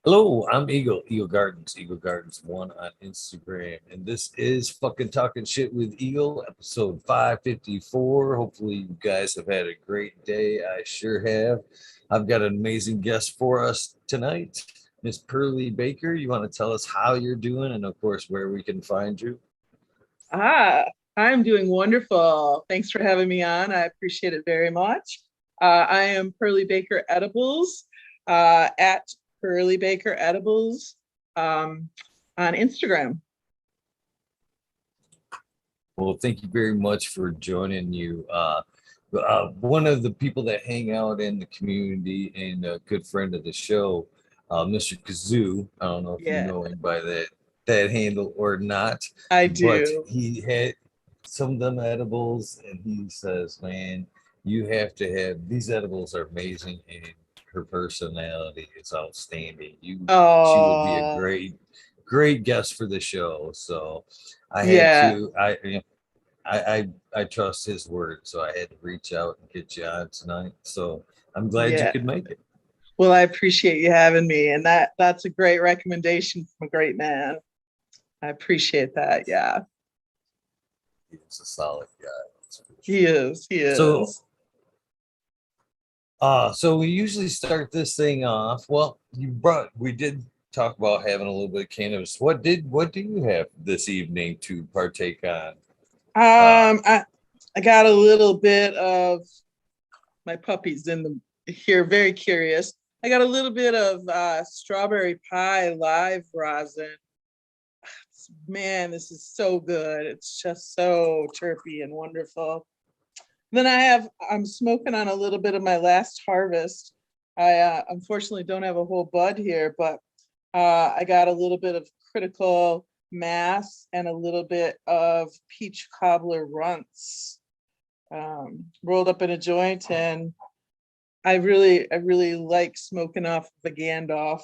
Hello, I'm Eagle Gardens one on Instagram, and this is fucking talking shit with Eagle, episode 554. Hopefully, you guys have had a great day. I sure have. I've got an amazing guest for us tonight, Miss Pearly Baker. You want to tell us how you're doing, and of course, where we can find you? Ah, I'm doing wonderful. Thanks for having me on. I appreciate it very much. I am Pearly Baker Edibles at Pearly Baker Edibles on Instagram. Well, thank you very much for joining you. One of the people that hang out in the community and a good friend of the show, Mr. Kazoo. I don't know if you Yeah, know him by that handle or not, I but do. he had some of them edibles, and he says, "Man, you have to have these edibles are amazing, and her personality is outstanding. She would be a Oh, great guest for the show." So I had yeah, to I trust his word, so I had to reach out and get you on tonight. So I'm glad you yeah. could make it. Well, I appreciate you having me, and that's a great recommendation from a great man. I appreciate that. Yeah, He's a solid guy, that's for he sure. is. He So is. so we usually start this thing off. Well, we did talk about having a little bit of cannabis. What do you have this evening to partake on? Uh I got a little bit of my puppies in the here, very curious. I got a little bit of strawberry pie live rosin. Man, this is so good. It's just so terpy and wonderful. Then I'm smoking on a little bit of my last harvest. I unfortunately don't have a whole bud here, but I got a little bit of critical mass and a little bit of peach cobbler runts rolled up in a joint, and I really like smoking off the Gandalf.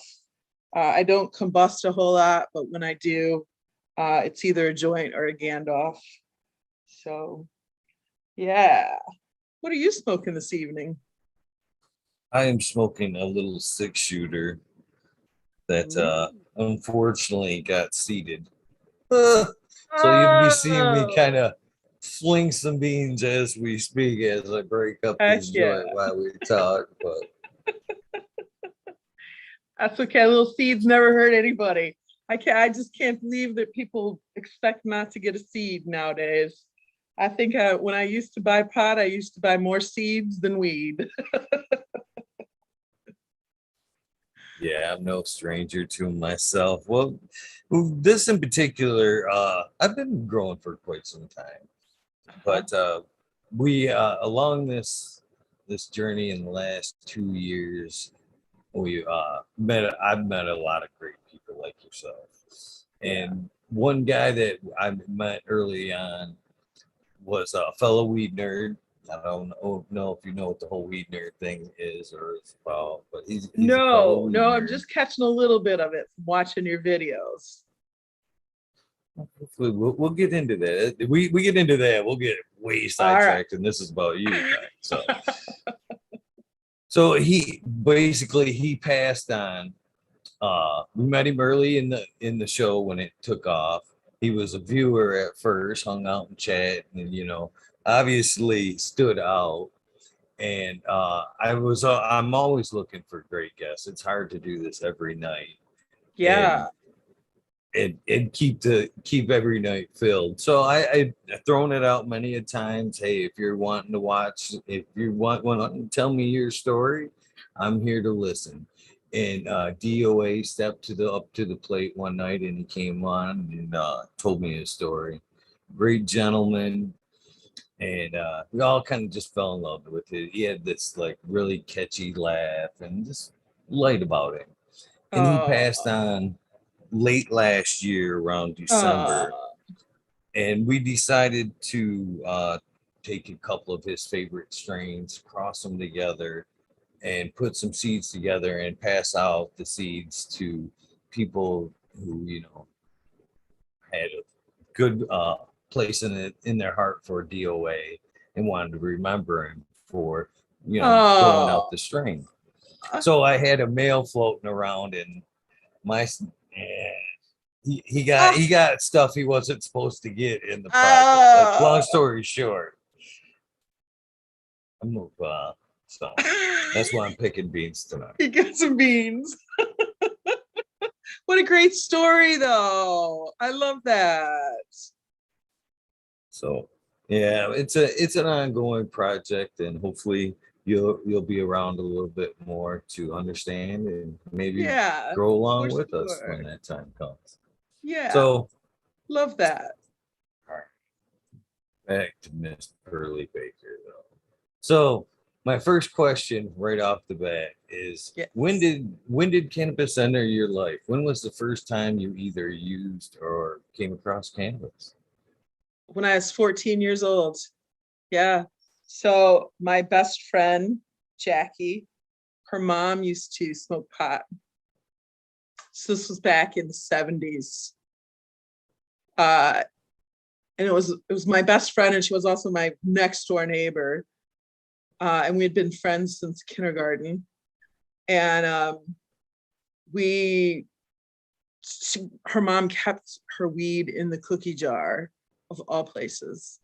I don't combust a whole lot, but when I do, it's either a joint or a Gandalf. So yeah. What are you smoking this evening? I am smoking a little 6 shooter that Ooh. unfortunately got seeded. Uh, so you'll be seeing me kind Oh, of fling some beans as we speak as I break up heck this yeah. joint while we talk. But That's okay. Little seeds never hurt anybody. I just can't believe that people expect not to get a seed nowadays. I think when I used to buy pot, I used to buy more seeds than weed. yeah, I'm no stranger to myself. Well, this in particular, I've been growing for quite some time, Uh-huh. but we along this journey in the last 2 years, I've met a lot of great people like yourself. Yeah. And one guy that I met early on was a fellow weed nerd. I don't know if you know what the whole weed nerd thing is or is about, but he's a fellow No, weed no, I'm nerd. just catching a little bit of it from watching your videos. We'll get into that. We get into that. We'll get way All right. sidetracked, and this is about you tonight. So he basically he passed on. We met him early in the show when it took off. He was a viewer at first, hung out and chat, and obviously stood out. And I'm always looking for great guests. It's hard to do this every night, and Yeah. keep every night filled. So I've thrown it out many a times. Hey, if you're wanting to watch, if you want to tell me your story, I'm here to listen. And DOA stepped up to the plate one night, and he came on and told me his story. Great gentleman, and we all kind of just fell in love with it. He had this like really catchy laugh and just light about him. And he passed Oh, on late last year around December, oh, and we decided to take a couple of his favorite strains, cross them together, and put some seeds together and pass out the seeds to people who had a good place in their heart for DOA and wanted to remember him for throwing out oh. the strain. So I had a mail floating around, and my he got stuff he wasn't supposed to get in the project. Like, long Oh. story short, I'm so that's why I'm picking beans tonight. He got some beans. What a great story, though. I love that. So yeah, it's an ongoing project, and hopefully you'll be around a little bit more to understand and maybe Yeah, grow for along with us when sure. that time comes. Yeah, So love that. all right, back to Miss Pearly Baker though. So my first question right off the bat is when Yes. did cannabis enter your life? When was the first time you either used or came across cannabis? When I was 14 years old. Yeah. So my best friend, Jackie, her mom used to smoke pot. So this was back in the 70s. Uh, and it was my best friend, and she was also my next door neighbor. And we had been friends since kindergarten. And we her mom kept her weed in the cookie jar of all places,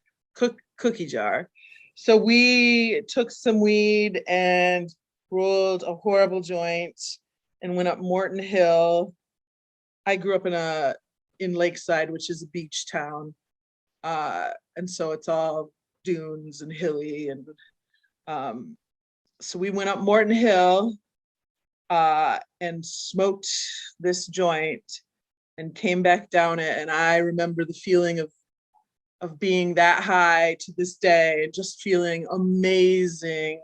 cookie jar. So we took some weed and rolled a horrible joint and went up Morton Hill. I grew up in Lakeside, which is a beach town, and so it's all dunes and hilly, and um, so we went up Morton Hill and smoked this joint and came back down it. And I remember the feeling of being that high to this day, just feeling amazing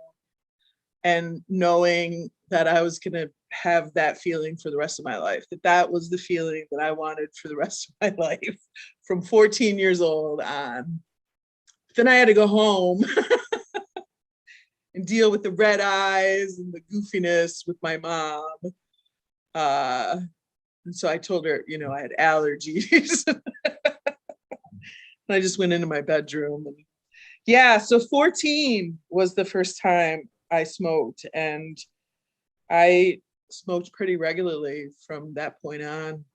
and knowing that I was going to have that feeling for the rest of my life, that was the feeling that I wanted for the rest of my life from 14 years old on. Then I had to go home and deal with the red eyes and the goofiness with my mom. And so I told her, I had allergies. I just went into my bedroom. And yeah, so 14 was the first time I smoked, and I smoked pretty regularly from that point on.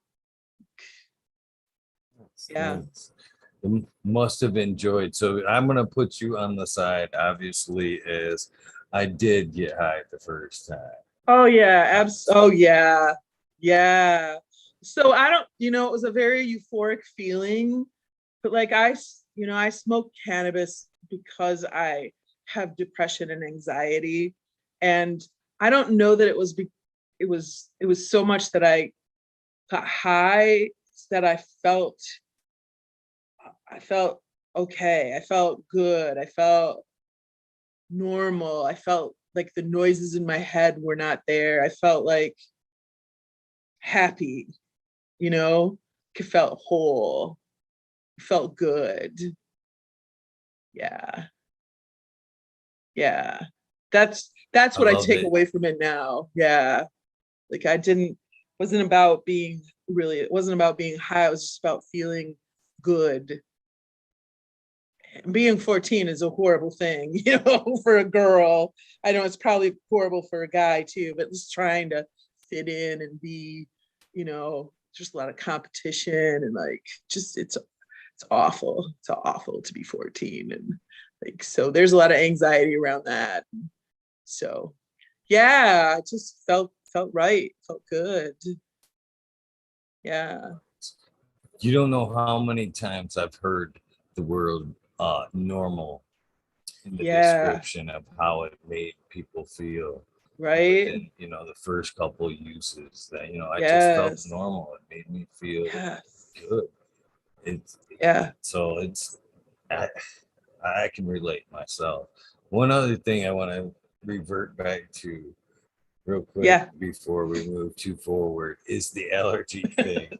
Yeah. Nice. Must have enjoyed. So I'm gonna put you on the side, obviously, as I did get high the first time. Oh yeah, oh yeah. Yeah. So I don't, it was a very euphoric feeling, but like I smoke cannabis because I have depression and anxiety, and I don't know that it was so much that I got high, that I felt okay. I felt good. I felt normal. I felt like the noises in my head were not there. I felt like happy, you know, I felt whole, felt good. Yeah. Yeah. That's I what I love take it. away from it now. Yeah. Like I didn't wasn't about being really it wasn't about being high. It was just about feeling good. Being 14 is a horrible thing, for a girl. I know it's probably horrible for a guy too, but just trying to fit in and be, just a lot of competition, and like just it's awful. It's awful to be 14, and like so there's a lot of anxiety around that. So yeah, it just felt right, felt good. Yeah. You don't know how many times I've heard the word normal in the Yeah. description of how it made people feel Right. within, the first couple uses that, I just felt Yes. normal. It made me feel Yes. good. It's Yeah. so it's I, I can relate myself. One other thing I want to revert back to real quick Yeah. before we move too forward is the allergy thing.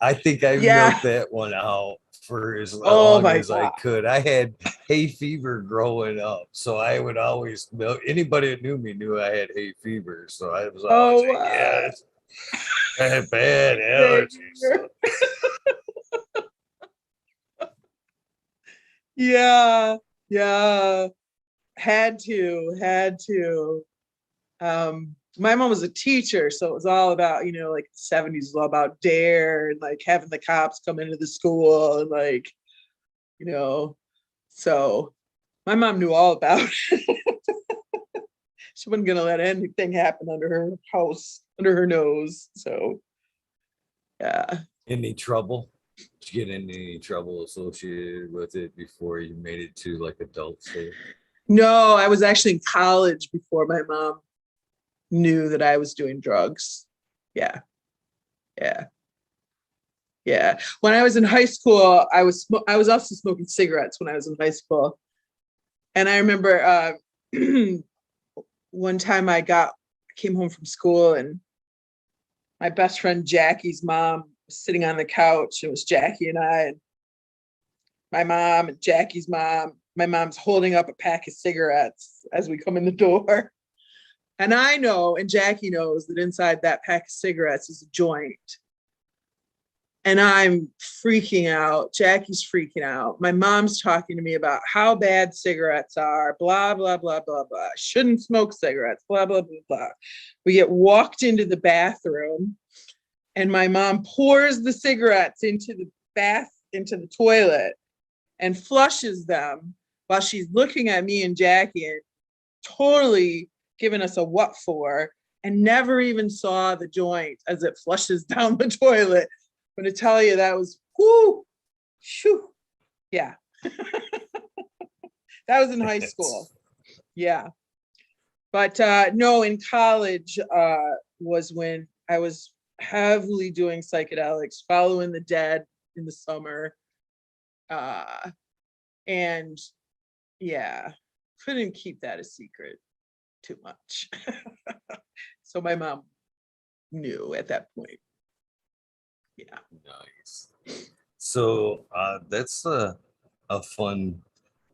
I think I Yeah. milked that one out for as Oh long my as I God. could. I had hay fever growing up, so I would always milk. Anybody that knew me knew I had hay fever, so I was always Oh, like, "Yeah, I had bad allergies." baby. Yeah. Yeah. Had to. Um, my mom was a teacher, so it was all about, you know, like the 70s was all about dare and like having the cops come into the school and like, you know, so my mom knew all about it. She wasn't gonna let anything happen under her house, under her nose. So yeah. Any trouble? Did you get into any trouble associated with it before you made it to like adult state? No, I was actually in college before my mom knew that I was doing drugs. Yeah. Yeah. Yeah. When I was in high school, I was also smoking cigarettes when I was in high school. And I remember one time came home from school and my best friend Jackie's mom was sitting on the couch. It was Jackie and I and my mom and Jackie's mom. My mom's holding up a pack of cigarettes as we come in the door. And I know, and Jackie knows that inside that pack of cigarettes is a joint. And I'm freaking out. Jackie's freaking out. My mom's talking to me about how bad cigarettes are, blah, blah, blah, blah, blah. Shouldn't smoke cigarettes, blah, blah, blah, blah. We get walked into the bathroom and my mom pours the cigarettes into the toilet and flushes them while she's looking at me and Jackie and totally giving us a what for and never even saw the joint as it flushes down the toilet. I'm going to tell you that was, whoo, shoo, yeah. That was in high school. Yeah. But no, in college was when I was heavily doing psychedelics, following the dead in the summer. And yeah, couldn't keep that a secret too much. So my mom knew at that point. Yeah. Nice. So that's a fun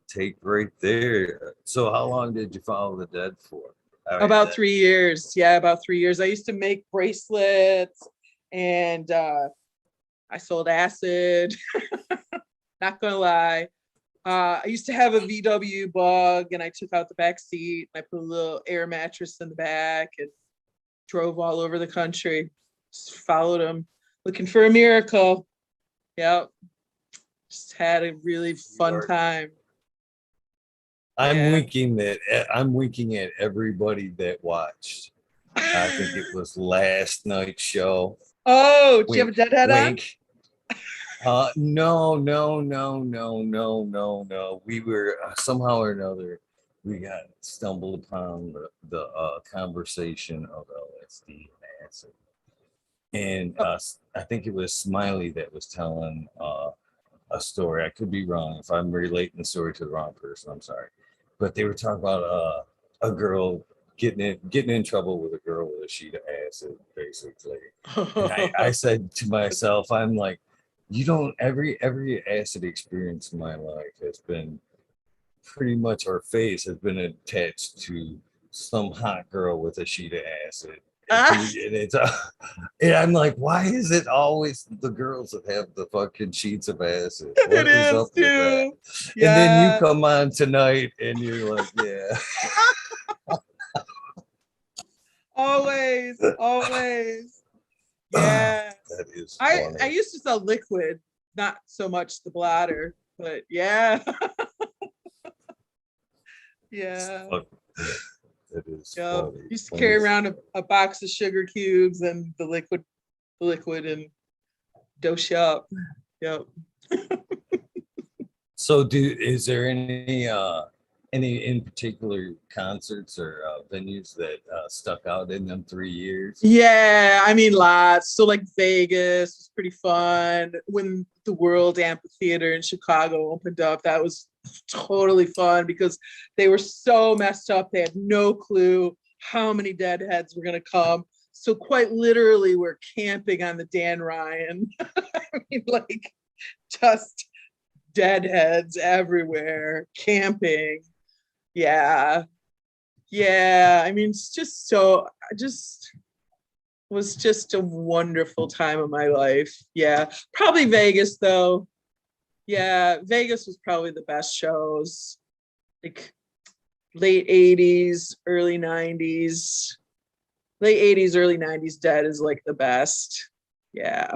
take right there. So how long did you follow the dead for? About 3 years. Yeah, about 3 years. I used to make bracelets and I sold acid. Not gonna lie. I used to have a VW bug and I took out the back seat and I put a little air mattress in the back and drove all over the country. Just followed them, looking for a miracle. Yep. Just had a really fun time. I'm Yeah. winking at everybody that watched. I think it was last night's show. Oh, do you have a deadhead wink. No. We were somehow or another we got stumbled upon the conversation of LSD and acid, and I think it was Smiley that was telling a story. I could be wrong. If I'm relating the story to the wrong person, I'm sorry. But they were talking about a girl getting in trouble with a girl with a sheet of acid, basically. And I said to myself, I'm like, you don't every acid experience in my life has been pretty much, our face has been attached to some hot girl with a sheet of acid. And it's and I'm like, why is it always the girls that have the fucking sheets of acid? What is up with that? Yeah. And then you come on tonight and you're like, yeah. Always. Yeah. That is funny. I used to sell liquid, not so much the bladder, but yeah. Yeah. It is Yep. funny. Used to carry around a box of sugar cubes and the liquid and dose you up. Yep. So is there any in particular concerts or venues that stuck out in them 3 years? Yeah, I mean lots. So like Vegas was pretty fun. When the World Amphitheater in Chicago opened up, that was totally fun because they were so messed up. They had no clue how many deadheads were gonna come. So quite literally, we're camping on the Dan Ryan. I mean, like just deadheads everywhere, camping. Yeah. I mean, it's just so, was just a wonderful time of my life. Yeah. Probably Vegas though. Yeah. Vegas was probably the best shows. Like late 80s, early 90s. late 80s, early 90s dead is like the best. Yeah.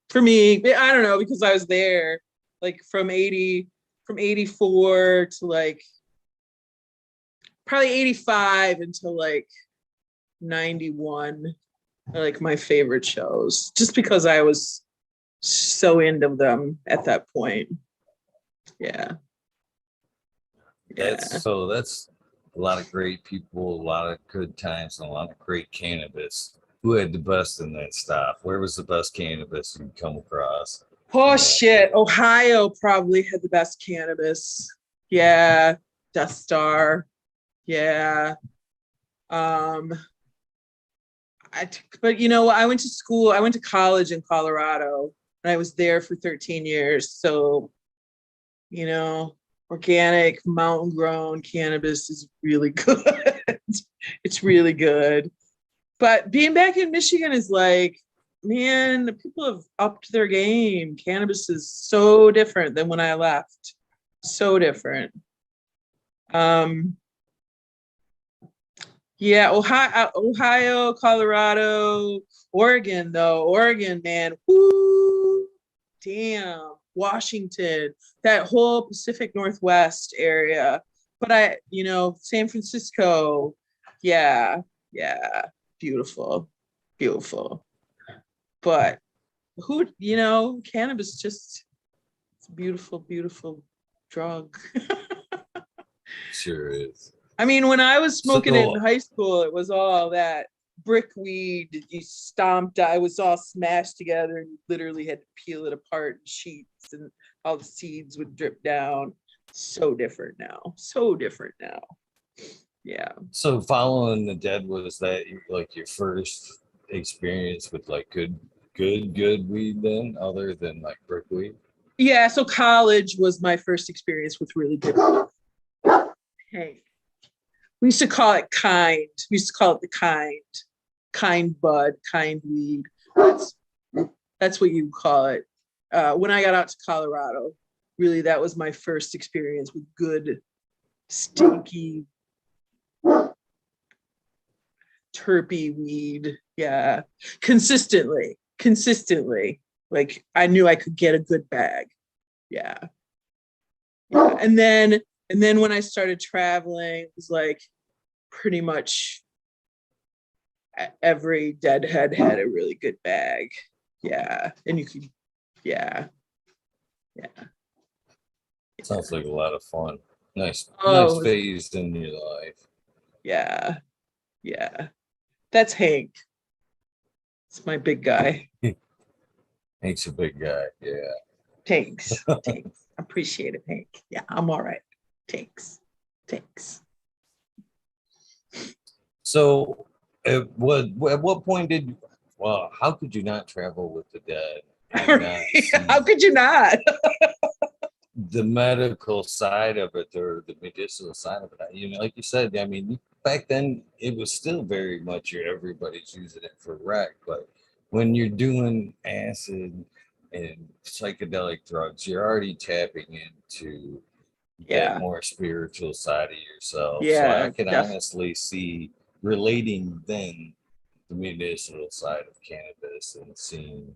For me, I don't know, because I was there like from 84 to like probably 85 until like 91 are like my favorite shows, just because I was so into them at that point. Yeah. Yeah. That's a lot of great people, a lot of good times, and a lot of great cannabis. Who had the best in that stuff? Where was the best cannabis you come across? Oh Yeah. shit. Ohio probably had the best cannabis. Yeah. Death Star. Yeah. Um, but you know, I went to school, I went to college in Colorado, and I was there for 13 years. So, you know, organic, mountain grown cannabis is really good. It's really good. But being back in Michigan is like, man, people have upped their game. Cannabis is so different than when I left. So different. Um, yeah, Ohio, Colorado, Oregon, though. Oregon, man. Whoo, damn. Washington, that whole Pacific Northwest area. But San Francisco, yeah, yeah, beautiful, beautiful. But cannabis just, it's a beautiful, beautiful drug. Sure is. I mean, when I was smoking it in So high school, it was all that brick weed that you stomped. I was all smashed together and you literally had to peel it apart in sheets, and all the seeds would drip down. So different now. So different now. Yeah. so following the dead, was that like your first experience with like good weed then, other than like brickweed? Yeah. So college was my first experience with really good. Hey, we used to call it kind. We used to call it the kind bud, kind weed. That's what you call it. When I got out to Colorado, really, that was my first experience with good, stinky, terpy weed. Yeah, consistently. Like I knew I could get a good bag. Yeah, yeah. And then when I started traveling, it was like pretty much every deadhead had a really good bag. Yeah, and you could, yeah, yeah. Sounds like a lot of fun. Nice Oh, phase in your life. yeah, yeah. That's Hank. It's my big guy. Hank's a big guy. Yeah. Thanks. Thanks. Appreciate it, Hank. Yeah, I'm all right. Thanks. Thanks. So at what point did well, how could you not travel with the dead and not How see could you not? the medical side of it or the medicinal side of it? Like you said, I mean, back then it was still very much everybody's using it for rec, but when you're doing acid and psychedelic drugs, you're already tapping into that Yeah, more spiritual side of yourself. So I yeah, can definitely. honestly see relating then the medicinal side of cannabis and seeing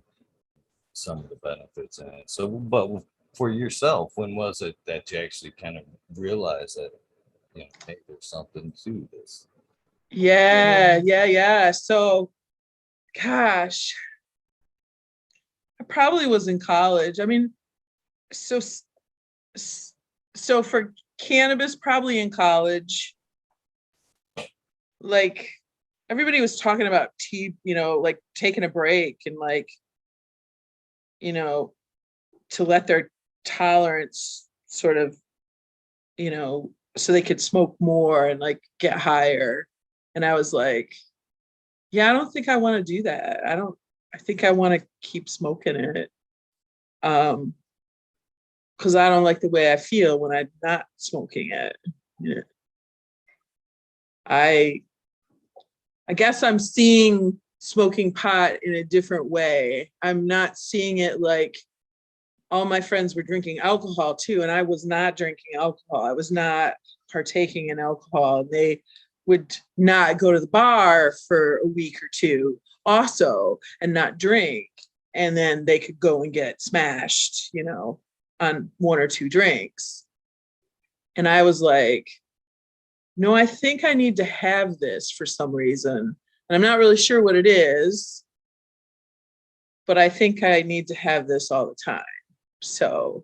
some of the benefits in it. So, but for yourself, when was it that you actually kind of realized that, hey, there's something to this? Yeah, yeah, yeah. So, gosh, I probably was in college. I mean, so so for cannabis, probably in college. Like everybody was talking about like taking a break and like, you know, to let their tolerance sort of, so they could smoke more and like get higher. And I was like, yeah, I don't think I want to do that. I think I want to keep smoking it. Um, because I don't like the way I feel when I'm not smoking it. Yeah. I I guess I'm seeing smoking pot in a different way. I'm not seeing it like all my friends were drinking alcohol too, and I was not drinking alcohol. I was not partaking in alcohol. would not go to the bar for a week or two also and not drink. And then they could go and get smashed, on one or two drinks. And I was like, no, I think I need to have this for some reason. And I'm not really sure what it is, but I think I need to have this all the time. So,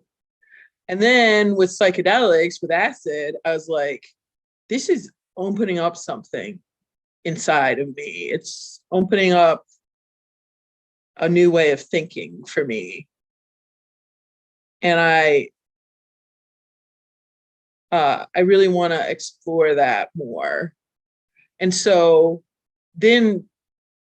and then with psychedelics, with acid, I was like, this is opening up something inside of me. It's opening up a new way of thinking for me. And I really want to explore that more. And so then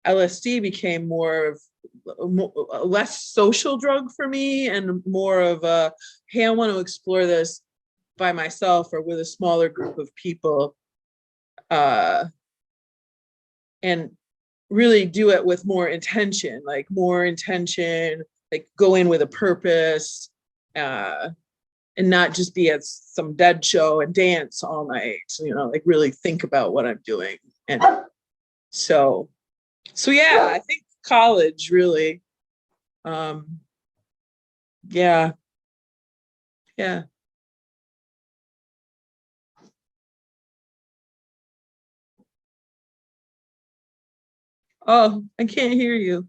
LSD became more of a less social drug for me and more of a, hey, I want to explore this by myself or with a smaller group of people, and really do it with more intention, like go in with a purpose, and not just be at some dead show and dance all night, like really think about what I'm doing. And so yeah, I think college really, yeah. Oh, I can't hear you.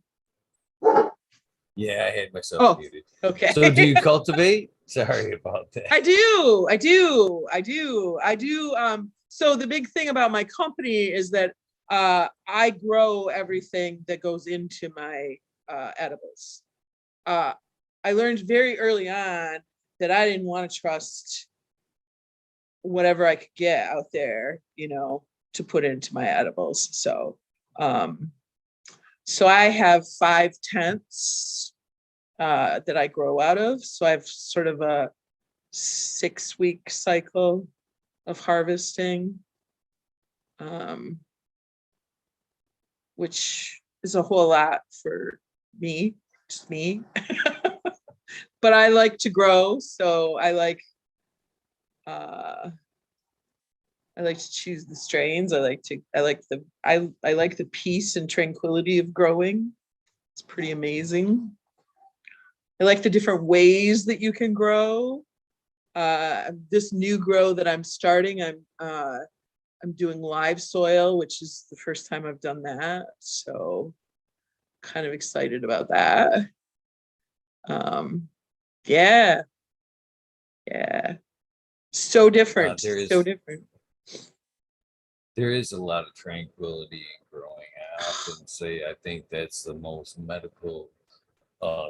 Yeah, I had myself muted. Okay. So do you cultivate? Sorry about that. I do. So the big thing about my company is that I grow everything that goes into my edibles. I learned very early on that I didn't want to trust whatever I could get out there, to put into my edibles. So I have 5 tents that I grow out of. So I have sort of a 6-week cycle of harvesting, which is a whole lot for me, just me. But I like to grow, so I like to choose the strains. I like the peace and tranquility of growing. It's pretty amazing. I like the different ways that you can grow. This new grow that I'm starting, I'm doing live soil, which is the first time I've done that. So kind of excited about that. Yeah. So different. So different. There is a lot of tranquility in growing. I often say I think that's the most medical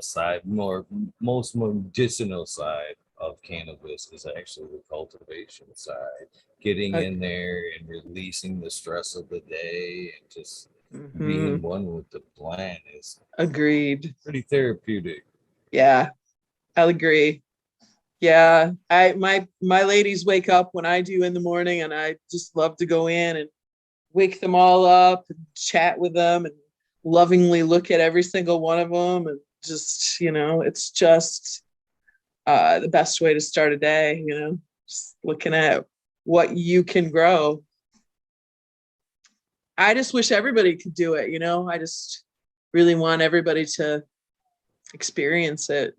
side, most medicinal side of cannabis is actually the cultivation side. Getting in there and releasing the stress of the day and just being one with the plant is agreed. Pretty therapeutic. Yeah, I'll agree. Yeah, my ladies wake up when I do in the morning, and I just love to go in and wake them all up and chat with them and lovingly look at every single one of them, and just, it's just the best way to start a day, just looking at what you can grow. I just wish everybody could do it, I just really want everybody to experience it,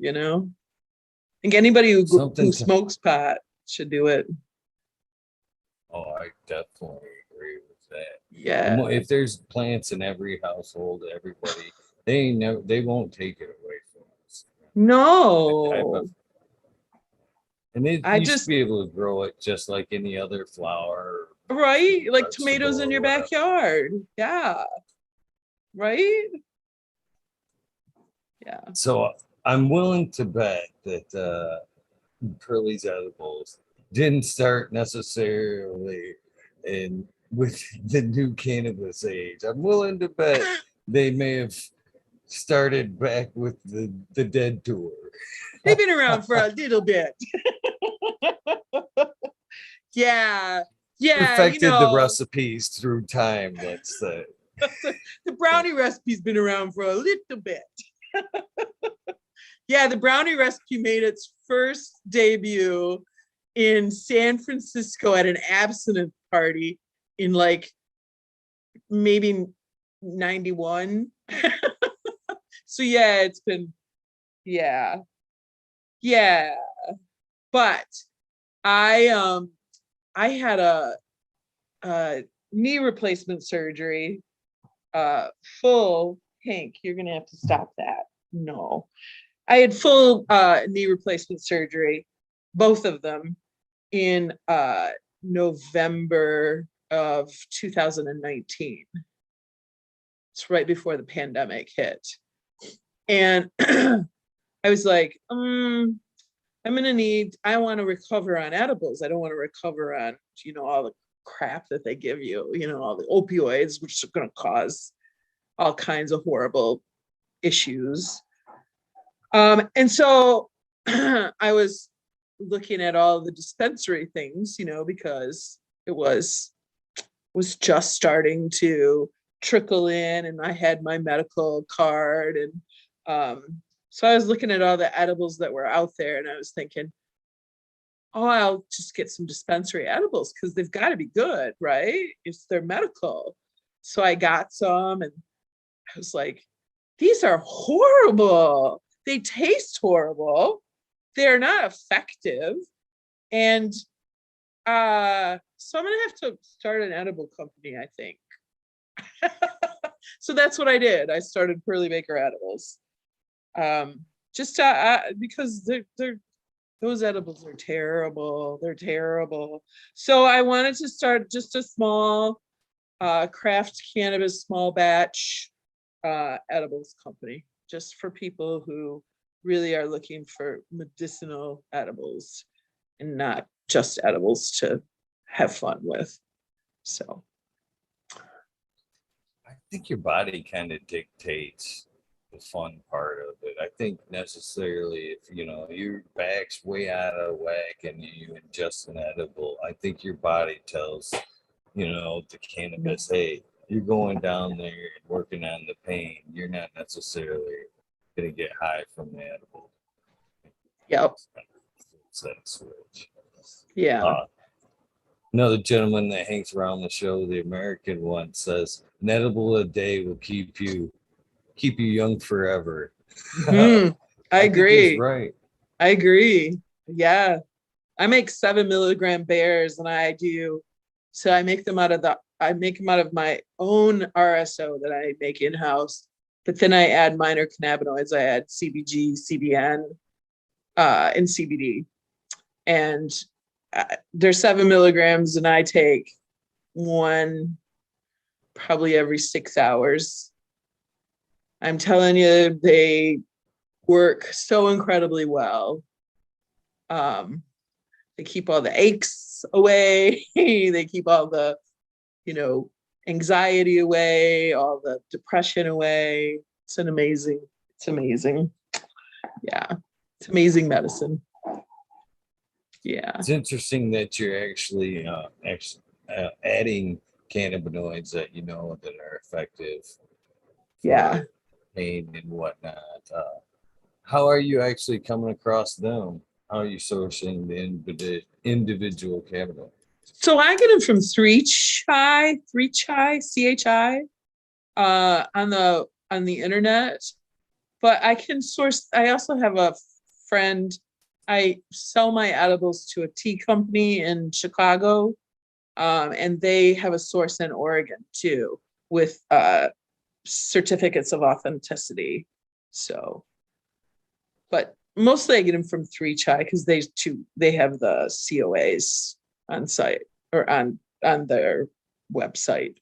I think anybody who smokes pot should do it. Oh, I definitely agree with that. Yeah. If there's plants in every household, everybody, they won't take it away from us. No. And you should be able to grow it just like any other flower. Right? Like tomatoes in your backyard. Yeah. Right? Yeah. So I'm willing to bet that Pearly's edibles didn't start necessarily with the new cannabis age. I'm willing to bet they may have started back with the Dead Tour. They've been around for a little bit. Yeah. Perfected the recipes through time, let's say. The brownie recipe's been around for a little bit. Yeah, the brownie recipe made its first debut in San Francisco at an absinthe party in like maybe 91. So yeah, it's been, yeah, yeah. But I had a knee replacement surgery, full, Hank, you're gonna have to stop that. No. I had full knee replacement surgery, both of them, in November of 2019. It's right before the pandemic hit. And I was like, I want to recover on edibles. I don't want to recover on, all the crap that they give you, all the opioids, which are going to cause all kinds of horrible issues. And so I was looking at all the dispensary things, because it was just starting to trickle in, and I had my medical card, and so I was looking at all the edibles that were out there, and I was thinking, oh, I'll just get some dispensary edibles because they've got to be good, right? If they're medical. So I got some, and I was like, these are horrible. They taste horrible. They're not effective. And so I'm gonna have to start an edible company, I think. So that's what I did. I started Pearly Baker Edibles. Just because they're those edibles are terrible. They're terrible. So I wanted to start just a small craft cannabis small batch edibles company, just for people who really are looking for medicinal edibles and not just edibles to have fun with. So I think your body kind of dictates the fun part of it. I think necessarily if your back's way out of whack and you ingest an edible, I think your body tells the cannabis, hey, you're going down there and working on the pain. You're not necessarily gonna get high from the edible. yep. It's that switch. Yeah. Another gentleman that hangs around the show, the American one, says an edible a day will keep you young forever. I agree. He's right. I agree. Yeah. I make 7 milligram bears, and I make them out of my own RSO that I make in-house. But then I add minor cannabinoids. I add CBG, CBN, and CBD. And they're 7 milligrams, and I take one probably every 6 hours. I'm telling you, they work so incredibly well. They keep all the aches away. They keep all the, anxiety away, all the depression away. It's amazing. Yeah. It's amazing medicine. Yeah. It's interesting that you're actually adding cannabinoids that that are effective Yeah. pain and whatnot. How are you actually coming across them? How are you sourcing the individual cannabinoids? So I get them from 3Chai, CHI, on the internet. But I also have a friend. I sell my edibles to a tea company in Chicago, and they have a source in Oregon too, with certificates of authenticity. So, but mostly I get them from 3Chai because they have the COAs on site or on their website.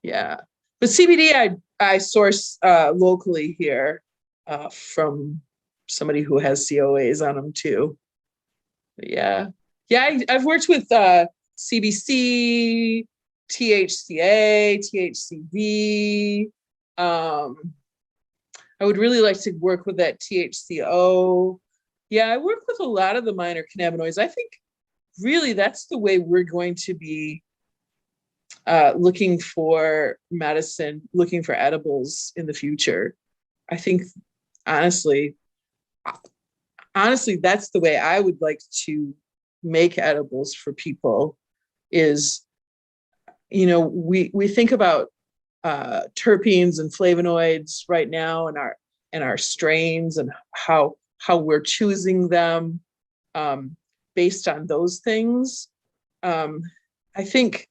Yeah, but CBD I source locally here from somebody who has COAs on them too. But yeah, I've worked with CBC, THCA, THCV. I would really like to work with that THCO. Yeah, I work with a lot of the minor cannabinoids. I think really that's the way we're going to be looking for medicine, looking for edibles in the future. I think honestly, that's the way I would like to make edibles for people, is we think about terpenes and flavonoids right now and our strains and how we're choosing them based on those things. I think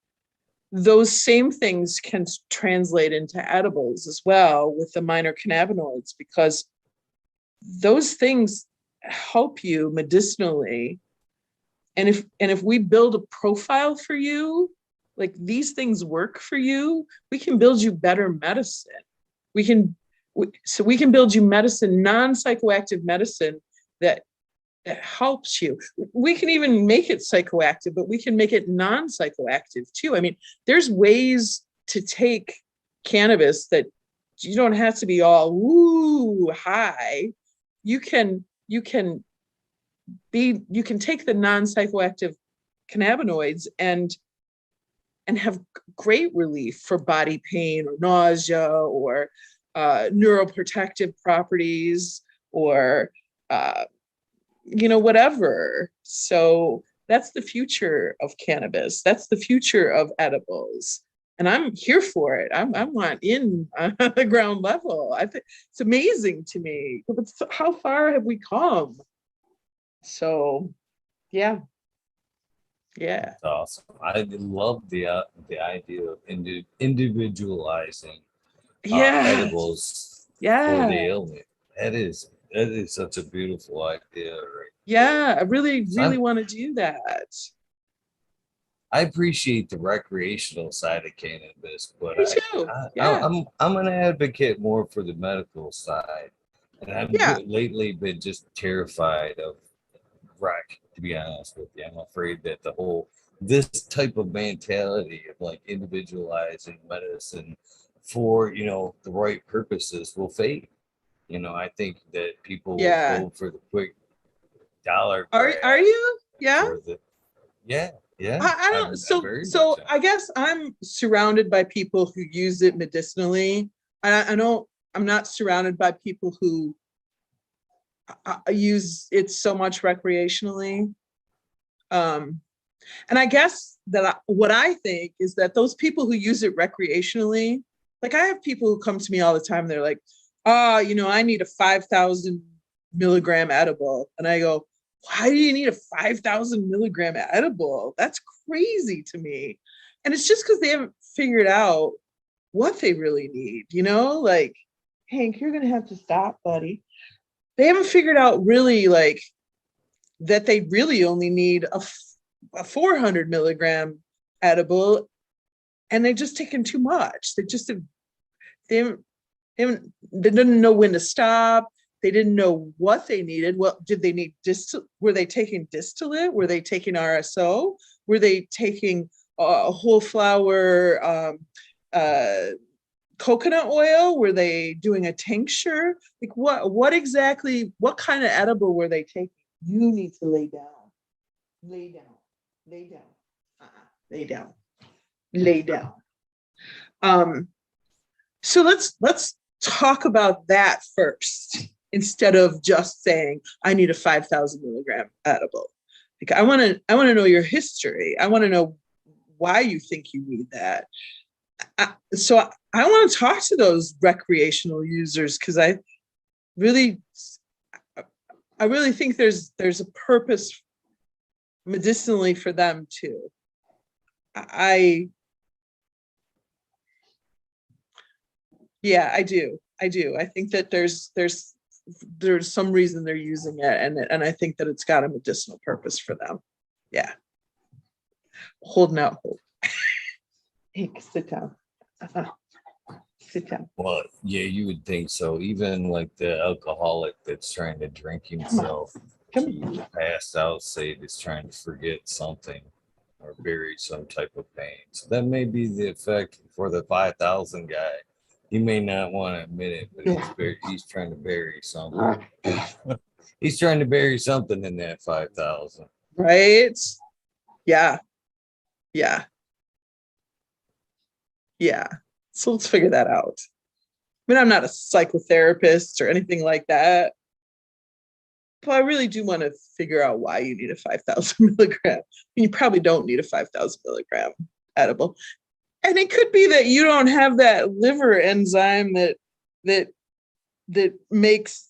those same things can translate into edibles as well with the minor cannabinoids, because those things help you medicinally. And if we build a profile for you, like these things work for you, we can build you better medicine. We can build you medicine, non-psychoactive medicine that helps you. We can even make it psychoactive, but we can make it non-psychoactive too. I mean, there's ways to take cannabis that you don't have to be all woo high. You can take the non-psychoactive cannabinoids and have great relief for body pain or nausea or neuroprotective properties or whatever. So that's the future of cannabis. That's the future of edibles. And I'm here for it. I'm not in on the ground level. I think it's amazing to me. But how far have we come? So, yeah. That's awesome. I love the idea of individualizing edibles for the ailment. That is such a beautiful idea, right? Yeah, I really, really want to do that. I appreciate the recreational side of cannabis, but Me too. I'm an advocate more for the medical side, and I've lately been just terrified of rec. To be honest with you, I'm afraid that this type of mentality of like individualizing medicine for the right purposes will fade. I think that people will go for the quick dollar grab. Are you? Yeah. Yeah. I don't. So I guess I'm surrounded by people who use it medicinally. I don't. I'm not surrounded by people who use it so much recreationally. And I guess that what I think is that those people who use it recreationally, like I have people who come to me all the time. They're like, I need a 5,000 milligram edible. And I go, why do you need a 5,000 milligram edible? That's crazy to me. And it's just because they haven't figured out what they really need, like, Hank, you're going to have to stop, buddy. They haven't figured out really like that they really only need a 400 milligram edible, and they've just taken too much. They didn't know when to stop. They didn't know what they needed. What did they need? Were they taking distillate? Were they taking RSO? Were they taking whole flower coconut oil? Were they doing a tincture? Like what exactly, what kind of edible were they taking? You need to lay down. Lay down. Lay down. Lay down. Lay down. So let's talk about that first, instead of just saying I need a 5,000 milligram edible. Like I want to know your history. I want to know why you think you need that. So I want to talk to those recreational users, because I really think there's a purpose medicinally for them too. I do. I think that there's some reason they're using it, and I think that it's got a medicinal purpose for them. Yeah. Holding out hope. Hank, sit down. Sit down. Well, yeah, you would think so. Even like the alcoholic that's trying to drink himself to pass out, say he's trying to forget something or bury some type of pain. So that may be the effect for the 5,000 guy. He may not want to admit it, but he's trying to bury something. He's trying to bury something in that 5,000. Right? Yeah. So let's figure that out. I mean, I'm not a psychotherapist or anything like that, but I really do want to figure out why you need a 5,000 milligram. You probably don't need a 5,000 milligram edible. And it could be that you don't have that liver enzyme that that makes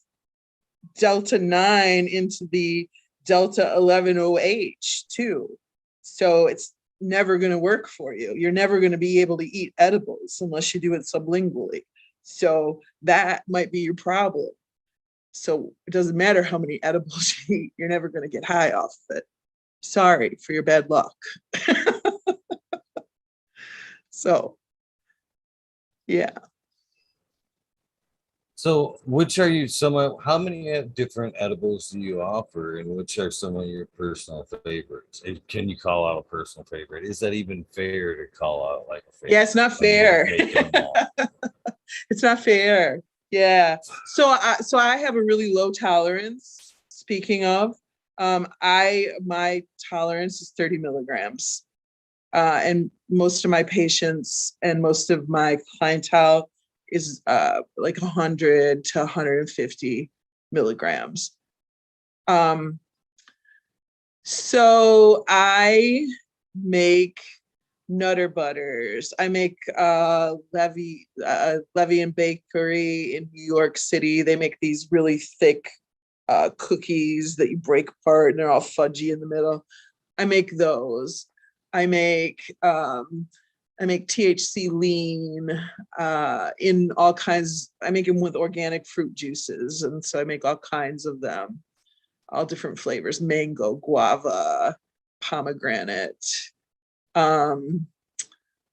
delta 9 into the delta 11OH too. So it's never going to work for you. You're never going to be able to eat edibles unless you do it sublingually. So that might be your problem. So it doesn't matter how many edibles you eat, you're never going to get high off of it. Sorry for your bad luck. So, yeah. So, which are how many different edibles do you offer, and which are some of your personal favorites? Can you call out a personal favorite? Is that even fair to call out like a favorite? Yeah, it's not fair. It's not fair. Yeah. So I have a really low tolerance. Speaking of, my tolerance is 30 milligrams. And most of my patients and most of my clientele is like 100 to 150 milligrams. So I make Nutter Butters. I make Levy and Bakery in New York City. They make these really thick cookies that you break apart and they're all fudgy in the middle. I make those. I make THC lean in all kinds. I make them with organic fruit juices, and so I make all kinds of them, all different flavors: mango, guava, pomegranate. What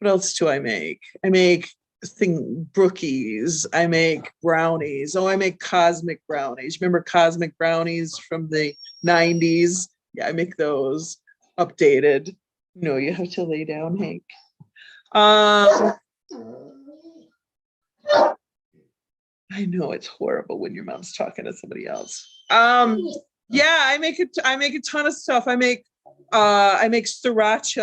else do I make? I make brookies. I make brownies. Oh, I make cosmic brownies. Remember cosmic brownies from the 90s? Yeah, I make those updated. No, you have to lay down, Hank. I know it's horrible when your mom's talking to somebody else. Yeah, I make a ton of stuff. I make sriracha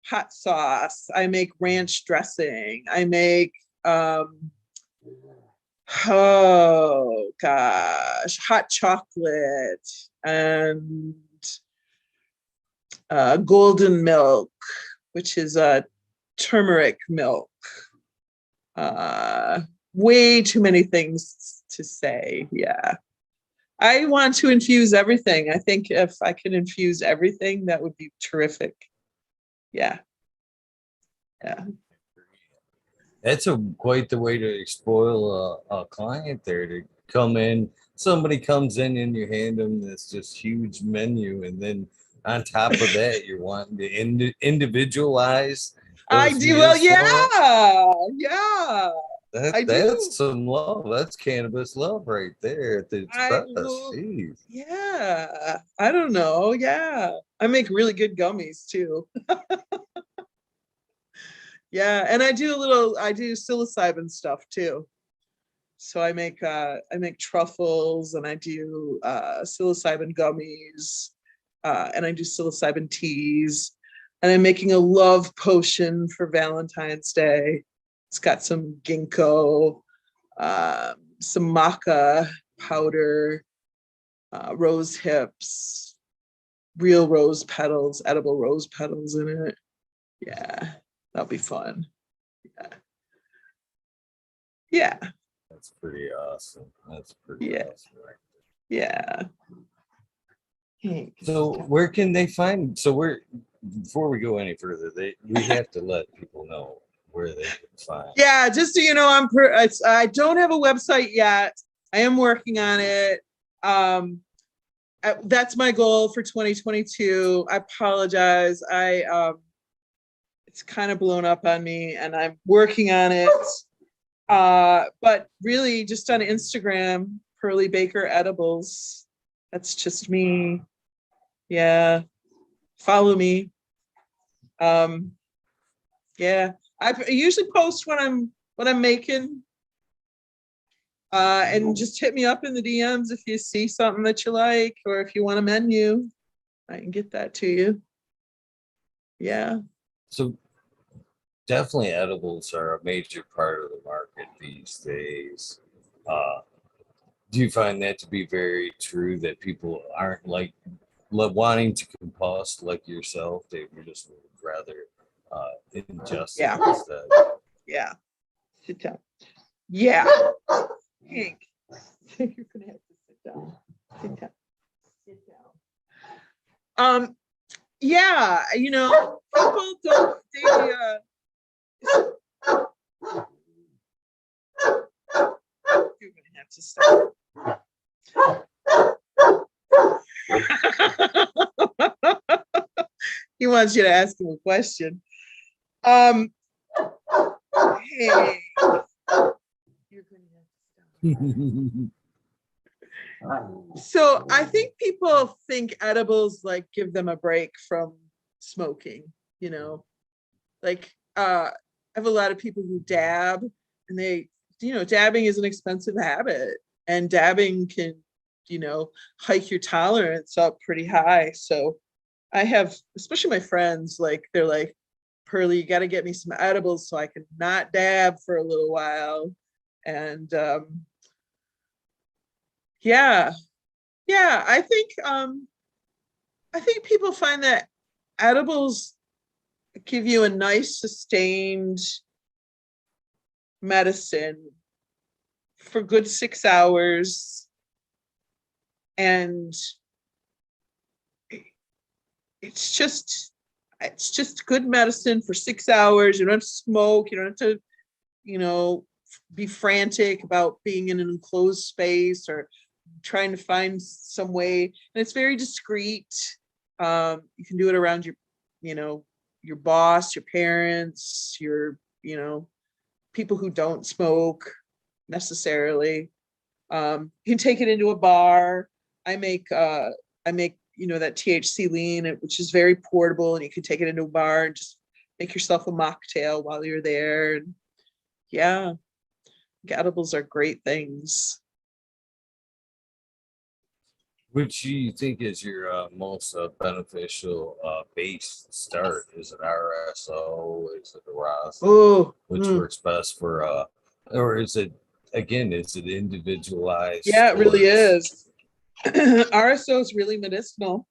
hot sauce. I make ranch dressing. I make oh gosh, hot chocolate and golden milk, which is turmeric milk. Way too many things to say. Yeah. I want to infuse everything. I think if I can infuse everything, that would be terrific. Yeah. Yeah. That's quite the way to spoil a client there, to come in. Somebody comes in you hand them this just huge menu, and then on top of that, you're wanting to individualize. I do. Well, yeah. Yeah. I do. That's some love. That's cannabis love right there at its best. Jeez. Yeah. I don't know. Yeah. I make really good gummies too. Yeah, and I do psilocybin stuff too. So I make truffles, and I do psilocybin gummies, and I do psilocybin teas, and I'm making a love potion for Valentine's Day. It's got some ginkgo, some maca powder, rose hips, real rose petals, edible rose petals in it. Yeah, that'll be fun. Yeah. Yeah. That's pretty awesome. That's pretty awesome. Right? Yeah. So where can they find? Before we go any further, we have to let people know where they can find. Yeah, just so you know, I don't have a website yet. I am working on it. That's my goal for 2022. I apologize. It's kind of blown up on me, and I'm working on it. But really, just on Instagram, Pearly Baker Edibles. That's just me. Yeah, follow me. Yeah, I usually post when I'm making, and just hit me up in the DMs if you see something that you like, or if you want a menu, I can get that to you. Yeah. So definitely edibles are a major part of the market these days. Do you find that to be very true, that people aren't wanting to combust like yourself? They just would rather ingest Yeah. it instead. Yeah. Sit down. Yeah. Hank, you're gonna have to sit down. Sit down. Sit down. Yeah, people don't you're gonna have to stop. He wants you to ask him a question. Hey, you're gonna have to stop. So I think people think edibles like give them a break from smoking, like I have a lot of people who dab, and dabbing is an expensive habit, and dabbing can, hike your tolerance up pretty high. So I have, especially my friends, like they're like, Pearly, you got to get me some edibles so I can not dab for a little while. And yeah, I think people find that edibles give you a nice sustained medicine for good 6 hours, and it's just good medicine for 6 hours. You don't have to smoke, you don't have to be frantic about being in an enclosed space or trying to find some way, and it's very discreet. You can do it around your boss, your parents, your people who don't smoke necessarily. You can take it into a bar. I make that THC lean, which is very portable, and you can take it into a bar and just make yourself a mocktail while you're there. And yeah, edibles are great things. Which do you think is your most beneficial base to start? Is it RSO? Is it a rosin? Oh, Which works best for or is it individualized? Yeah, it really is. RSO is really medicinal.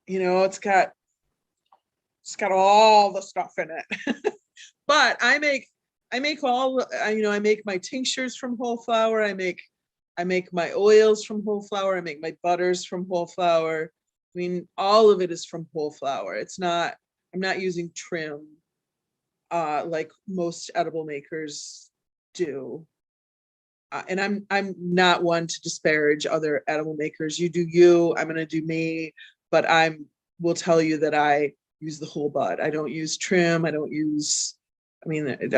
It's got all the stuff in it. But I make my tinctures from whole flower. I make my oils from whole flower. I make my butters from whole flower. I mean, all of it is from whole flower. I'm not using trim like most edible makers do. And I'm not one to disparage other edible makers. You do you, I'm gonna do me, but will tell you that I use the whole bud. I don't use trim. I'm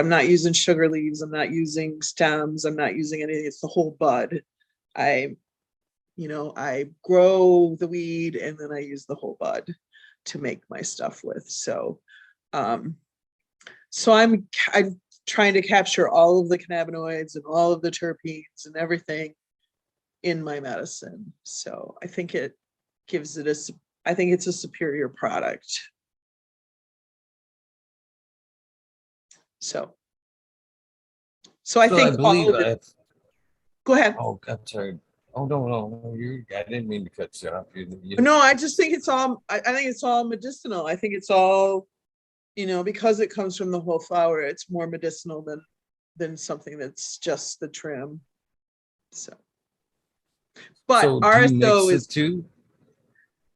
not using sugar leaves. I'm not using stems. I'm not using anything. It's the whole bud. I grow the weed and then I use the whole bud to make my stuff with. So I'm trying to capture all of the cannabinoids and all of the terpenes and everything in my medicine. So I think it's a superior product. So I think all of it. Go ahead. Oh, I'm sorry. Oh no, I didn't mean to cut you off. No, I just think it's all. I think it's all medicinal. I think it's all, because it comes from the whole flower. It's more medicinal than something that's just the trim. So, but so RSO is too.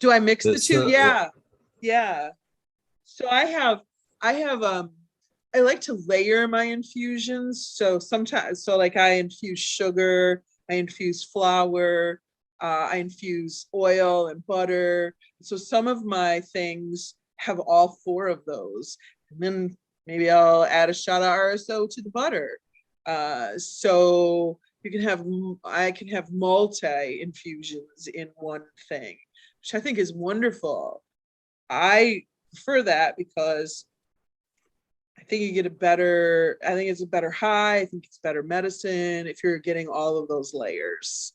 Do I mix the two? Yeah. So I have I like to layer my infusions. So like I infuse sugar, I infuse flour, I infuse oil and butter. So some of my things have all four of those. And then maybe I'll add a shot of RSO to the butter. So I can have multi infusions in one thing, which I think is wonderful. I prefer that because I think it's a better high. I think it's better medicine if you're getting all of those layers.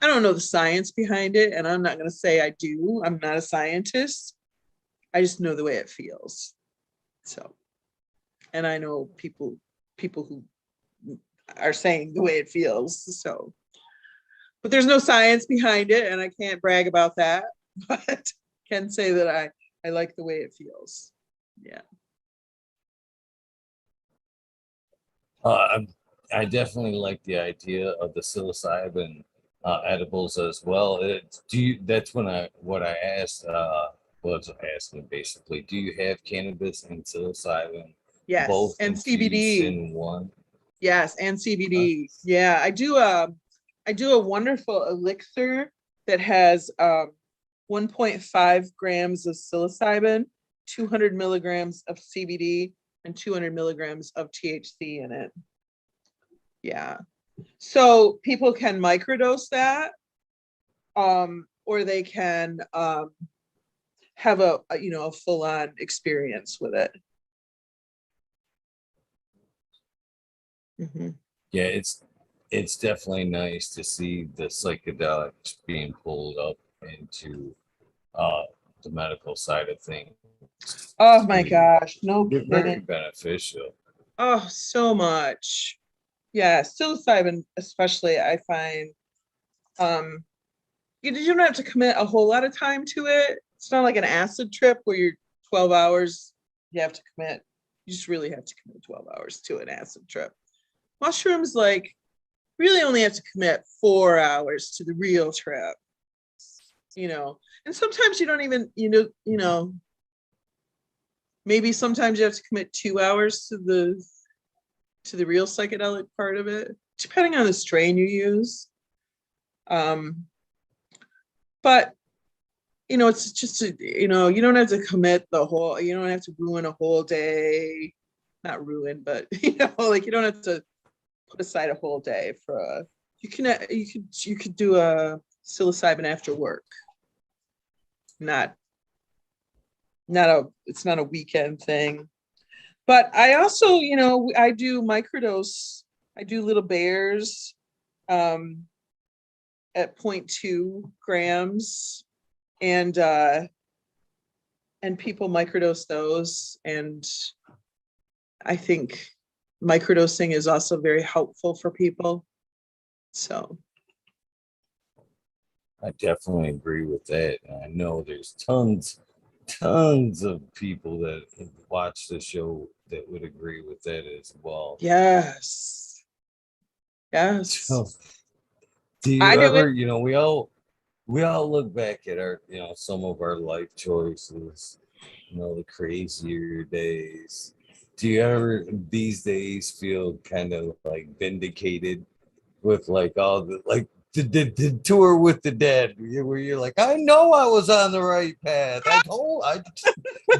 I don't know the science behind it, and I'm not going to say I do. I'm not a scientist. I just know the way it feels. So, and I know people who are saying the way it feels. So, but there's no science behind it, and I can't brag about that, but can say that I like the way it feels. Yeah. Uh, I definitely like the idea of the psilocybin edibles as well. Do you? That's when I what I asked was asking basically. Do you have cannabis and psilocybin Yes. both And infused CBD. in one? Yes, and Uh, CBD. Yeah, I do a wonderful elixir that has 1.5 grams of psilocybin, 200 milligrams of CBD, and 200 milligrams of THC in it. Yeah. So people can microdose that, or they can have a full-on experience with it. Mhm. yeah, it's definitely nice to see the psychedelics being pulled up into uh, the medical side of things. Oh It's my gosh, no very kidding. beneficial. Oh, so much. Yeah, psilocybin especially, I find you don't have to commit a whole lot of time to it. It's not like an acid trip where you're 12 hours, you have to commit. You just really have to commit 12 hours to an acid trip. Mushrooms, like, really only have to commit 4 hours to the real trip, you know. And sometimes you don't even, maybe sometimes you have to commit 2 hours to the real psychedelic part of it, depending on the strain you use. Um, but it's just you don't have to commit you don't have to ruin a whole day, not ruin, but like you don't have to put aside a whole day for you could do a psilocybin after work, not it's not a weekend thing. But I also, I do microdose. I do little bears um, at 0.2 grams, and people microdose those. And I think microdosing is also very helpful for people. So I definitely agree with that. And I know there's tons of people that watch the show that would agree with that as well. yes, yes, So, do I you do it. ever, we all look back at our, some of our life choices, the crazier days. Do you ever these days feel kind of like vindicated with like all the like the tour with the dead where you're like, I know I was on the right path. I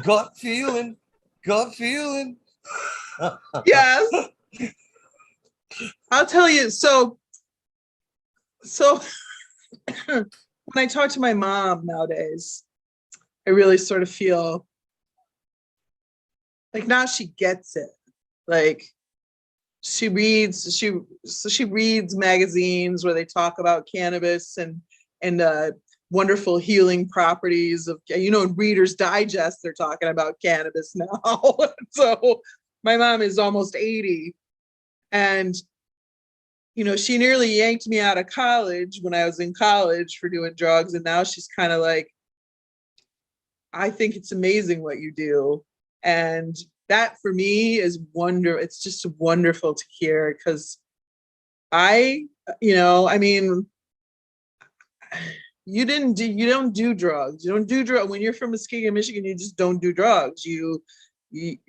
gut feeling, gut feeling. Yes, I'll tell you. So when I talk to my mom nowadays, I really sort of feel like now she gets it. Like she reads magazines where they talk about cannabis and wonderful healing properties of, in Reader's Digest they're talking about cannabis now. So my mom is almost 80, and she nearly yanked me out of college when I was in college for doing drugs, and now she's kind of like, I think it's amazing what you do. And that for me is it's just wonderful to hear, because I, I mean, you don't do drugs. You don't do drugs when you're from Muskegon, Michigan. You just don't do drugs. You don't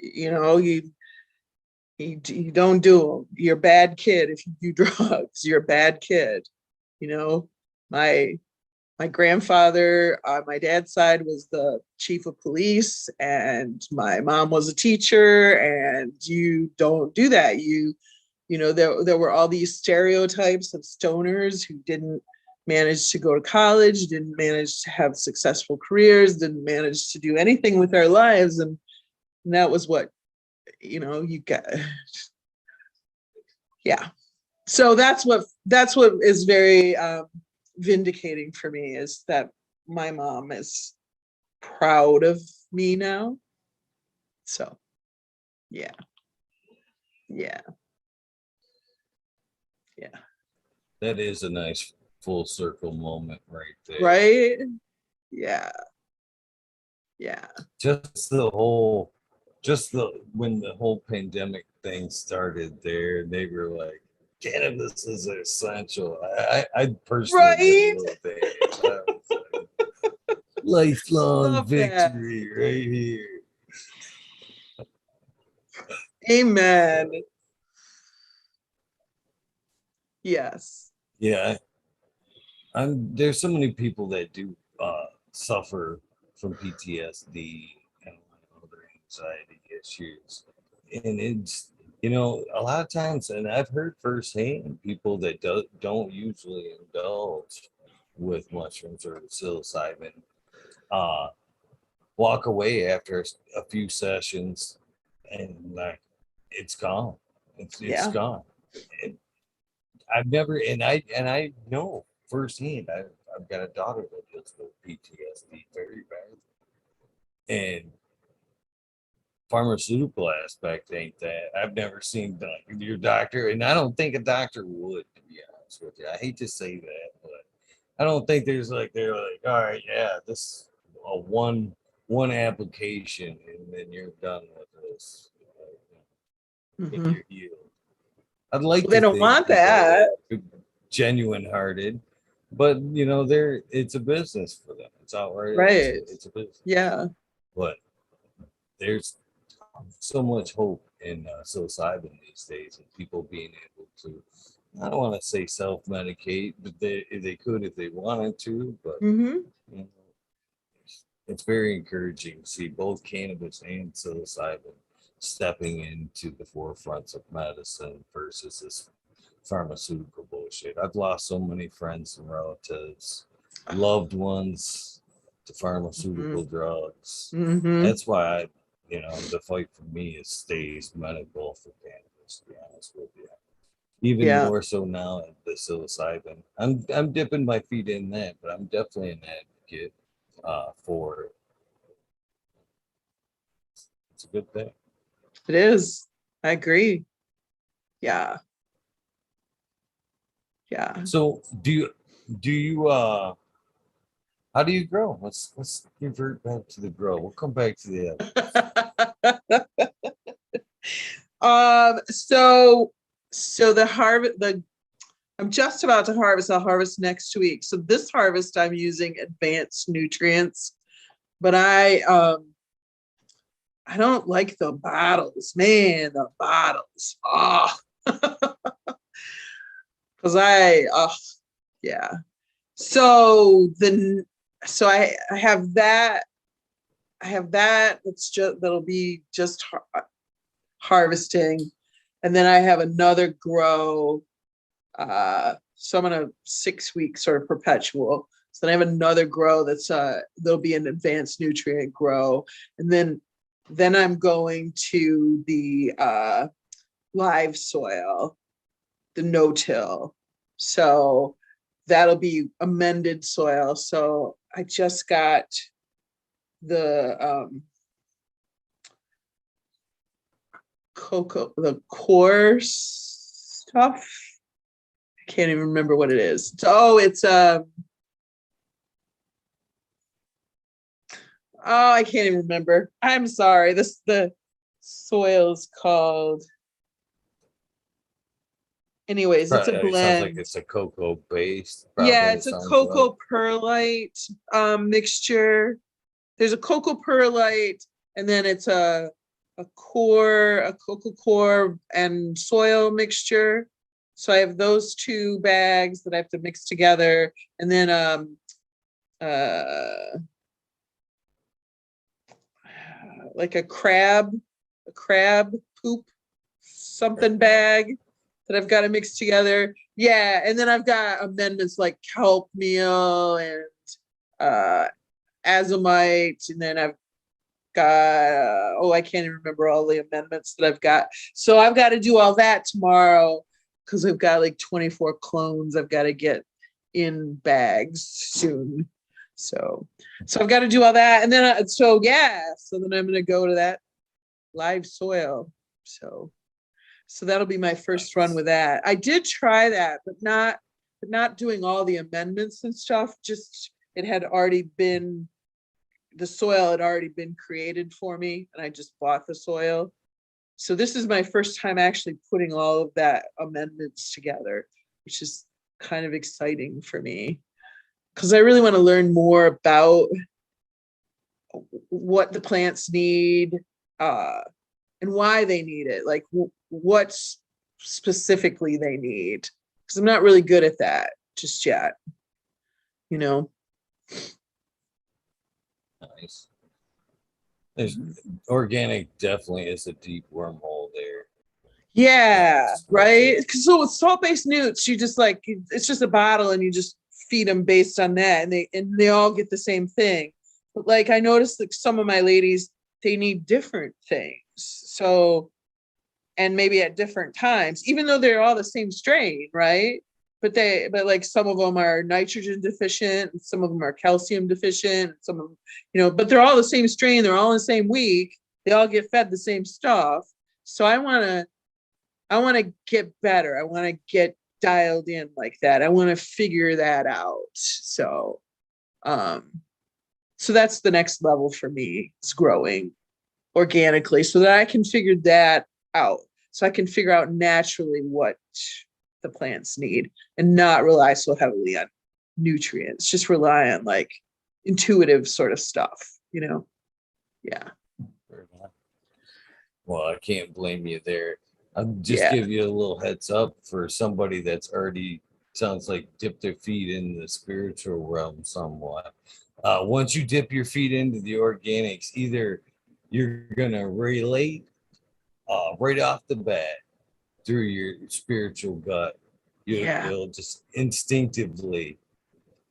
do them. You're a bad kid if you do drugs. You're a bad kid. My my grandfather on my dad's side was the chief of police, and my mom was a teacher, and you don't do that. There were all these stereotypes of stoners who didn't manage to go to college, didn't manage to have successful careers, didn't manage to do anything with their lives. And that was what, you got. Yeah. So that's what is very vindicating for me, is that my mom is proud of me now. So yeah, yeah, yeah. That is a nice full circle moment right there. Right? Yeah, yeah. Just the whole just when the whole pandemic thing started there, they were like, cannabis is essential. I personally didn't Right? know that. I was like, lifelong Love that. victory right here. Amen. So Yes. yeah, there's so many people that do suffer from PTSD and other anxiety issues, and it's a lot of times, and I've heard firsthand people that don't usually indulge with mushrooms or psilocybin uh, walk away after a few sessions, and like it's gone, it's Yeah. gone. I've never, and I know firsthand. I've got a daughter that deals with PTSD very bad, and pharmaceutical aspect ain't that. I've never seen your doctor, and I don't think a doctor would, to be honest with you. I hate to say that, but I don't think they're like, all right, yeah, this a one application, and then you're done with this, and Hmm. you're healed. I'd like They to don't think want people that. are genuine hearted, but they're it's a business for them. It's outright Right. it's a business. Yeah. But there's so much hope in psilocybin these days, and people being able to. I don't want to say self-medicate, but they could if they wanted to. But Hmm. you know, it's very encouraging to see both cannabis and psilocybin stepping into the forefronts of medicine versus this pharmaceutical bullshit. I've lost so many friends and relatives, loved ones to pharmaceutical drugs. Hmm. That's why the fight for me is stays medical for cannabis, to be honest with you. Even Yeah. more so now at the psilocybin. I'm dipping my feet in that, but I'm definitely an advocate for it. It's a good thing. It is. I agree. Yeah. Yeah. So do you how do you grow? Let's revert back to the grow. We'll come back to the edibles. So the harvest the I'm just about to harvest. I'll harvest next week. So this harvest I'm using advanced nutrients, but I don't like the bottles. Man, the bottles. Oh, because yeah. So I have that. I have that. It's just that'll be just harvesting, and then I have another grow. So I'm on a 6 week sort of perpetual. So then I have another grow there'll be an advanced nutrient grow, and then I'm going to the live soil, the no-till. So that'll be amended soil. So I just got the the core stuff. I can't even remember what it is. It's oh, I can't even remember. I'm sorry. The soil's called. Anyways, it's a It sounds like blend. it's a cocoa based. Yeah, Probably it's a sounds like. cocoa perlite mixture. There's a cocoa perlite, and then it's a cocoa core and soil mixture. So I have those two bags that I have to mix together, and then uh like a crab poop something bag that I've got to mix together. Yeah, and then I've got amendments like kelp meal and uh azomite, and then I've got I can't even remember all the amendments that I've got. So I've got to do all that tomorrow because I've got like 24 clones I've got to get in bags soon. So I've got to do all that, and then so then I'm gonna go to that live soil. So that'll be my first run Nice. with that. I did try that, but not doing all the amendments and stuff. Just it had already been the soil had already been created for me, and I just bought the soil. So this is my first time actually putting all of that amendments together, which is kind of exciting for me because I really want to learn more about what the plants need, uh, and why they need it, like what specifically they need, because I'm not really good at that just yet, you know. Nice. There's organic definitely is a deep wormhole there. Yeah, right. So with salt-based newts, you just like it's just a bottle, and you just feed them based on that, and they all get the same thing. But like I noticed, like some of my ladies, they need different things. So, and maybe at different times, even though they're all the same strain, right? But like some of them are nitrogen deficient, and some of them are calcium deficient, some of them, but they're all the same strain. They're all in the same week. They all get fed the same stuff. So I want to get better. I want to get dialed in like that. I want to figure that out. Um, so that's the next level for me. It's growing organically so that I can figure that out. So I can figure out naturally what the plants need and not rely so heavily on nutrients. Just rely on like intuitive sort of stuff. Yeah. Well, I can't blame you there. I'll just Yeah. give you a little heads up for somebody that's already sounds like dipped their feet in the spiritual realm somewhat. Once you dip your feet into the organics, either you're gonna relate right off the bat through your spiritual gut. Yeah. You'll just instinctively,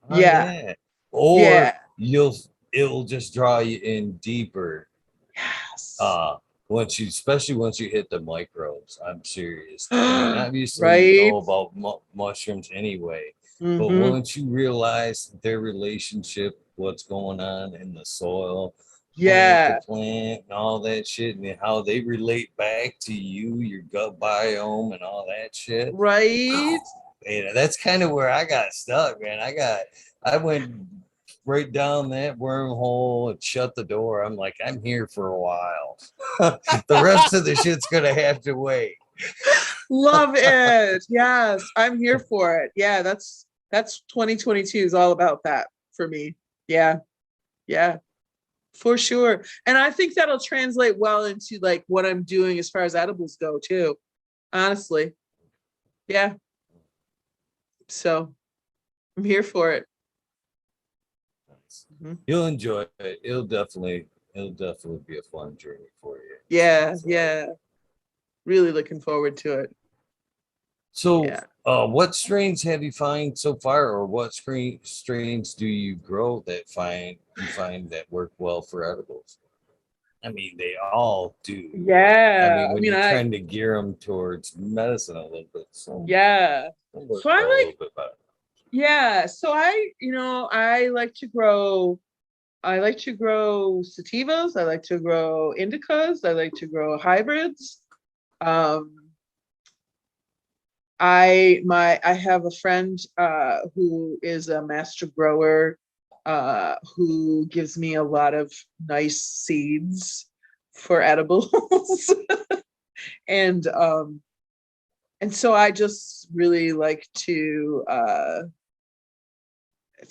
oh Yeah. yeah, or Yeah. it'll just draw you in deeper Yes. uh especially once you hit the microbes. I'm serious. I mean, obviously you Right. know about mushrooms anyway, but Mm-hmm. once you realize their relationship, what's going on in the soil, plant to Yeah. plant and all that shit, and how they relate back to you, your gut biome and all that shit. Right. That's kind of where I got stuck, man. I went right down that wormhole and shut the door. I'm like, I'm here for a while. The rest of the shit's gonna have to wait. Love it. Yes, I'm here for it. Yeah, that's 2022 is all about that for me. Yeah. Yeah, for sure. And I think that'll translate well into like what I'm doing as far as edibles go too. Honestly. Yeah. So, I'm here for it. Mhm. You'll enjoy it. It'll definitely be a fun journey for you. Yeah, yeah. Really looking forward to it. So, Yeah. what strains have you find so far, or what strains do you grow that you find that work well for edibles? I mean, they all do. I Yeah. mean, I when mean, you're trying to gear them towards medicine a little bit, yeah. some work So I well a like little bit better. Yeah, so I like to grow sativas, I like to grow indicas, I like to grow hybrids. Um I have a friend who is a master grower who gives me a lot of nice seeds for edibles. And so I just really like to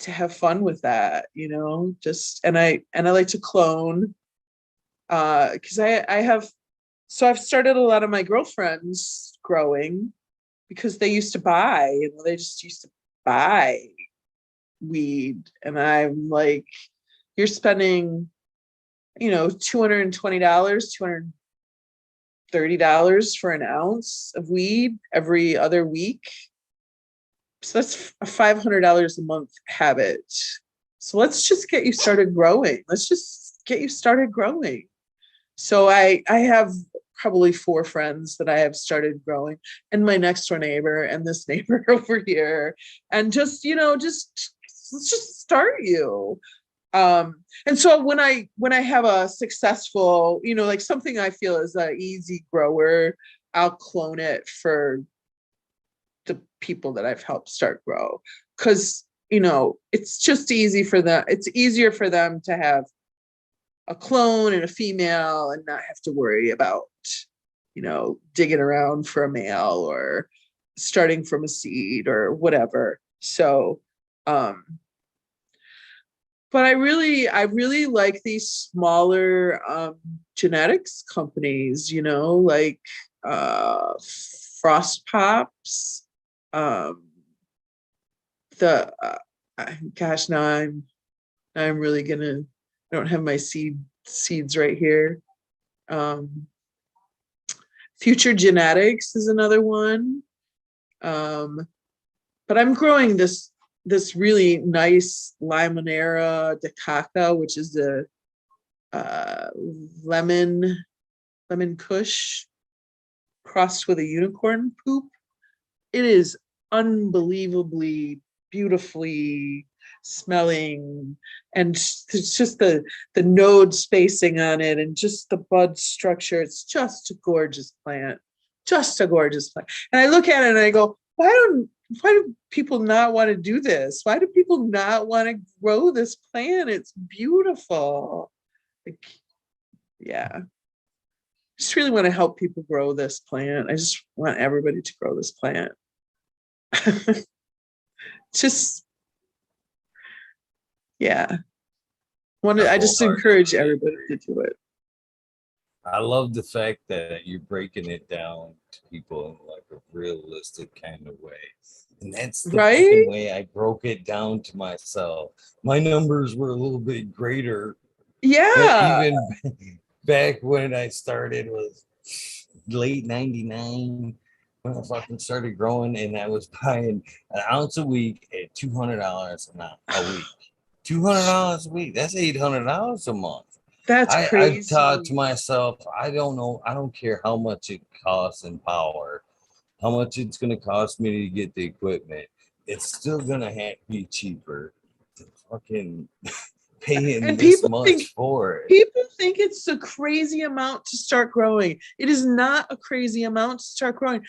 have fun with that, just and I like to clone because I have so I've started a lot of my girlfriends growing because they used to buy, they just used to buy weed, and I'm like, you're spending, $220, $230 for an ounce of weed every other week. So that's a $500 a month habit. So let's just get you started growing. Let's just get you started growing. So I have probably 4 friends that I have started growing, and my next door neighbor and this neighbor over here. And just let's just start you. And so when I have a successful, like something I feel is a easy grower, I'll clone it for the people that I've helped start grow, because it's just easy for them. It's easier for them to have a clone and a female and not have to worry about, digging around for a male or starting from a seed or whatever. So, but I really like these smaller genetics companies, like Frost Pops. The gosh, now I'm really gonna. I don't have my seeds right here. Future Genetics is another one. But I'm growing this really nice Limonera Decaca, which is the lemon kush crossed with a unicorn poop. It is unbelievably beautifully smelling, and it's just the node spacing on it and just the bud structure. It's just a gorgeous plant, just a gorgeous plant. And I look at it and I go, why do people not want to do this? Why do people not want to grow this plant? It's beautiful. Like, yeah. I just really want to help people grow this plant. I just want everybody to grow this plant. Just, yeah. I just encourage everybody to do it. I love the fact that you're breaking it down to people in like a realistic kind of way. And that's the right way I broke it down to myself. My numbers were a little bit greater. Yeah. Even back when I started was late 99 when I fucking started growing, and I was buying an ounce a week at $200 a week. $200 a week. That's $800 a month. That's I've crazy. thought to myself, I don't know, I don't care how much it costs in power, how much it's going to cost me to get the equipment. It's still going to have to be cheaper to fucking paying And this much for it. People think it's a crazy amount to start growing. It is not a crazy amount to start growing.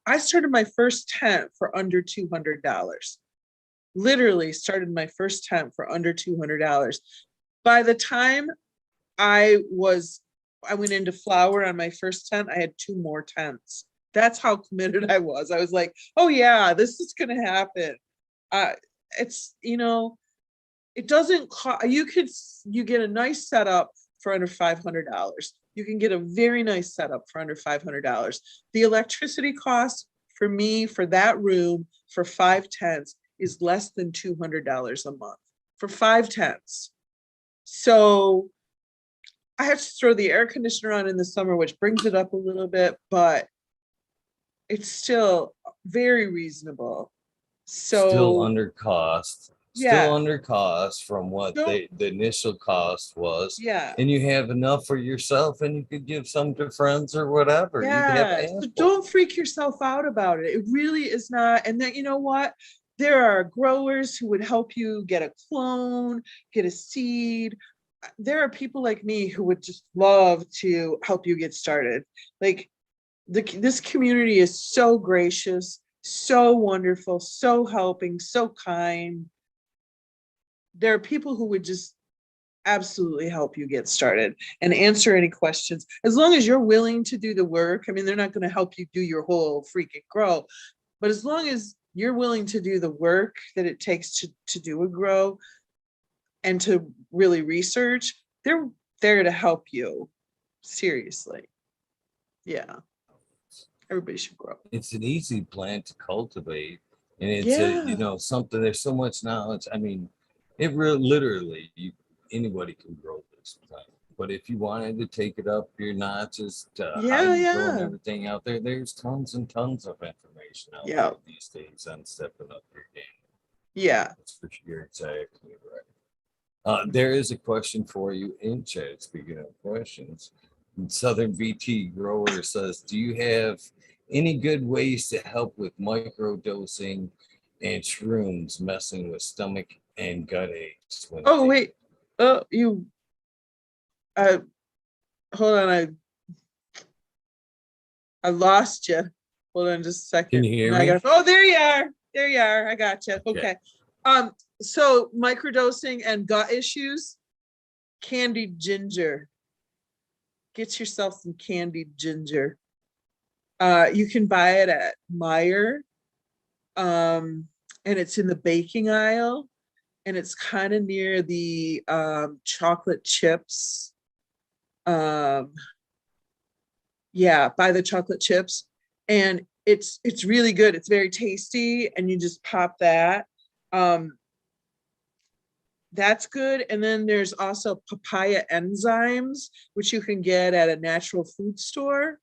I started my first tent for under $200. Literally started my first tent for under $200. By the time I went into flower on my first tent, I had 2 more tents. That's how committed I was. I was like, oh yeah, this is going to happen. It's, it doesn't cost, you get a nice setup for under $500. You can get a very nice setup for under $500. The electricity cost for me for that room for 5 tents is less than $200 a month for 5 tents. So I have to throw the air conditioner on in the summer, which brings it up a little bit, but it's still very reasonable. So still under cost. Yeah. Still under cost from what the initial cost was. Yeah. And you have enough for yourself, and you could give some to friends or whatever. Yeah. So don't freak yourself out about it. It really is not. And then, you know what? There are growers who would help you get a clone, get a seed. There are people like me who would just love to help you get started. Like, this community is so gracious, so wonderful, so helping, so kind. There are people who would just absolutely help you get started and answer any questions, as long as you're willing to do the work. I mean, they're not going to help you do your whole freaking grow, but as long as you're willing to do the work that it takes to do a grow and to really research, they're there to help you. Seriously. Yeah. Everybody should grow. It's an easy plant to cultivate, and it's something. There's so much knowledge. I mean, it really literally anybody can grow this plant. But if you wanted to take it up your notches to how you grow and everything out there, there's tons and tons of information out there these days on stepping up your game. Yeah, that's for sure. You're exactly right. There is a question for you in chat. Speaking of questions, Southern BT Grower says, do you have any good ways to help with microdosing and shrooms messing with stomach and gut aches? Oh, wait. Oh, you. Hold on. I lost you. Hold on just a second. Can you hear me? Oh, there you are. There you are. I got you. Okay. So microdosing and gut issues. candied ginger. Get yourself some candied ginger. You can buy it at Meyer, and it's in the baking aisle, and it's kind of near the chocolate chips. Um, yeah, buy the chocolate chips, and it's really good. It's very tasty, and you just pop that. Um, that's good. And then there's also papaya enzymes, which you can get at a natural food store.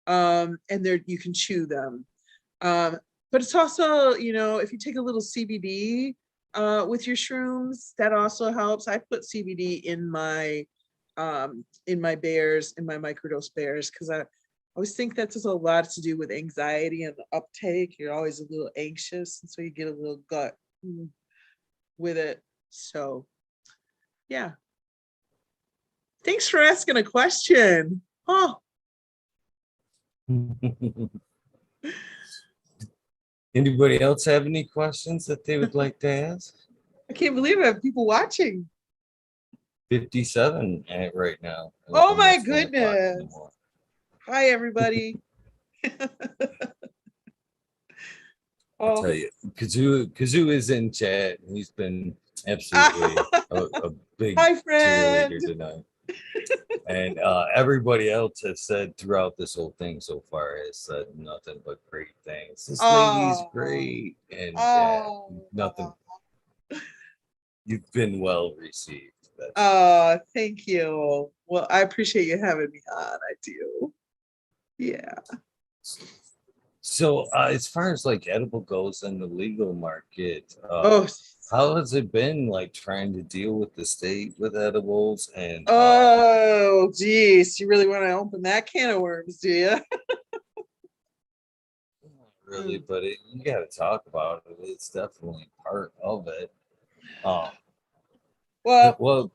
And there you can chew them. Um, but it's also, if you take a little CBD with your shrooms, that also helps. I put CBD in my bears, in my microdose bears, because I always think that has a lot to do with anxiety and uptake. You're always a little anxious, and so you get a little gut with it. So, yeah. Thanks for asking a question. Oh, Anybody else have any questions that they would like to ask? I can't believe I have people watching. 57 right now. Oh my Almost 1 o'clock in the goodness. morning. Hi, everybody. I'll tell Oh, you, Kazoo is in chat. And he's been absolutely a big hi, friend. cheerleader tonight. And everybody else has said throughout this whole thing so far has said nothing but great things. This lady's Oh, great, and oh, nothing. You've been well received. That's thank you. Well, I appreciate you having me on. I do. Yeah. so. As far as like edible goes in the legal market, Oh, how has it been like trying to deal with the state with edibles and oh, geez. You really want to open that can of worms, do you? really, but you got to talk about it. It's definitely part of it. Um, Well, well,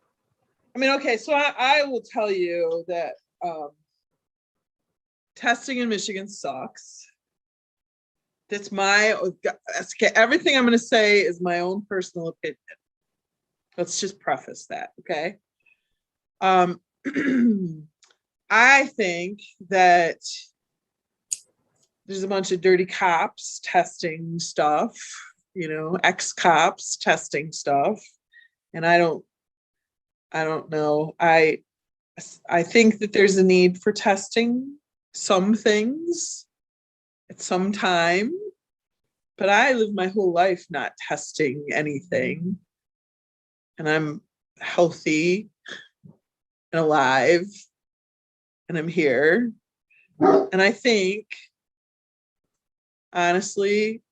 I mean, okay, so I will tell you that testing in Michigan sucks. That's everything I'm going to say is my own personal opinion. Let's just preface that, okay? Um, I think that there's a bunch of dirty cops testing stuff, ex-cops testing stuff, and I don't know. I think that there's a need for testing some things at some time, but I live my whole life not testing anything, and I'm healthy and alive, and I'm here. And I think, honestly,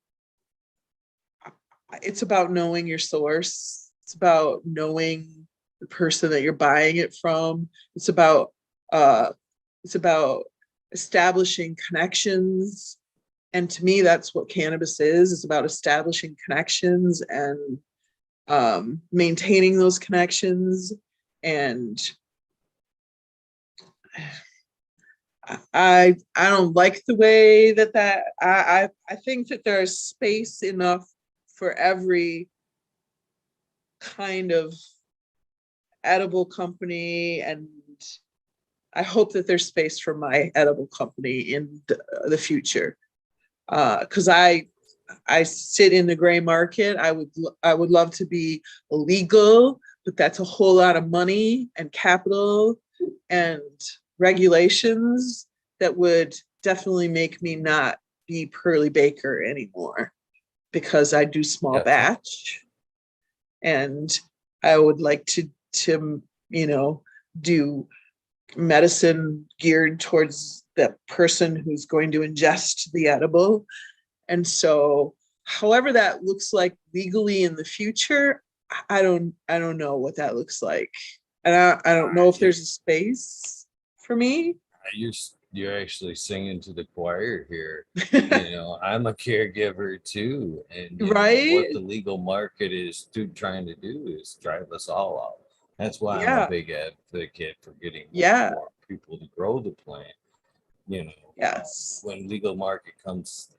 it's about knowing your source. It's about knowing the person that you're buying it from. Uh, it's about establishing connections. And to me, that's what cannabis is. It's about establishing connections and maintaining those connections. And I don't like the way that I think that there's space enough for every kind of edible company, and I hope that there's space for my edible company in the future. Because I sit in the gray market. I would love to be illegal, but that's a whole lot of money and capital and regulations that would definitely make me not be Pearly Baker anymore, because I do small yeah, batch, and I would like to do medicine geared towards the person who's going to ingest the edible. And so, however that looks like legally in the future, I don't know what that looks like. And I don't know if there's a space for me. you're actually singing to the choir here. You know, I'm a caregiver too, and you know what Right? the legal market is trying to do is drive us all out. That's why I'm a Yeah. big advocate for getting Yeah. more people to grow the plant. You know, Yes. when legal market comes,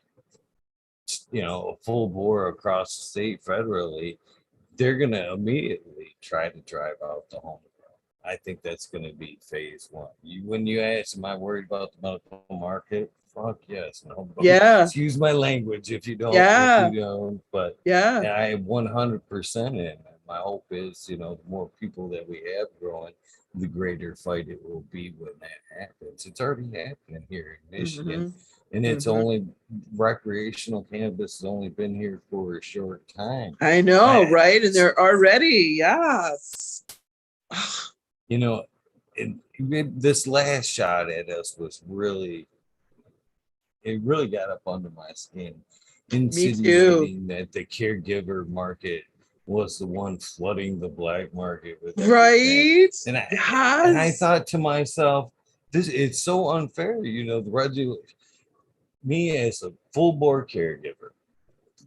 full bore across the state federally, they're gonna immediately try to drive out the home. I think that's going to be phase one. When you ask, am I worried about the medical market? Fuck yes. No, Yeah, excuse my language if you don't, yeah, but yeah. I am 100% in. My hope is, the more people that we have growing, the greater fight it will be when that happens. It's already happening here in Michigan, Mm-hmm. and it's Mm-hmm. only recreational cannabis has only been here for a short time. I know, I, right? And they're already, yes. you know, this last shot at us was really, it really got up under my skin, Me too. insinuating that the caregiver market was the one flooding the black market with everything. Right? And I Yes. thought to myself, this it's so unfair, the me as a full board caregiver,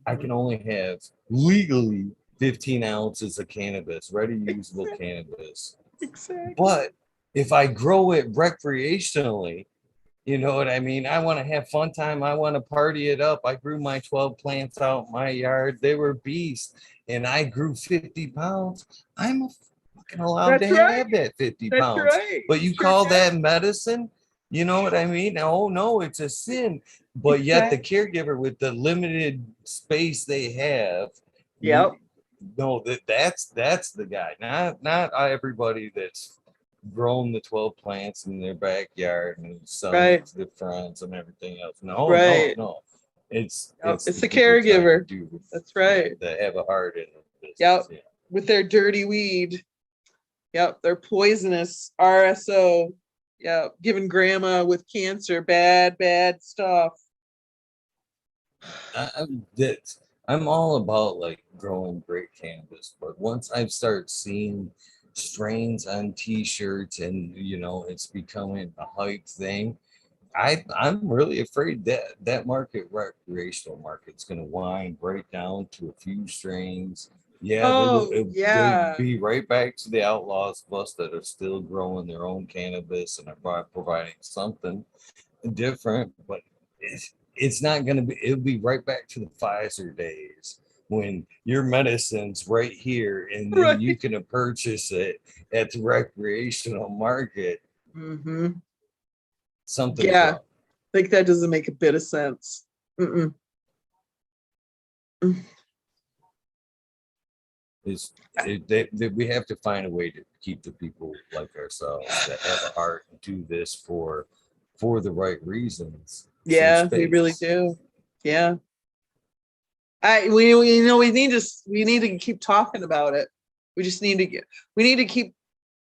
I can only have legally 15 ounces of cannabis, ready usable cannabis. Exactly. But if I grow it recreationally, you know what I mean? I want to have fun time. I want to party it up. I grew my 12 plants out in my yard. They were beasts. And I grew 50 pounds. I'm fucking allowed to That's right. have that 50 That's pounds. right. But You you sure call can. that medicine? You know what I mean? Oh no, it's a sin. But yet the Exactly. caregiver with the limited space they have, Yep. you know that's the guy. Not everybody that's grown the 12 plants in their backyard and selling it Right. to their friends and everything else. No, no, Right. no. It's Yep. it's It's the the people trying to caregiver. do, That's right. that have a heart in the Yep. business. Yeah. With their dirty weed. Yep. They're poisonous. RSO. Yep. Giving grandma with cancer bad, bad stuff. I'm all about like growing great cannabis, but once I start seeing strains on t-shirts and it's becoming a hype thing, I'm really afraid that that market, recreational market's going to wind right down to a few strains. Yeah, they will. Oh, They'll yeah. be right back to the outlaws of us that are still growing their own cannabis and are providing something different. But it's not going to be. It'll be right back to the Pfizer days when your medicine's right here and then you Right. can purchase it at the recreational market. Mm-hmm. Something's Yeah. wrong. Like that doesn't make a bit of sense. Mm-mm. Is we have to find a way to keep the people like ourselves that have a heart and do this for the right reasons, some Yeah, we really space. do. Yeah. We need to keep talking about it. We just need to get we need to keep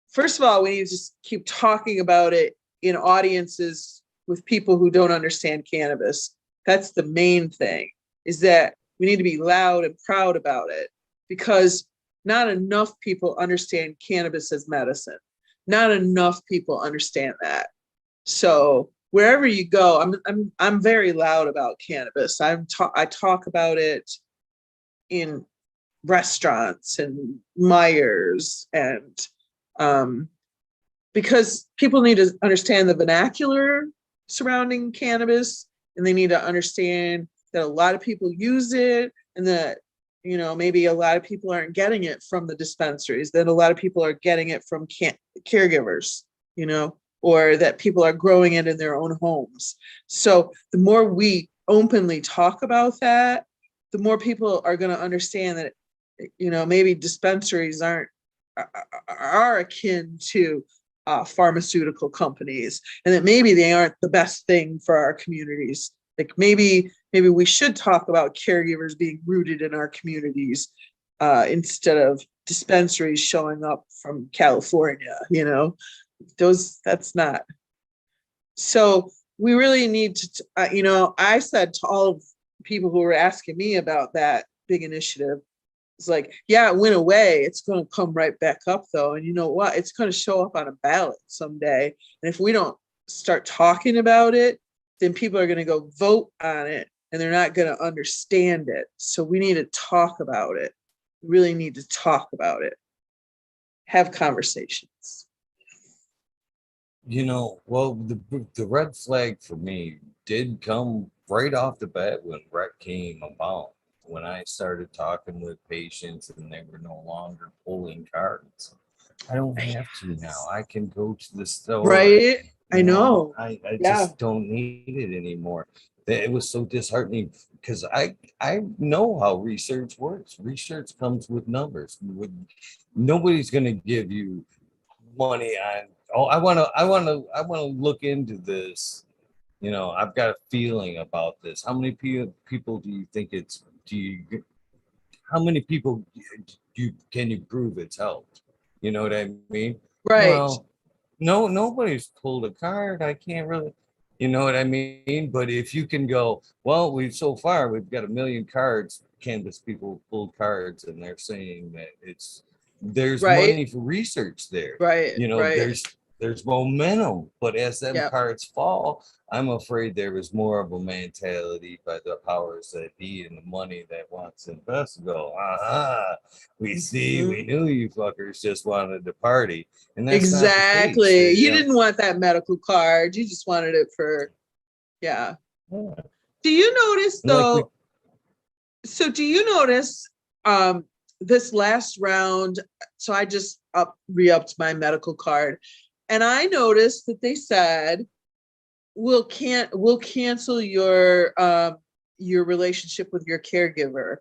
first of all, we need to just keep talking about it in audiences with people who don't understand cannabis. That's the main thing, is that we need to be loud and proud about it because not enough people understand cannabis as medicine. Not enough people understand that. So wherever you go, I'm very loud about cannabis. I talk about it in restaurants and Myers and um, because people need to understand the vernacular surrounding cannabis and they need to understand that a lot of people use it and that maybe a lot of people aren't getting it from the dispensaries, that a lot of people are getting it from caregivers, or that people are growing it in their own homes. So the more we openly talk about that, the more people are going to understand that maybe dispensaries are akin to pharmaceutical companies, and that maybe they aren't the best thing for our communities. Like maybe we should talk about caregivers being rooted in our communities instead of dispensaries showing up from California. That's not. So we really need to. I said to all of people who were asking me about that big initiative, it's like, yeah, it went away. It's going to come right back up, though. And you know what? It's going to show up on a ballot someday. And if we don't start talking about it, then people are going to go vote on it and they're not going to understand it. So we need to talk about it. We really need to talk about it. Have conversations. Well, the red flag for me did come right off the bat when rec came about. When I started talking with patients and they were no longer pulling cards. I don't have to now. I can go to the store. Right? I You know, know. I Yeah. just don't need it anymore. It was so disheartening because I know how research works. Research comes with numbers. Nobody's going to give you money on. Oh, I want to look into this. You know, I've got a feeling about this. How many people do you think it's? Do you? How many people can you prove it's helped? You know what I mean? Right. Well, no, nobody's pulled a card. I can't really, you know what I mean? But if you can go, well, we've got a million cards, canvas people pulled cards, and they're saying that there's Right. money for research there. Right. You know, Right. there's momentum, but as them Yeah. cards fall, I'm afraid there was more of a mentality by the powers that be and the money that wants to invest to go, we see, we Mhm. knew you fuckers just wanted to party. And that's not the case. Exactly. You didn't want that medical card. You just wanted it for, yeah. Yeah. Do you notice And like we, though? So do you notice um this last round? So I just re-upped my medical card, and I noticed that they said we'll cancel your relationship with your caregiver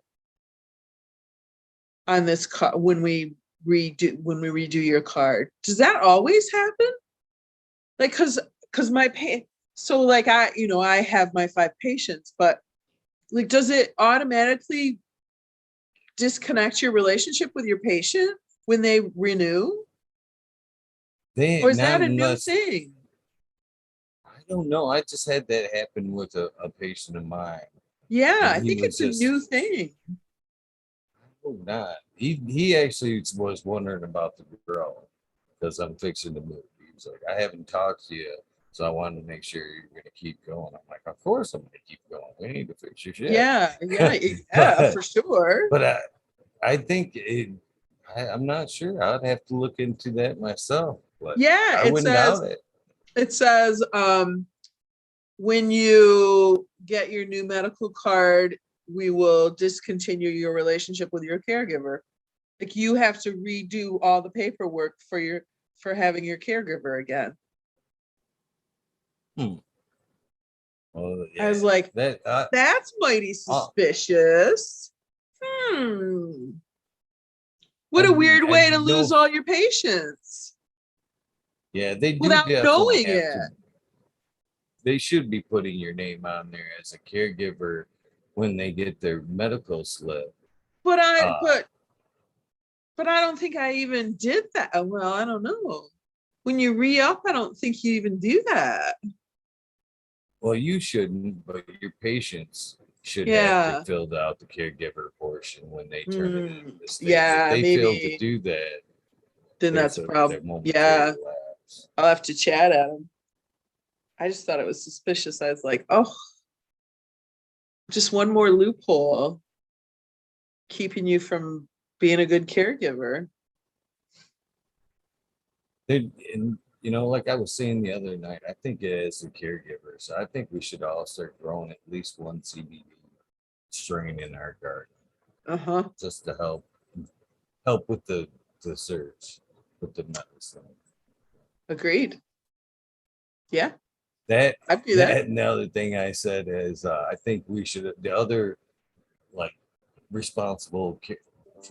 on this card when we redo your card. Does that always happen? Like, because my pay, so like I have my 5 patients, but like, does it automatically disconnect your relationship with your patient when they renew, they or is not that a new unless thing? I don't know. I just had that happen with a patient of mine, Yeah, and I he think was it's a new just thing. oh, not. He actually was wondering about the girl because I'm fixing to move. He was like, I haven't talked to you, so I wanted to make sure you're going to keep going. I'm like, of course I'm going to keep going. We need to fix your shit. Yeah, yeah, yeah, for sure. But I think I'm not sure. I'd have to look into that myself, but Yeah, I wouldn't doubt it. it says when you get your new medical card, we will discontinue your relationship with your caregiver. Like, you have to redo all the paperwork for having your caregiver again. Hmm. Well, I yeah, was like, that that's mighty uh, suspicious. Hmm. What I a weird I way to lose know. all your patients Yeah, they do without definitely knowing have it. to. They should be putting your name on there as a caregiver when they get their medical slip. But Uh, I don't think I even did that. Well, I don't know. When you re-up, I don't think you even do that. well, you shouldn't, but your patients should have to Yeah. fill out the caregiver portion when they turn it into the states. If Yeah, they fail to maybe do that, then that's there's a their problem. momentary Yeah, lapse. I'll have to chat at him. I just thought it was suspicious. I was like, oh, just one more loophole keeping you from being a good caregiver. And like I was saying the other night, I think as a caregiver, so I think we should all start growing at least one CBD strain in our garden Uh-huh. just to help with the surge with the medicine. Agreed. Yeah, That I'd do that. that another thing I said is I think we should the other like responsible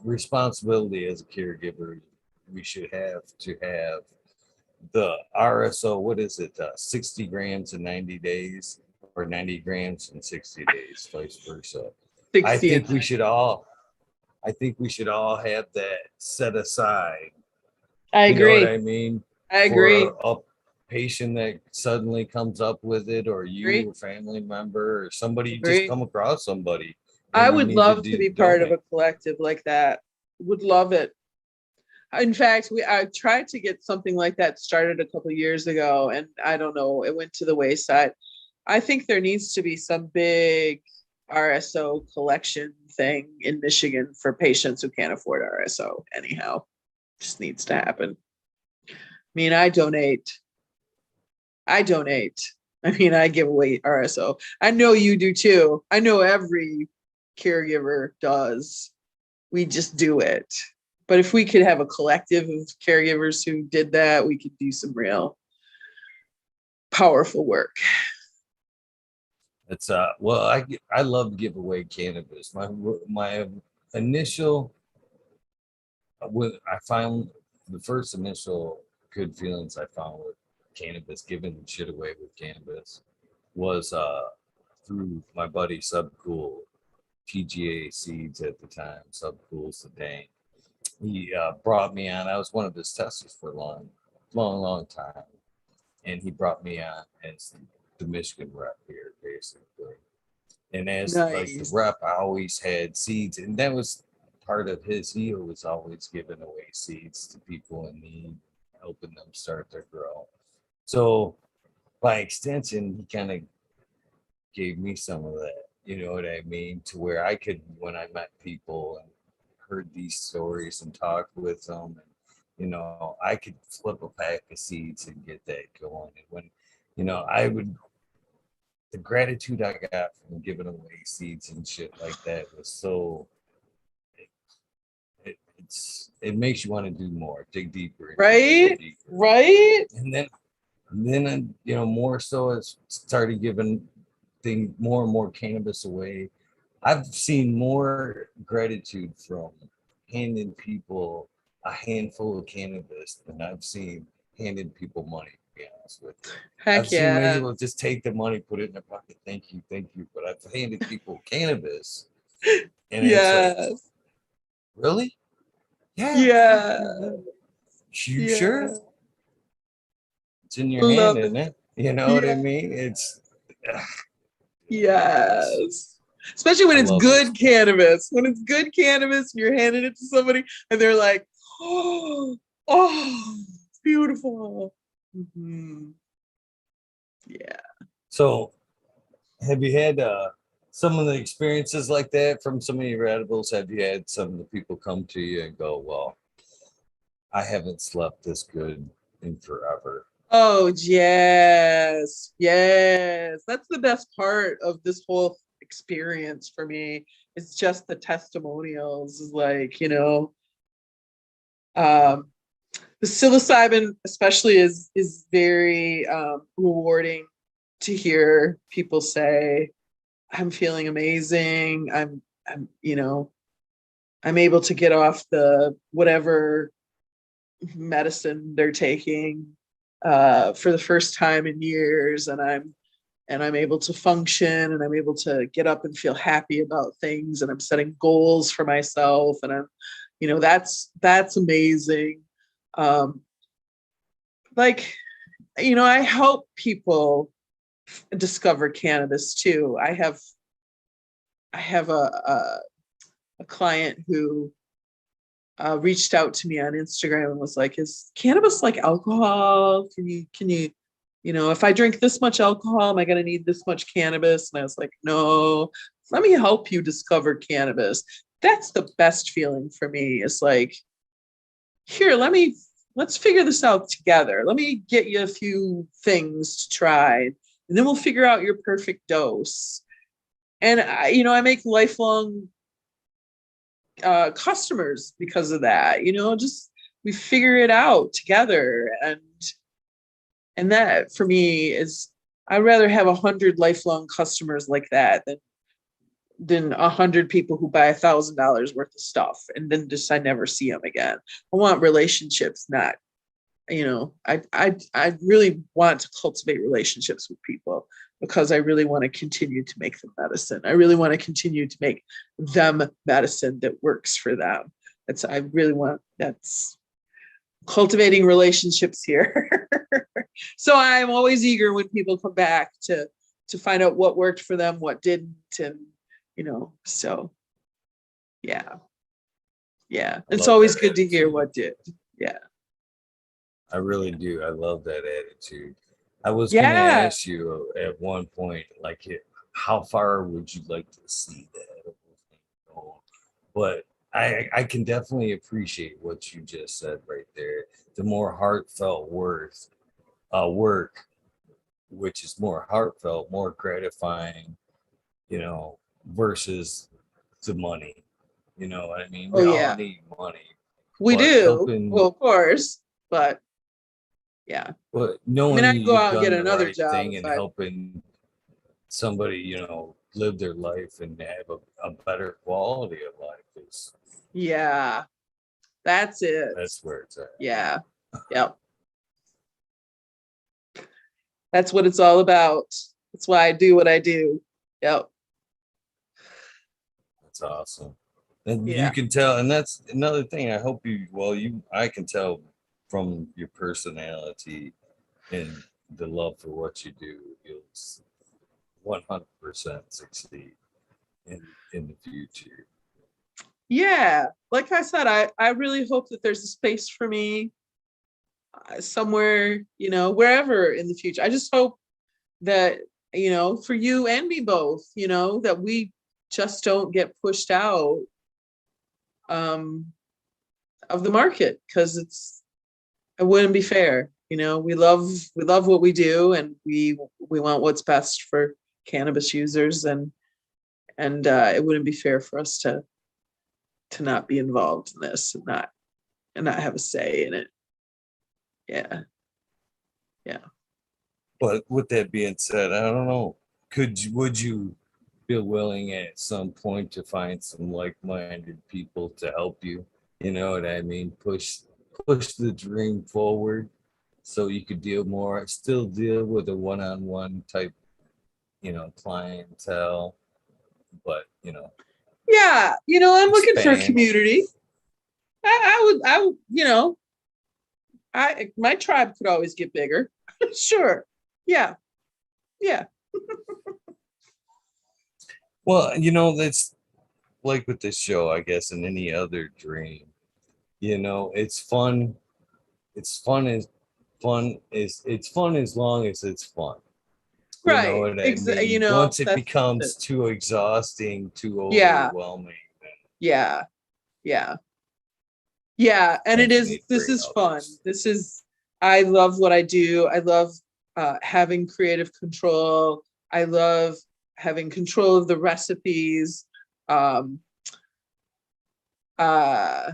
responsibility as a caregiver we should have to have the RSO. What is it? 60 grams in 90 days or 90 grams in 60 days, vice versa. I 60 and think we 90. should all. I think we should all have that set aside. I You know what agree. I mean? I For agree. a patient that suddenly comes up with it, or Agree. you, a family member, or somebody just Agree. come across somebody I and you would need to love to be part of donate. a collective like that. Would love it. In fact, I tried to get something like that started a couple years ago, and I don't know, it went to the wayside. I think there needs to be some big RSO collection thing in Michigan for patients who can't afford RSO. Anyhow, just needs to happen. I mean, I donate. I donate. I mean, I give away RSO. I know you do too. I know every caregiver does. We just do it. But if we could have a collective of caregivers who did that, we could do some real powerful work. It's well, I love to give away cannabis. My initial when I found the first initial good feelings I found with cannabis, giving shit away with cannabis, was through my buddy Subcool, PGA Seeds at the time, Subcool Sedan. He brought me on. I was one of his testers for a long time, and he brought me on as the Michigan rep here, basically. And as like the Nice. rep, I always had seeds, and that was part of his. He was always giving away seeds to people in need, helping them start their grow. So by extension, he kind of gave me some of that. You know what I mean? To where I could, when I met people and heard these stories and talked with them, and I could flip a pack of seeds and get that going. And when, I would the gratitude I got from giving away seeds and shit like that was so it makes you want to do more, dig deeper, Right? deeper. Right? And then more so as started giving more and more cannabis away. I've seen more gratitude from handing people a handful of cannabis than I've seen handing people money, to be honest with you. I've Heck seen many yeah. people just take the money, put it in their pocket, thank you. But I've handed people cannabis, and it's like, Yes. really? Yeah. Yeah. You Yeah. sure? It's in your hand, Love isn't it. it? You know what I Yeah. mean? It's Yes. Especially when I it's love this good stuff. cannabis. When it's good cannabis and you're handing it to somebody and they're like, oh, it's beautiful. Mm-hmm. Yeah. So, have you had some of the experiences like that from some of your edibles? Have you had some of the people come to you and go, "Well, I haven't slept this good in forever." Oh, yes. Yes. That's the best part of this whole experience for me. It's just the testimonials. Like, um, the psilocybin especially is very rewarding to hear people say, I'm feeling amazing. I'm able to get off the whatever medicine they're taking for the first time in years, and I'm able to function, and I'm able to get up and feel happy about things, and I'm setting goals for myself, and that's amazing. Um, like, I help people discover cannabis too. I have a client who reached out to me on Instagram and was like, "Is cannabis like alcohol? Can you, if I drink this much alcohol, am I going to need this much cannabis?" And I was like, "No, let me help you discover cannabis." That's the best feeling for me. It's like, here, let's figure this out together. Let me get you a few things to try, and then we'll figure out your perfect dose. And I make lifelong customers because of that. Just we figure it out together, and that for me is, I'd rather have 100 lifelong customers like that than 100 people who buy $1,000 worth of stuff and then just I never see them again. I want relationships, not I really want to cultivate relationships with people because I really want to continue to make them medicine. I really want to continue to make them medicine that works for them. That's cultivating relationships here. So I'm always eager when people come back to find out what worked for them, what didn't, and so yeah. Yeah. I It's love always that good to hear attitude. what did. Yeah. I really do. I love that attitude. I was going to Yeah. ask you at one point, like, how far would you like to see that edible thing go? But I can definitely appreciate what you just said right there. The more heartfelt work, which is more heartfelt, more gratifying, versus the money. You know what I mean? Oh We all yeah. need money. We but do. helping, Well, of course, but yeah. but I mean, knowing I'd go you've out and get done the another right job thing if and I. helping somebody, live their life and have a better quality of life is Yeah, that's it. that's where it's at. Yeah. Yep. That's what it's all about. That's why I do what I do. Yep. That's awesome. And you Yeah. can tell, and that's another thing. I hope I can tell from your personality and the love for what you do, you'll 100% succeed in the future. Yeah. Like I said, I really hope that there's a space for me somewhere, wherever in the future. I just hope that, for you and me both, that we just don't get pushed out um, of the market because it wouldn't be fair. We love what we do, and we want what's best for cannabis users, and it wouldn't be fair for us to not be involved in this and not have a say in it. Yeah. Yeah. But with that being said, I don't know. Would you feel willing at some point to find some like-minded people to help you? You know what I mean? Push the dream forward so you could still deal with a one-on-one type, clientele, but Yeah. I'm looking for a expand. community. I would, my tribe could always get bigger. Sure. Yeah. Yeah. Well, that's like with this show, I guess, and any other dream. It's fun. It's fun as long as it's fun. You know Right. what I mean? Once it That's it. becomes too exhausting, too Yeah. overwhelming, then Yeah. Yeah. Yeah. And then you need to this bring is fun. others. I love what I do. I love having creative control. I love having control of the recipes. Um, uh,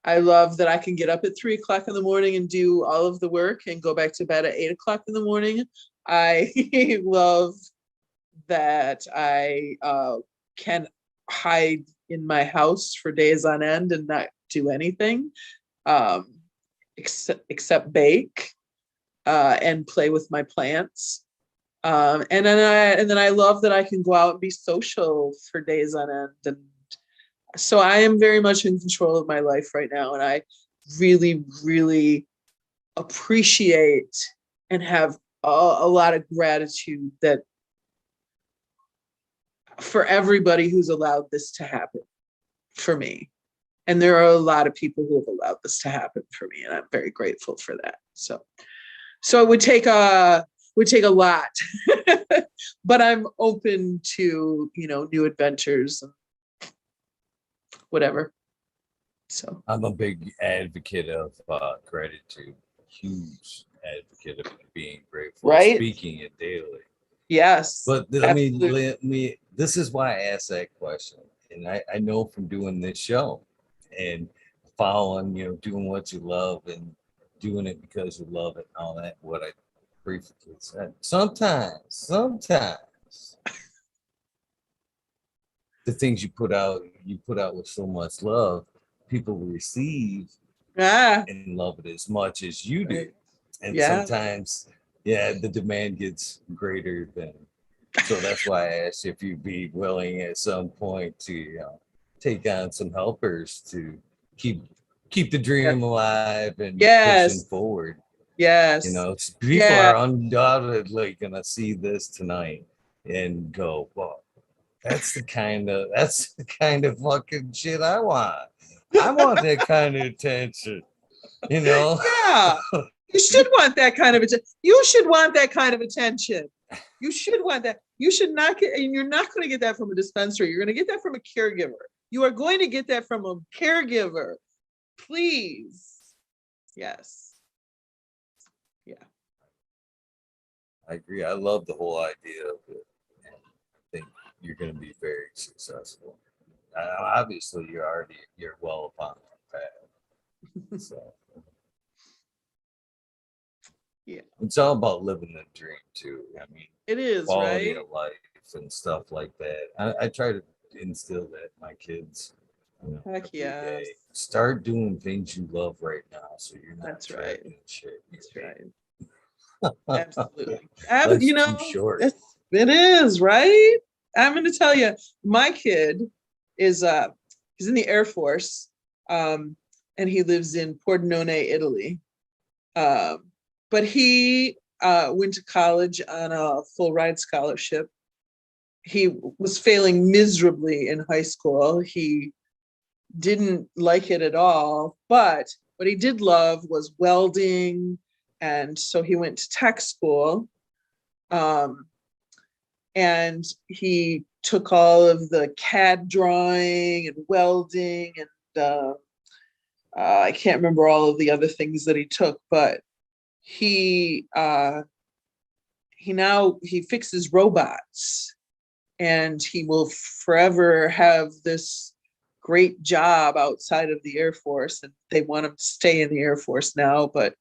I love that I can get up at 3 o'clock in the morning and do all of the work and go back to bed at 8 o'clock in the morning. I love that I can hide in my house for days on end and not do anything um, except bake and play with my plants. And then I love that I can go out and be social for days on end. And so I am very much in control of my life right now, and I really, really appreciate and have a lot of gratitude that for everybody who's allowed this to happen for me. And there are a lot of people who have allowed this to happen for me, and I'm very grateful for that. So it would take a lot, but I'm open to new adventures and whatever. So I'm a big advocate of gratitude, huge advocate of being grateful, right, speaking it daily. yes, But absolutely. this is why I asked that question. And I know from doing this show and following, doing what you love and doing it because you love it and all that, what I briefly said. Sometimes the things you put out with so much love, people receive Ah, and love it as much as you do. right. And Yeah. sometimes, yeah, the demand gets greater than. So that's why I asked if you'd be willing at some point to take on some helpers to keep keep the Yes. dream alive and pushing Yes. forward. Yes. People Yeah. are undoubtedly gonna see this tonight and go, "Well, that's the kind of fucking shit I want. I want that kind of attention." You know, Yeah. You should want that kind of attention. You should want that kind of attention. You should want that. You should not get, and you're not going to get that from a dispensary. You're going to get that from a caregiver. You are going to get that from a caregiver. Please. Yes. Yeah. I agree. I love the whole idea of it. And I think you're going to be very successful. Obviously, you're well upon that path. So Yeah, it's all about living the dream too. I mean, it is, quality right? of life and stuff like that. I try to instill that in my kids, Heck every yes. day. Start doing things you love right now, so you're not That's right. trapped in shit you That's hate. right. Absolutely. Life's You too know, short. it is, right? I'm going to tell you, my kid is he's in the Air Force, um, and he lives in Pordenone, Italy. Um, but he went to college on a full ride scholarship. He was failing miserably in high school. He didn't like it at all, but what he did love was welding, and so he went to tech school. Um, and he took all of the CAD drawing and welding and I can't remember all of the other things that he took, but he he fixes robots, and he will forever have this great job outside of the Air Force, and they want him to stay in the Air Force now, but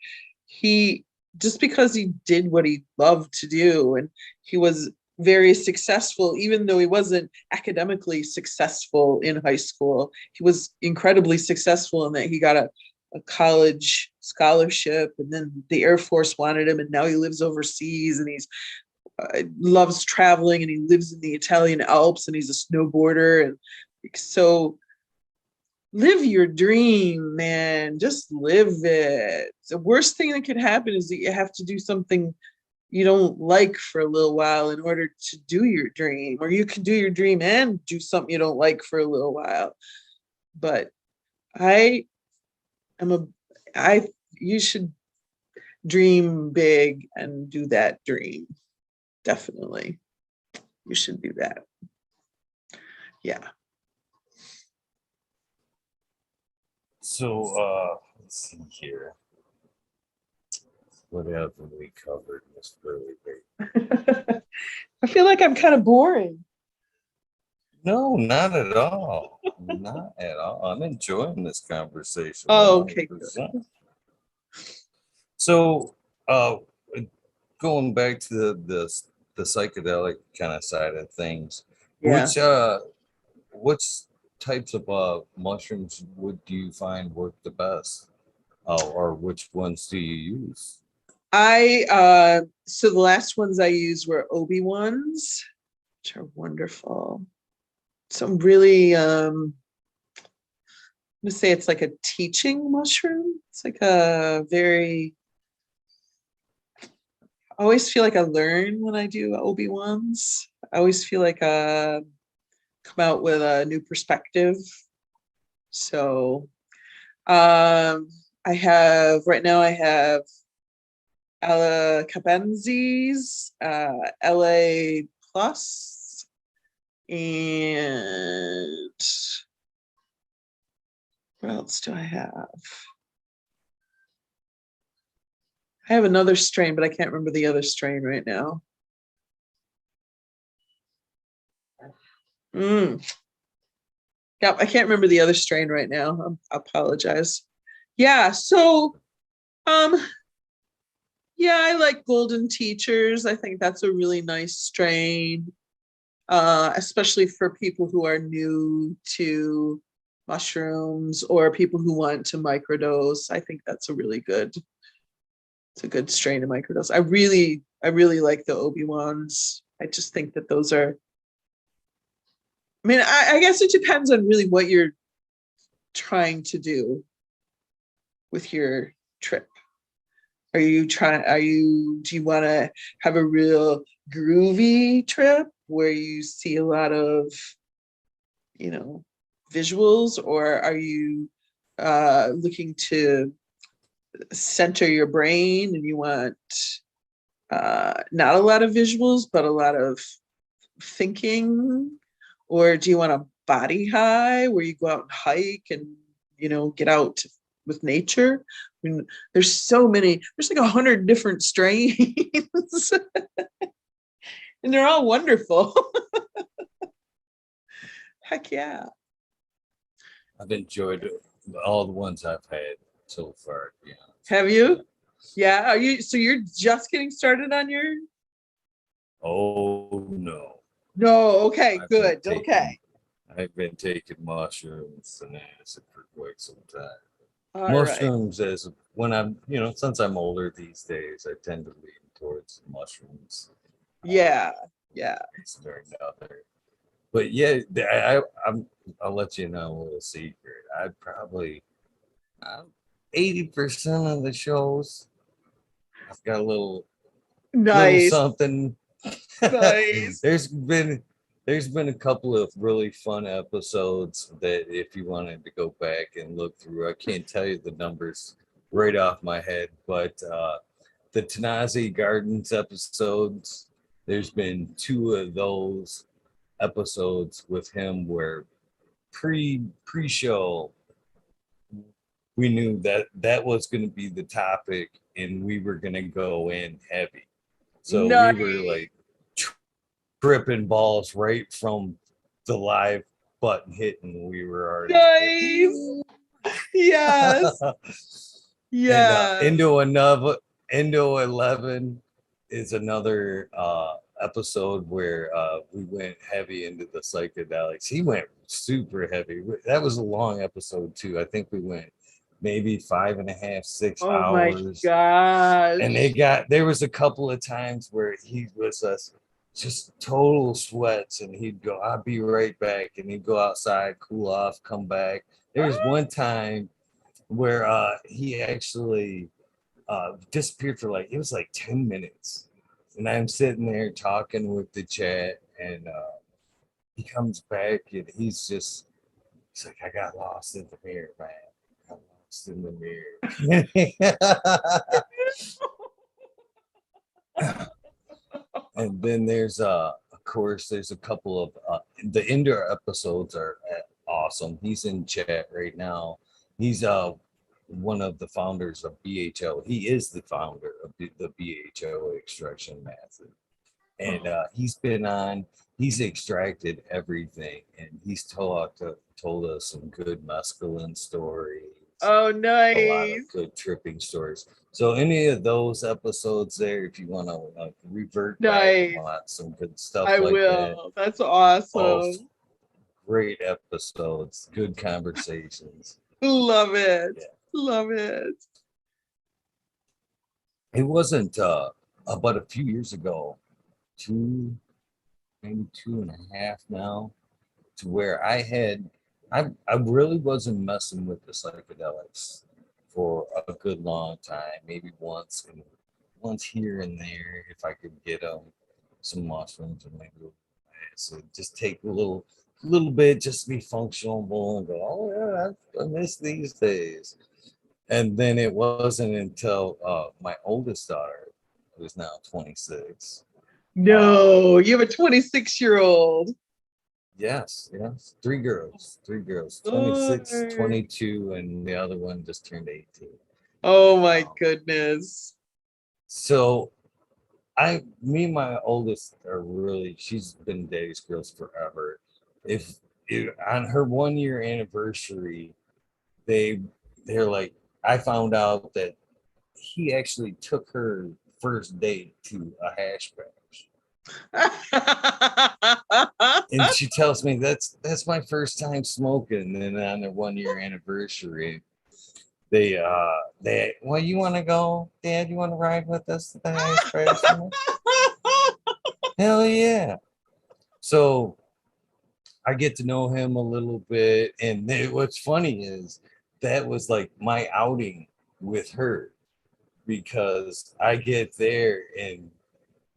he just because he did what he loved to do, and he was very successful even though he wasn't academically successful in high school. He was incredibly successful in that he got a college scholarship, and then the Air Force wanted him, and now he lives overseas, and he's loves traveling, and he lives in the Italian Alps, and he's a snowboarder. And so live your dream, man. Just live it. The worst thing that could happen is that you have to do something you don't like for a little while in order to do your dream, or you can do your dream and do something you don't like for a little while. But I am a I you should dream big and do that dream. Definitely. You should do that. Yeah. So let's see here. What haven't we covered, Miss Pearly? I feel like I'm kind of boring. No, not at all. Not at all. I'm enjoying this conversation Oh, okay, good. 100%. So, uh, going back to the psychedelic kind of side of things, Yeah. which which types of mushrooms would you find work the best? Or which ones do you use? I so the last ones I used were Obi ones, which are wonderful. Some really I'm gonna say it's like a teaching mushroom. It's like a very I always feel like I learn when I do Obi ones. I always feel like come out with a new perspective. So I have right now I have Ella Capenzis, LA Plus, and what else do I have? I have another strain, but I can't remember the other strain right now. Mm. Yep, I can't remember the other strain right now. I apologize. Yeah, so um, yeah, I like Golden Teachers. I think that's a really nice strain, especially for people who are new to mushrooms or people who want to microdose. I think that's a really good, it's a good strain of microdose. I really like the Obi-Wans. I just think that those are, I mean, I guess it depends on really what you're trying to do with your trip. Do you want to have a real groovy trip where you see a lot of, you know, visuals, or are you looking to center your brain and you want not a lot of visuals, but a lot of thinking? Or do you want a body high where you go out and hike and, get out with nature? I mean, there's like 100 different strains and they're all wonderful. Heck yeah. I've enjoyed all the ones I've had. so far, to be honest. Have you? Yeah. Are you? So you're just getting started on your? Oh no. No. Okay. I've been Good. Okay. taking I've been taking mushrooms and acid for quite some time. All right. Mushrooms as when I'm, since I'm older these days, I tend to lean towards mushrooms. Yeah. Yeah. During the other. But yeah, I'll let you know a little secret. I'd probably 80% of the shows I've got a little Nice. something. Nice. there's been there's been a couple of really fun episodes that if you wanted to go back and look through, I can't tell you the numbers right off my head, but the Tanazi Gardens episodes, there's been two of those episodes with him where pre-show we knew that that was going to be the topic and we were going to go in heavy. So we were Nice. like tripping balls right from the live button hitting. We were already Nice. Yes. and Yes. Indo 11 is another episode where we went heavy into the psychedelics. He went super heavy. That was a long episode too. I think we went maybe 5.5, six Oh my hours. And gosh. there was a couple of times where he was just total sweats and he'd go, I'll be right back. And he'd go outside, cool off, come back. There was one time where he actually disappeared for it was like 10 minutes. And I'm sitting there talking with the chat and he comes back and he's like, I got lost in the mirror, man. I got lost in the mirror. And then there's of course there's a couple of the indoor episodes are awesome. He's in chat right now. He's one of the founders of BHO. He is the founder of the BHO extraction method. And he's extracted everything and he's told us some good mescaline stories, Oh, a lot of nice. good tripping stories. So any of those episodes there, if you want to revert back and Nice. watch some good stuff I like that, will. That's oh, awesome. great episodes, good conversations. Love it. Yeah. Love it. It wasn't about a few years ago, two, maybe 2.5 now, to where I really wasn't messing with the psychedelics for a good long time, maybe once here and there if I could get some mushrooms and maybe acid, just take a little bit just to be functional and go, oh yeah, I miss these days. And then it wasn't until my oldest daughter, who's now 26. No, you have a 26-year-old. Yes. Three girls, 26, Lord. 22, and the other one just turned 18. Oh my Um, goodness. so me and my oldest are really, she's been daddy's girls forever. If on her 1 year anniversary, they they're like, I found out that he actually took her first date to a hash bash. And she tells me that's my first time smoking. And on their 1 year anniversary, they well, you want to go, Dad? You want to ride with us to the hash bash? Hell yeah! So I get to know him a little bit, and what's funny is that was like my outing with her because I get there and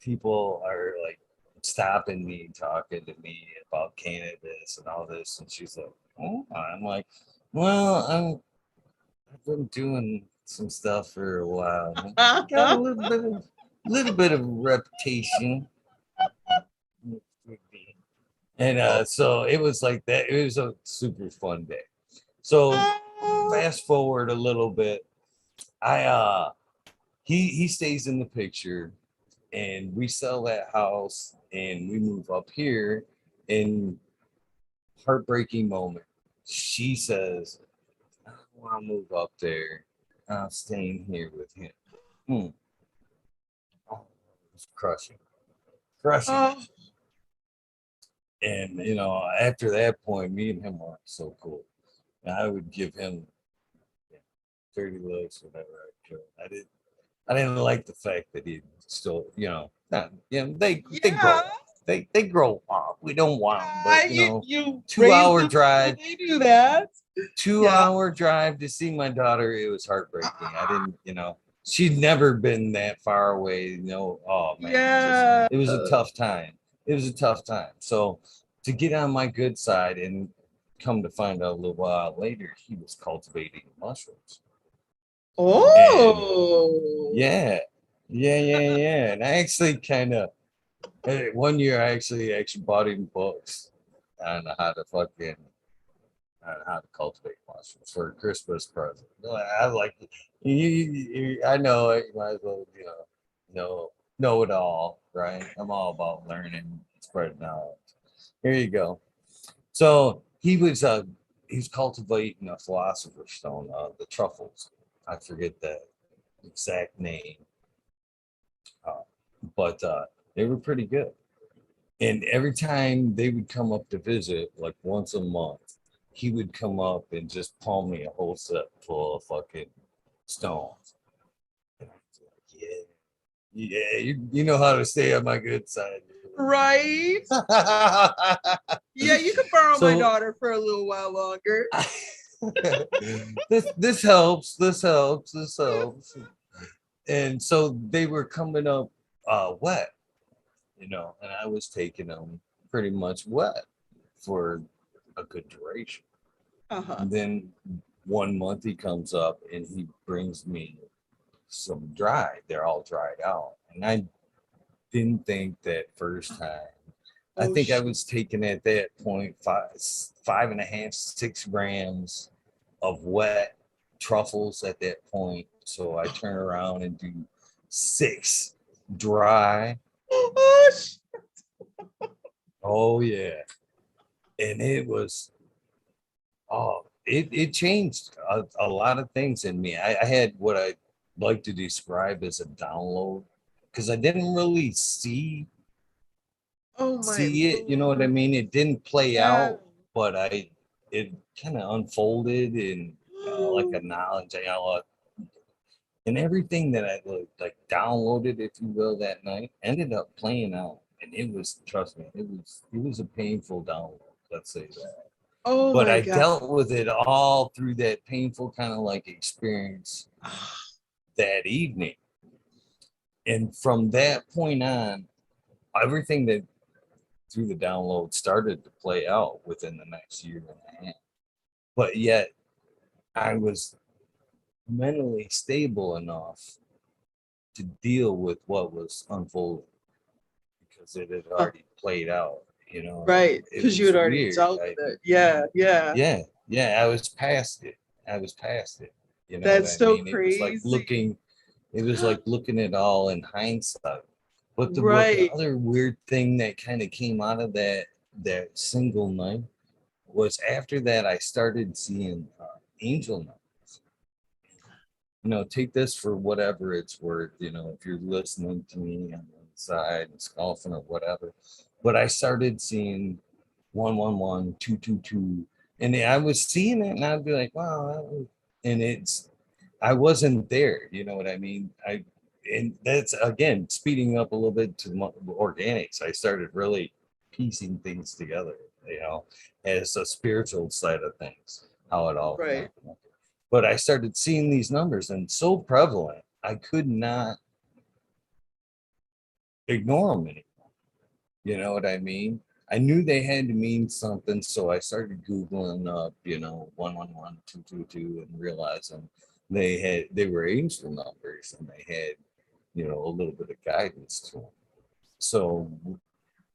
people are like stopping me, talking to me about cannabis and all this, and she's like, "Oh," I'm like, "Well, I've been doing some stuff for a while. Got a little bit of reputation." And so it was like that. It was a super fun day. So fast forward a little bit, I he stays in the picture and we sell that house and we move up here in heartbreaking moment. She says, I want to move up there. staying here with him. Hmm. Oh, it's crushing. Oh, And after that point, me and him were so cool. And I would give him dirty looks whenever I could. I didn't like the fact that he still, not, they grow yeah. up. They grow up. We don't want them, but You two raise hour them before drive, they do that. two Yeah. hour drive to see my daughter. It was heartbreaking. I didn't, she'd never been that far away. Oh man, Yeah. it was a tough time. It was a tough time. So to get on my good side and come to find out a little while later, he was cultivating mushrooms. And Oh. yeah, yeah. And I actually kind of one year I actually bought him books on how to cultivate mushrooms for a Christmas present. I like I know it. You might as well know it all, right? I'm all about learning, spreading knowledge. Here you go. So he's cultivating a philosopher's stone, the truffles. I forget the exact name, uh, but they were pretty good. And every time they would come up to visit, like once a month, he would come up and just palm me a whole set full of fucking stones. And I was like, yeah, you know how to stay on my good side. Right. Yeah, you can borrow my So daughter for a little while longer. this helps. This helps. This helps. And so they were coming up wet, and I was taking them pretty much wet for a good duration. Uh-huh. And then one month he comes up and he brings me some dry. They're all dried out. And I didn't think that first time. I Oh think I shit. was taking at that point 5.5, 6 grams of wet truffles at that point. So I turn around and do 6 dry. Oh, Oh yeah. And it changed a lot of things in me. I had what I like to describe as a download because I didn't really oh my see it. You know what I lord. mean? It didn't play Yeah. out, but it kind of unfolded in like a knowledge. And everything that I like downloaded, if you will, that night ended up playing out. And it was, trust me, it was a painful download. Let's say that. Oh But my I god. dealt with it all through that painful kind of like experience that evening. And from that point on, everything that through the download started to play out within the next year and a half. But yet I was mentally stable enough to deal with what was unfolding because it had Uh, already played out, right. it Because you was had already weird. dealt with it. Yeah, yeah. Yeah, I was past it. I was past it. You know what That's I so mean? crazy. It was like looking at all in hindsight. But the Right. other weird thing that kind of came out of that single night was after that I started seeing angel numbers. Take this for whatever it's worth. If you're listening to me on the side and scoffing or whatever, but I started seeing 111, 222, and I was seeing it, and I'd be like, wow, and I wasn't there. You know what I mean? And that's again speeding up a little bit to organics. I started really piecing things together, as a spiritual side of things, how it all kind Right. of connected. But I started seeing these numbers and so prevalent, I could not ignore them anymore. You know what I mean? I knew they had to mean something, so I started Googling up, 111, 222, and realizing they were angel numbers and they had, a little bit of guidance to them. So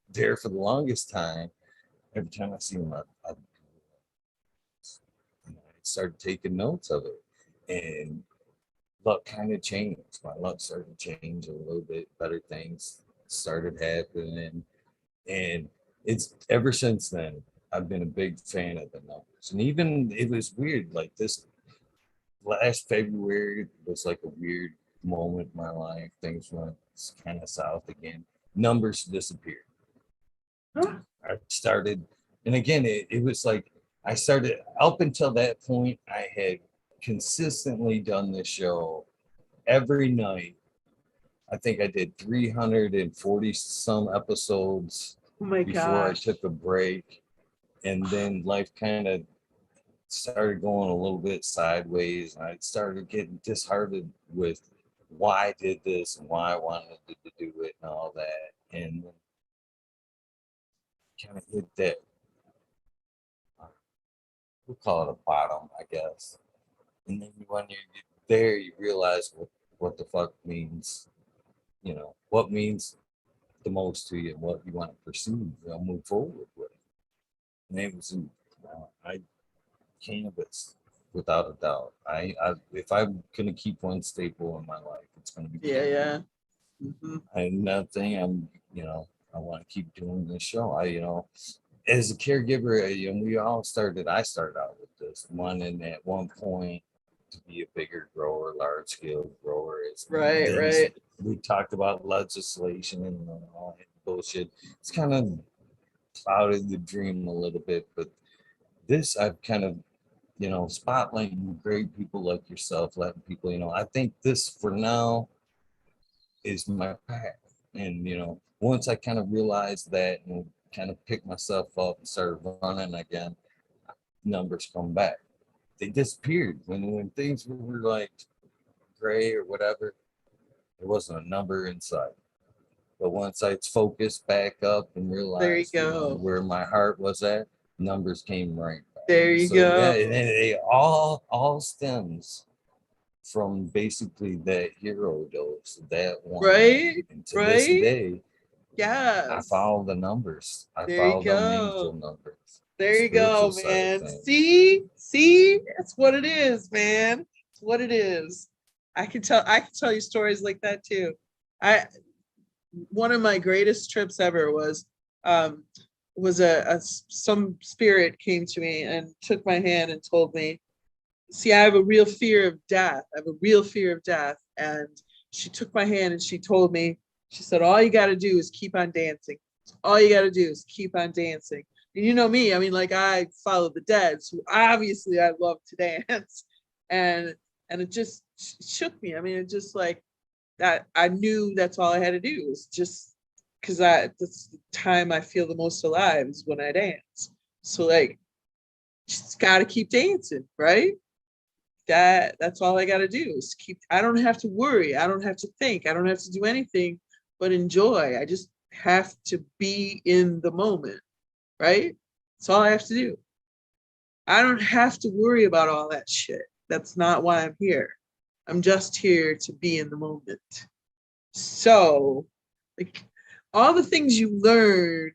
there for the longest time, every time I see them, I started taking notes of it. And luck kind of changed. My luck started to change a little bit. Better things started happening, and it's ever since then I've been a big fan of the numbers. And even it was weird, like last February was like a weird moment in my life. Things went kind of south again. Numbers disappeared. Huh? I started, and again, it was like I started up until that point. I had consistently done this show every night. I think I did 340 some episodes Oh my before I gosh. took a break. And then life kind of started going a little bit sideways. I started getting disheartened with why I did this and why I wanted to do it and all that. And kind of hit that, we'll call it a bottom, I guess. And then when you're there, you realize what the fuck means, what means the most to you and what you want to pursue, move forward with. And it was, I cannabis, without a doubt. I if I'm gonna keep one staple in my life, it's gonna be Yeah, cannabis. yeah. Mm-hmm. And nothing. I want to keep doing this show. As a caregiver, we all started. I started out with this one, and at one point to be a bigger grower, large scale grower. Is Right, things right. we talked about legislation and all that bullshit. It's kind of clouded the dream a little bit, but this I've kind of spotlighting great people like yourself, letting people, I think this for now is my path. And, once I kind of realized that and kind of picked myself up and started running again, numbers come back. They disappeared when things were like gray or whatever. There wasn't a number inside. But once I focused back up and There you realized, go. where my heart was at, numbers came right back. There you So yeah, go. and it all stems from basically that hero dose, that one night. Right, And to this right. day, I Yes. follow the numbers. I There you follow the meaningful go. numbers, the There you spiritual go, side of man. things. See, that's what it is, man. It's what it is. I can tell you stories like that too. I One of my greatest trips ever um was a some spirit came to me and took my hand and told me, see, I have a real fear of death. I have a real fear of death. And she took my hand and she told me, she said, all you got to do is keep on dancing. All you got to do is keep on dancing. And you know me, I mean, like I follow the dead, so obviously I love to dance. And it just shook me. I mean, it just like that. I knew that's all I had to do was just because that's the time I feel the most alive is when I dance. So like, just got to keep dancing, right? That's all I got to do is keep. I don't have to worry. I don't have to think. I don't have to do anything but enjoy. I just have to be in the moment, right? That's all I have to do. I don't have to worry about all that shit. That's not why I'm here. I'm just here to be in the moment. So, like all the things you learn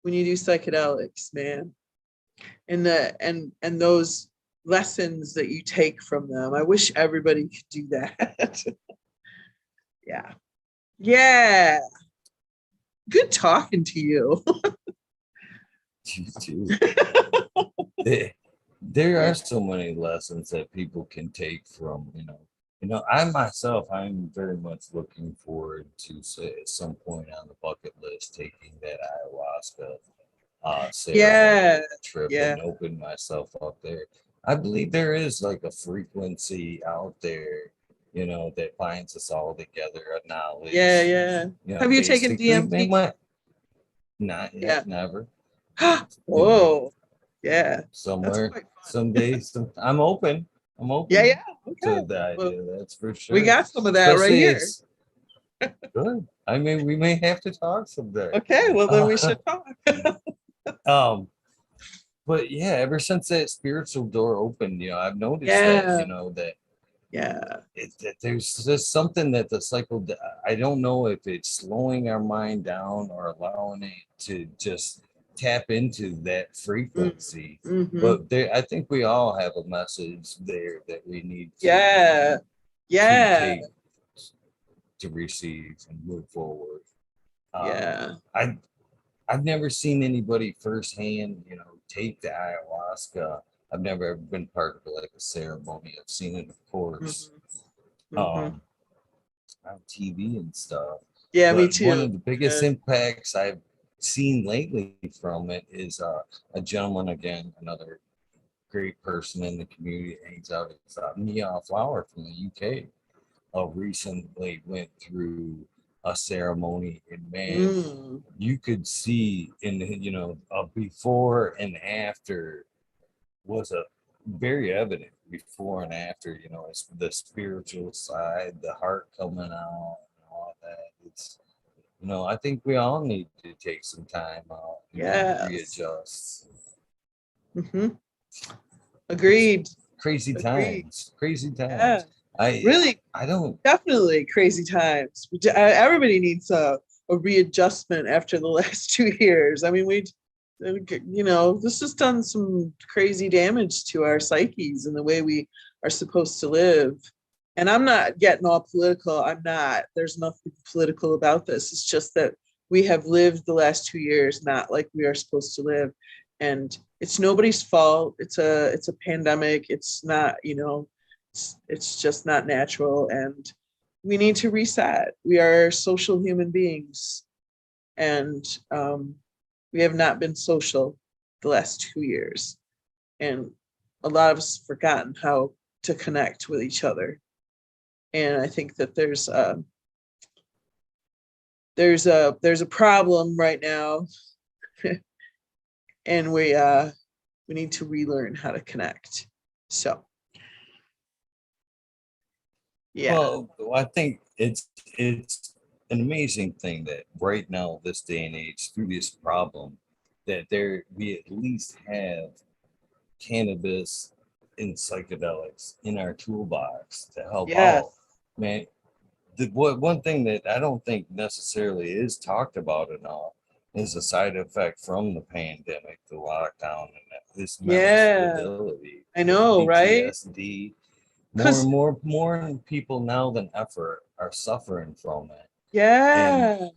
when you do psychedelics, man, and those lessons that you take from them. I wish everybody could do that. Yeah. Yeah. Good talking to you. You too. There are so many lessons that people can take from, I myself, I'm very much looking forward to, say, at some point on the bucket list, taking that ayahuasca Yeah. ceremony trip Yeah. and open myself up there. I believe there is like a frequency out there, that binds us all together, a Yeah. knowledge, Yeah. Have you taken basically, they DMT? might not Yeah. yet, never, you know, Oh, yeah. That's somewhere, quite fun. someday, I'm open. I'm Yeah. open Yeah. Okay. to the Well, idea, that's for we sure. got some of that right Especially here. it's good. I mean, we may have to talk someday. Okay. Well, then we Uh, should talk. um, but yeah, ever since that spiritual door opened, I've noticed that, Yeah. that Yeah. that there's just something that the cycle, I don't know if it's slowing our mind down or allowing it to just tap into that frequency. Mm-hmm. But I think we all have a message there that we need Yeah. to Yeah. take, to receive and move forward. Um, Yeah. I've never seen anybody firsthand, take the ayahuasca I've never ever been part of like a ceremony. I've seen it, of course, Mhm. um, on TV and stuff. Yeah, me But one too. of the biggest Yeah. impacts I've seen lately from it is a gentleman again, another great person in the community hangs out. It's Mia Flower from the UK. Recently went through a ceremony, and man, Mm. you could see in the, a before and after was a very evident before and after. It's the spiritual side, the heart coming out, and all that. I think we all need to take some time out and kind of Yes. readjust. Hmm. It's Agreed. crazy Agreed. times, crazy Yeah. times. I Really, I don't. definitely crazy times. Everybody needs a readjustment after the last 2 years. I mean, this has done some crazy damage to our psyches and the way we are supposed to live. And I'm not getting all political. I'm not. There's nothing political about this. It's just that we have lived the last 2 years not like we are supposed to live. And it's nobody's fault. It's a pandemic. It's not, it's just not natural. And we need to reset. We are social human beings. And we have not been social the last 2 years. And a lot of us have forgotten how to connect with each other. And I think that there's a problem right now, and we need to relearn how to connect. So yeah. Well, I think it's an amazing thing that right now, this day and age, through this problem, that we at least have cannabis and psychedelics in our toolbox to help Yes. out. Man, one thing that I don't think necessarily is talked about enough is the side effect from the pandemic, the lockdown, and this mental Yeah. stability, I the know, right? PTSD. More Because and more people now than ever are suffering from it. And yeah.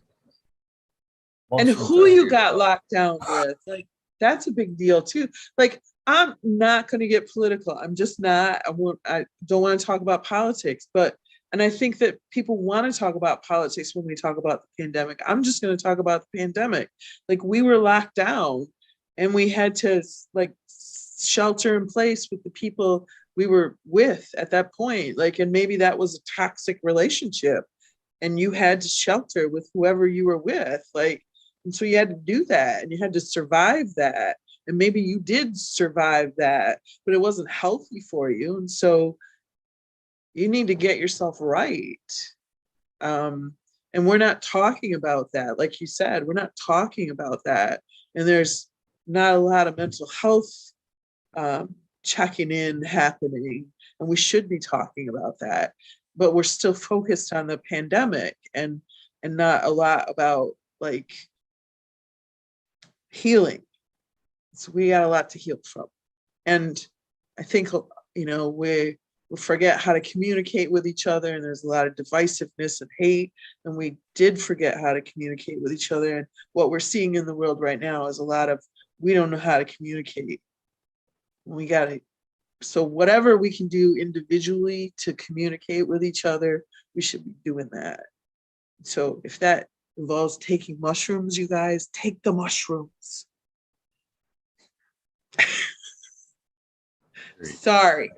And mushrooms who are you here to got help. locked down with, like, that's a big deal too. Like, I'm not going to get political. I'm just not. I don't want to talk about politics, but and I think that people want to talk about politics when we talk about the pandemic. I'm just going to talk about the pandemic. Like, we were locked down and we had to, like, shelter in place with the people we were with at that point. Like, and maybe that was a toxic relationship and you had to shelter with whoever you were with. Like, and so you had to do that and you had to survive that. And maybe you did survive that, but it wasn't healthy for you. And so you need to get yourself right. Um, and we're not talking about that. Like you said, we're not talking about that. And there's not a lot of mental health checking in happening. And we should be talking about that. But we're still focused on the pandemic and not a lot about like healing. So we got a lot to heal from. And I think we forget how to communicate with each other, and there's a lot of divisiveness and hate, and we did forget how to communicate with each other. And what we're seeing in the world right now is a lot of we don't know how to communicate. We got to so whatever we can do individually to communicate with each other, we should be doing that. So if that involves taking mushrooms, you guys take the mushrooms. Sorry.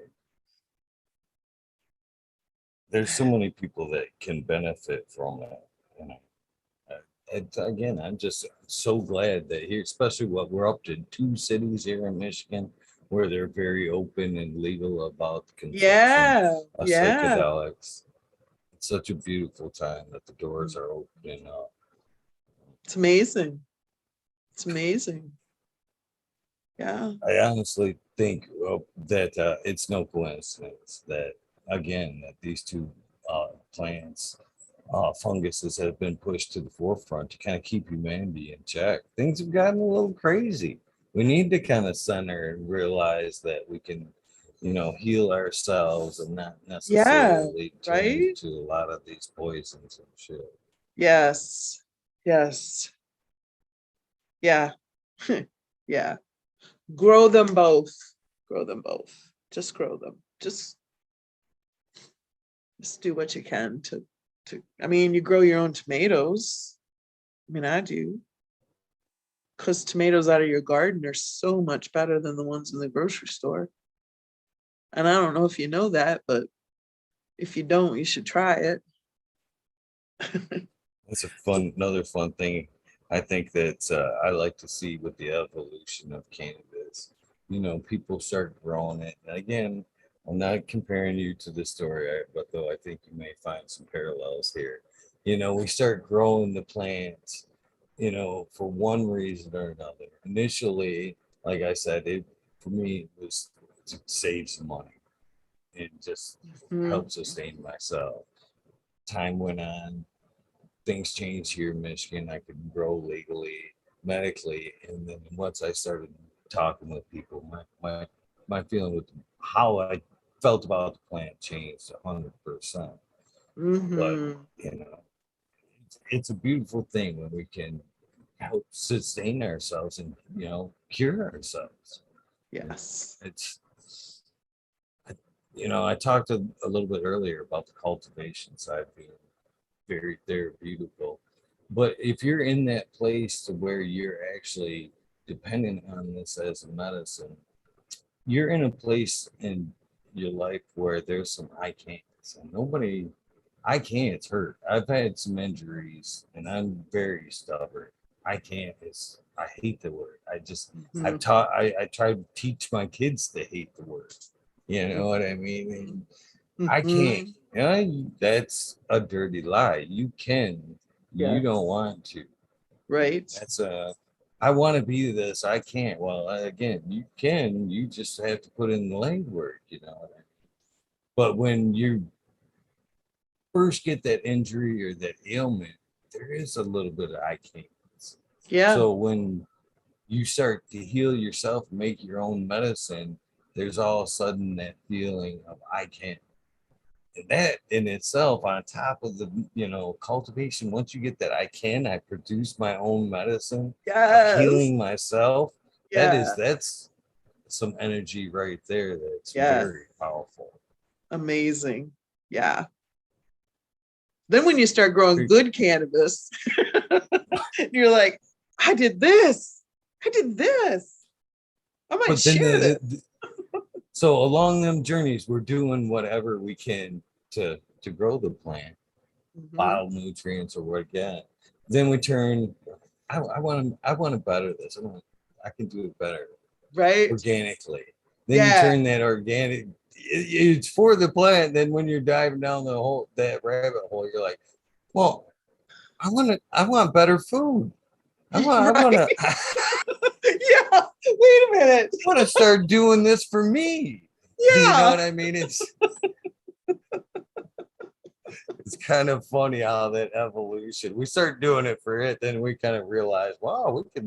There's so many people that can benefit from it. You know, again, I'm just so glad that here, especially what we're up to 2 cities here in Michigan, where they're very open and legal about the consumption Yeah, of yeah. psychedelics. It's such a beautiful time that the doors are opening up. It's amazing. It's amazing. Yeah. I honestly think that it's no coincidence that, again, that these two plants, funguses have been pushed to the forefront to kind of keep humanity in check. Things have gotten a little crazy. We need to kind of center and realize that we can, heal ourselves and not Yeah. necessarily turn Right? to a lot of these poisons and shit. Yes. Yes. Yeah. Yeah. Grow them both. grow them both. Just grow them. Just do what you can to. I mean, you grow your own tomatoes. I mean, I do. Because tomatoes out of your garden are so much better than the ones in the grocery store. And I don't know if you know that, but if you don't, you should try it. That's another fun thing. I think that I like to see with the evolution of cannabis. People start growing it. And again, I'm not comparing you to the story, but though I think you may find some parallels here. We start growing the plants, for one reason or another. Initially, like I said, it for me it was to save some money and just help sustain myself. Time went on, things changed here in Michigan. I could grow legally, medically, and then once I started talking with people, my feeling with how I felt about the plant changed 100%. But Mm-hmm. it's a beautiful thing when we can help sustain ourselves and cure ourselves. Yes. It's I talked a little bit earlier about the cultivation side being very therapeutical. But if you're in that place to where you're actually dependent on this as a medicine, you're in a place in your life where there's some I can'ts and nobody I can't hurt. I've had some injuries and I'm very stubborn. I can't is I hate the word. Mm-hmm. I try to teach my kids to hate the word. You know what I mean? And I can't. Mm-hmm. That's a dirty lie. You can. You Yes. don't want to. Right. That's I want to be this. I can't. Well, again, you can. You just have to put in the legwork. But when you first get that injury or that ailment, there is a little bit of I can't. Yeah. So when you start to heal yourself, make your own medicine, there's all of a sudden that feeling of I can't. And that in itself, on top of the cultivation, once you get that I produce my own medicine of Yes. healing myself. Yeah. That's some energy right there that's Yes. very powerful. Amazing. Yeah. Then when you start growing good cannabis, you're like, I did this. I did this. I might But then share this. so along them journeys, we're doing whatever we can to grow the plant, Mm-hmm. bionutrients or what again. Then we turn. I want to better this. I can do it better Right? organically. Then you Yeah. turn that organic. It's for the plant. Then when you're diving down that rabbit hole, you're like, well, I want better food. I want Right? to Yeah. Wait a minute. want to start doing this for me. You know Yeah. what I mean? It's kind of funny how that evolution. We start doing it for it, then we kind of realize, wow, I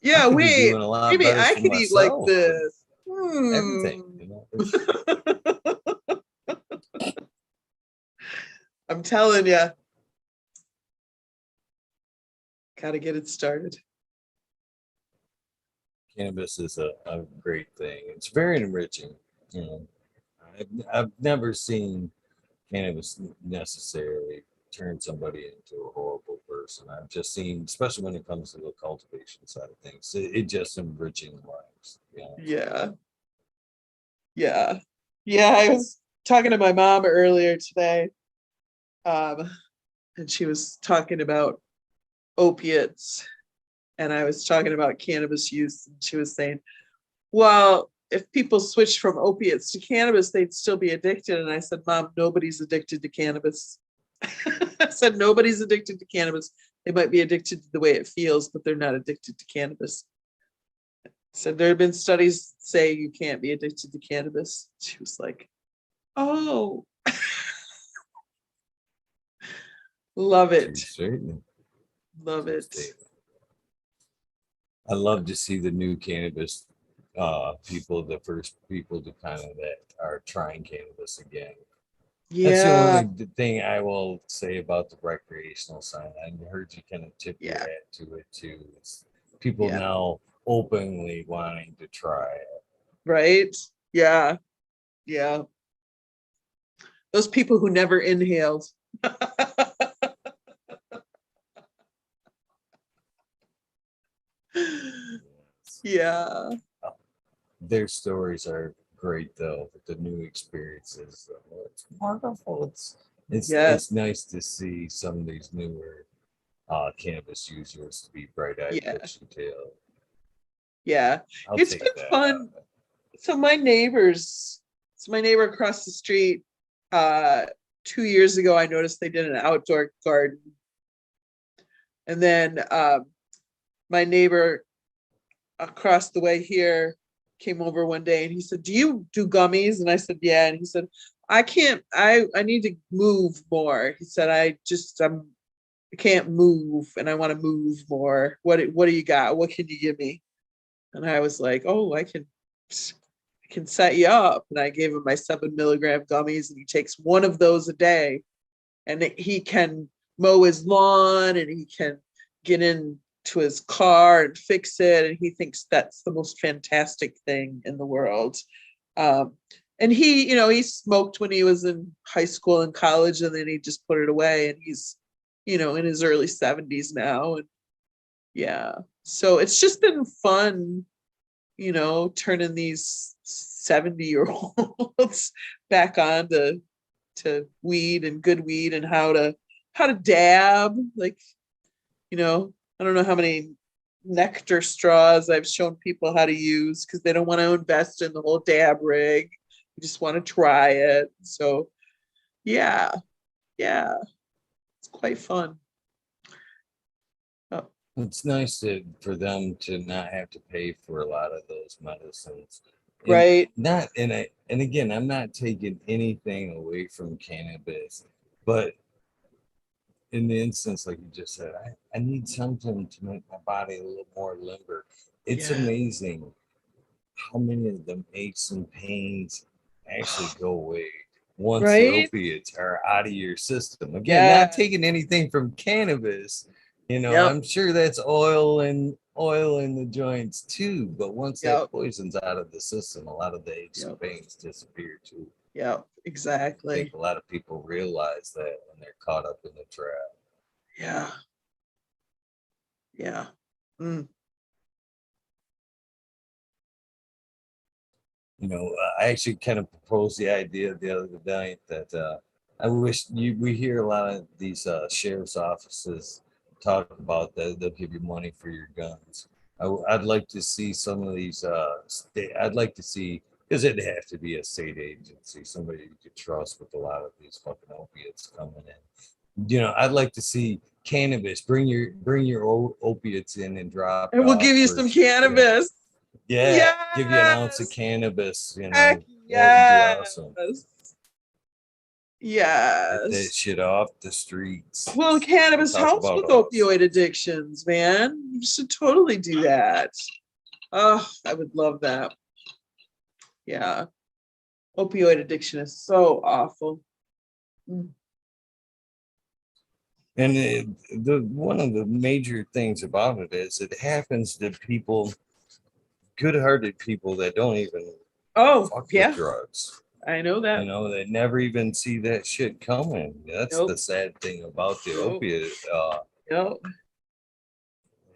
Yeah. could be Wait. doing a lot Maybe better I for could eat like myself and this. everything. It's I'm telling you, gotta get it started. cannabis is a great thing. It's very enriching. You know, I've never seen cannabis necessarily turn somebody into a horrible person. I've just seen, especially when it comes to the cultivation side of things, it just enriching lives. Yeah. Yeah. Yeah. I was talking to my mom earlier today, um, and she was talking about opiates, and I was talking about cannabis use, and she was saying, well, if people switched from opiates to cannabis, they'd still be addicted. And I said, Mom, nobody's addicted to cannabis. I said, nobody's addicted to cannabis. They might be addicted to the way it feels, but they're not addicted to cannabis. I said, there have been studies say you can't be addicted to cannabis. She was like, oh, love True it. statement. Love True it. statement. I love to see the new cannabis people, the first people to kind of that are trying cannabis again. That's the Yeah. only thing I will say about the recreational side. I heard you kind of tip your Yeah. hat to it too. It's people Yeah. now openly wanting to try it. Right. Yeah. Yeah. Those people who never inhaled. Yeah. Their stories are great though. The new experiences, it's wonderful. Yes. It's nice to see some of these newer cannabis users to be bright-eyed, Yeah. bushy-tailed. Yeah. I'll It's been take that out fun. of it. So my neighbor across the street, uh, 2 years ago, I noticed they did an outdoor garden. And then my neighbor across the way here came over one day and he said, "Do you do gummies?" And I said, "Yeah." And he said, I need to move more. He said, I can't move and I want to move more. What do you got? What can you give me?" And I was like, "Oh, I can set you up." And I gave him my 7 milligram gummies, and he takes one of those a day, and he can mow his lawn and he can get into his car and fix it. And he thinks that's the most fantastic thing in the world. Um, and he smoked when he was in high school and college, and then he just put it away. And he's, in his early 70s now. And yeah, so it's just been fun, turning these 70-year-olds back on to weed and good weed and how to dab. Like, I don't know how many nectar straws I've shown people how to use because they don't want to invest in the whole dab rig. They just want to try it. So yeah, yeah, it's quite fun. Oh, It's nice for them to not have to pay for a lot of those medicines. And right, not and again, I'm not taking anything away from cannabis, but in the instance, like you just said, I need something to make my body a little more limber. It's yeah, amazing how many of the aches and pains actually go away once the right, opiates are out of your system. Again, not yeah, taking anything from cannabis, yep, I'm sure that's oil in the joints too. But once that yep, poison's out of the system, a lot of the aches and yep, pains disappear too. yep, I think exactly. a lot of people realize that when they're caught up in the trap. Yeah, yeah. Mm. I actually kind of proposed the idea the other night that I wish we hear a lot of these sheriff's offices talk about that they'll give you money for your guns. I'd like to see some of these I'd like to see, because it'd have to be a state agency, somebody you could trust with a lot of these fucking opiates coming in. I'd like to see cannabis. Bring your opiates in and drop it And we'll off give you for some cannabis. yeah, give you an ounce of Yes. cannabis, Heck that would be awesome. yes. Get that Yes. shit off the streets. Well, We'll cannabis talk helps about with us. opioid addictions, man. You should totally do that. Oh, I would love that. Yeah. Opioid addiction is so awful. Mm. And the one of the major things about it is it happens to people, good-hearted people that don't even Oh, fuck with yeah. drugs. I know that. They never even see that shit coming. That's the Nope. sad thing about the Nope. opiate. Nope.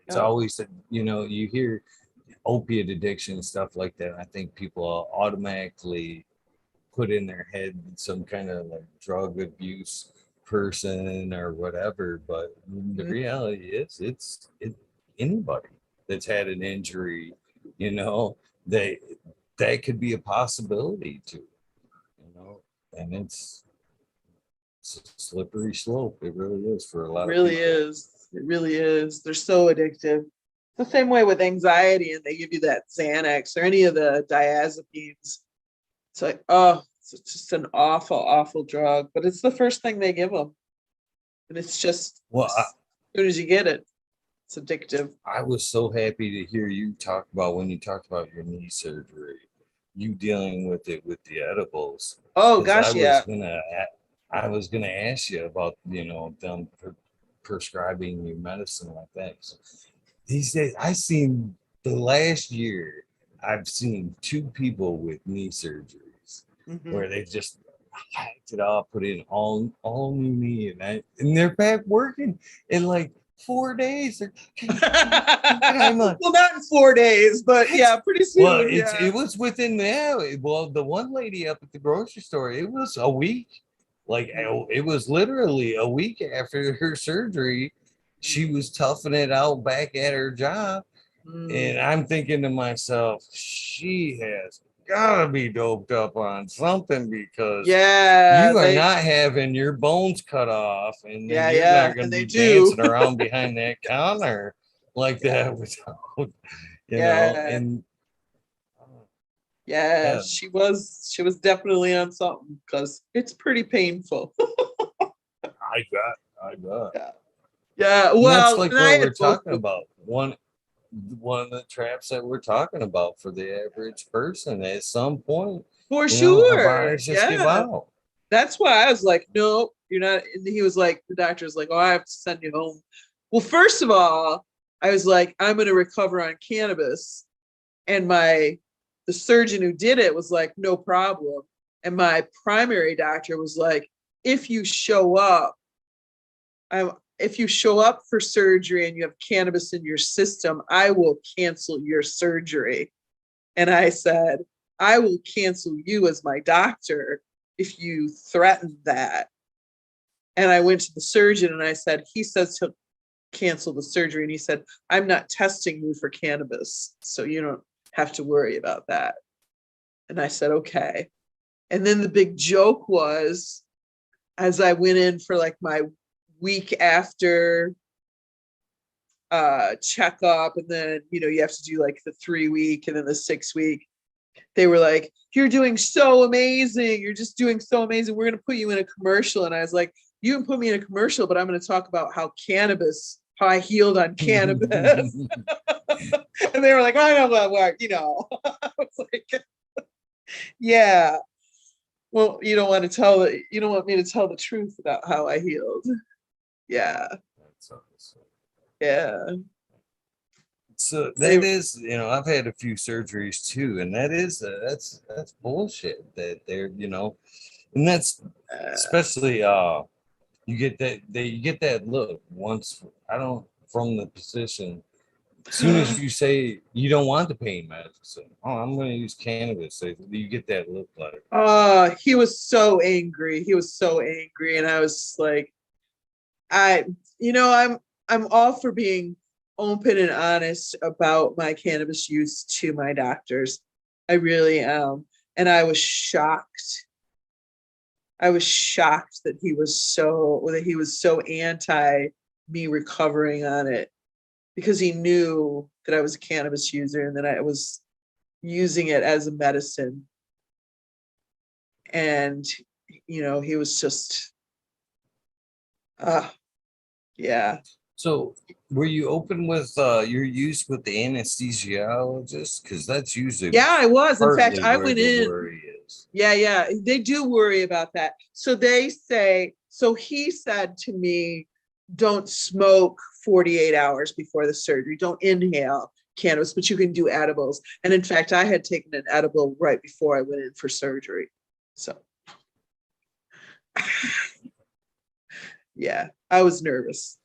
It's Nope. always that you hear opiate addiction and stuff like that. I think people automatically put in their head some kind of like drug abuse person or whatever. But the Mm. reality is, anybody that's had an injury, you know, they that could be a possibility too, and it's a slippery slope. It really is for a It lot of really people. is. It really is. They're so addictive. It's the same way with anxiety, and they give you that Xanax or any of the diazepines. It's like, oh, it's just an awful, awful drug. But it's the first thing they give them. And it's just Well, as soon as you get it, it's addictive. I was so happy to hear you talk about when you talked about your knee surgery, you dealing with it with the edibles, Oh because gosh, yeah. I was gonna ask you about them prescribing you medicine like that. So these days, I seen the last year, I've seen two people with knee surgeries Mhm. where they just hacked it off, put in all new knee, and they're back working in like 4 days. I'm like, Well, not in 4 days, but what? yeah, pretty Well, soon. it Yeah. was within the well, the one lady up at the grocery store, it was a week. Like it was literally a week after her surgery. She was toughing it out back at her job. And Mm. I'm thinking to myself, she has gotta be doped up on something because Yeah, you are they not having your bones cut off, and then yeah, you're yeah, not going and to they be do. dancing around behind that counter like Yeah. that without, Yeah. and Yeah, yeah, she was definitely on something because it's pretty painful. I bet. Yeah. Yeah. And that's Well, like and I what had we're both talking of about. One of the traps that we're talking about for the average person. At some point, for our sure. bodies just give Yeah. out. That's why I was like, nope, you're not. And he was like, the doctor's like, oh, I have to send you home. Well, first of all, I was like, I'm going to recover on cannabis. And the surgeon who did it was like, no problem. And my primary doctor was like, if you show up, if you show up for surgery and you have cannabis in your system, I will cancel your surgery. And I said, I will cancel you as my doctor if you threaten that. And I went to the surgeon and I said, he says he'll cancel the surgery. And he said, I'm not testing you for cannabis. So you don't have to worry about that. And I said, okay. And then the big joke was, as I went in for like my week after checkup, and then you have to do like the 3 week and then the 6 week, they were like, you're doing so amazing, you're just doing so amazing, we're going to put you in a commercial. And I was like, you can put me in a commercial, but I'm going to talk about how I healed on cannabis. And they were like, I know what I was like, yeah, well, you don't want me to tell the truth about how I healed. Yeah. Yeah. So They that is, I've had a few surgeries too, and that's bullshit. That they're, and that's especially you get that look once. I don't from the position. As soon as you say you don't want the pain medicine, oh, I'm going to use cannabis. So you get that look like, he was so angry. He was so angry. And I was like, I, I'm all for being open and honest about my cannabis use to my doctors. I really am. And I was shocked. I was shocked that he was so anti me recovering on it, because he knew that I was a cannabis user and that I was using it as a medicine. And he was just yeah. so were you open with your use with the anesthesiologist? Because that's usually Yeah, I was. In fact, partly I where went the in. worry is. Yeah, yeah. They do worry about that. So he said to me, don't smoke 48 hours before the surgery. Don't inhale cannabis, but you can do edibles. And in fact, I had taken an edible right before I went in for surgery. So yeah, I was nervous.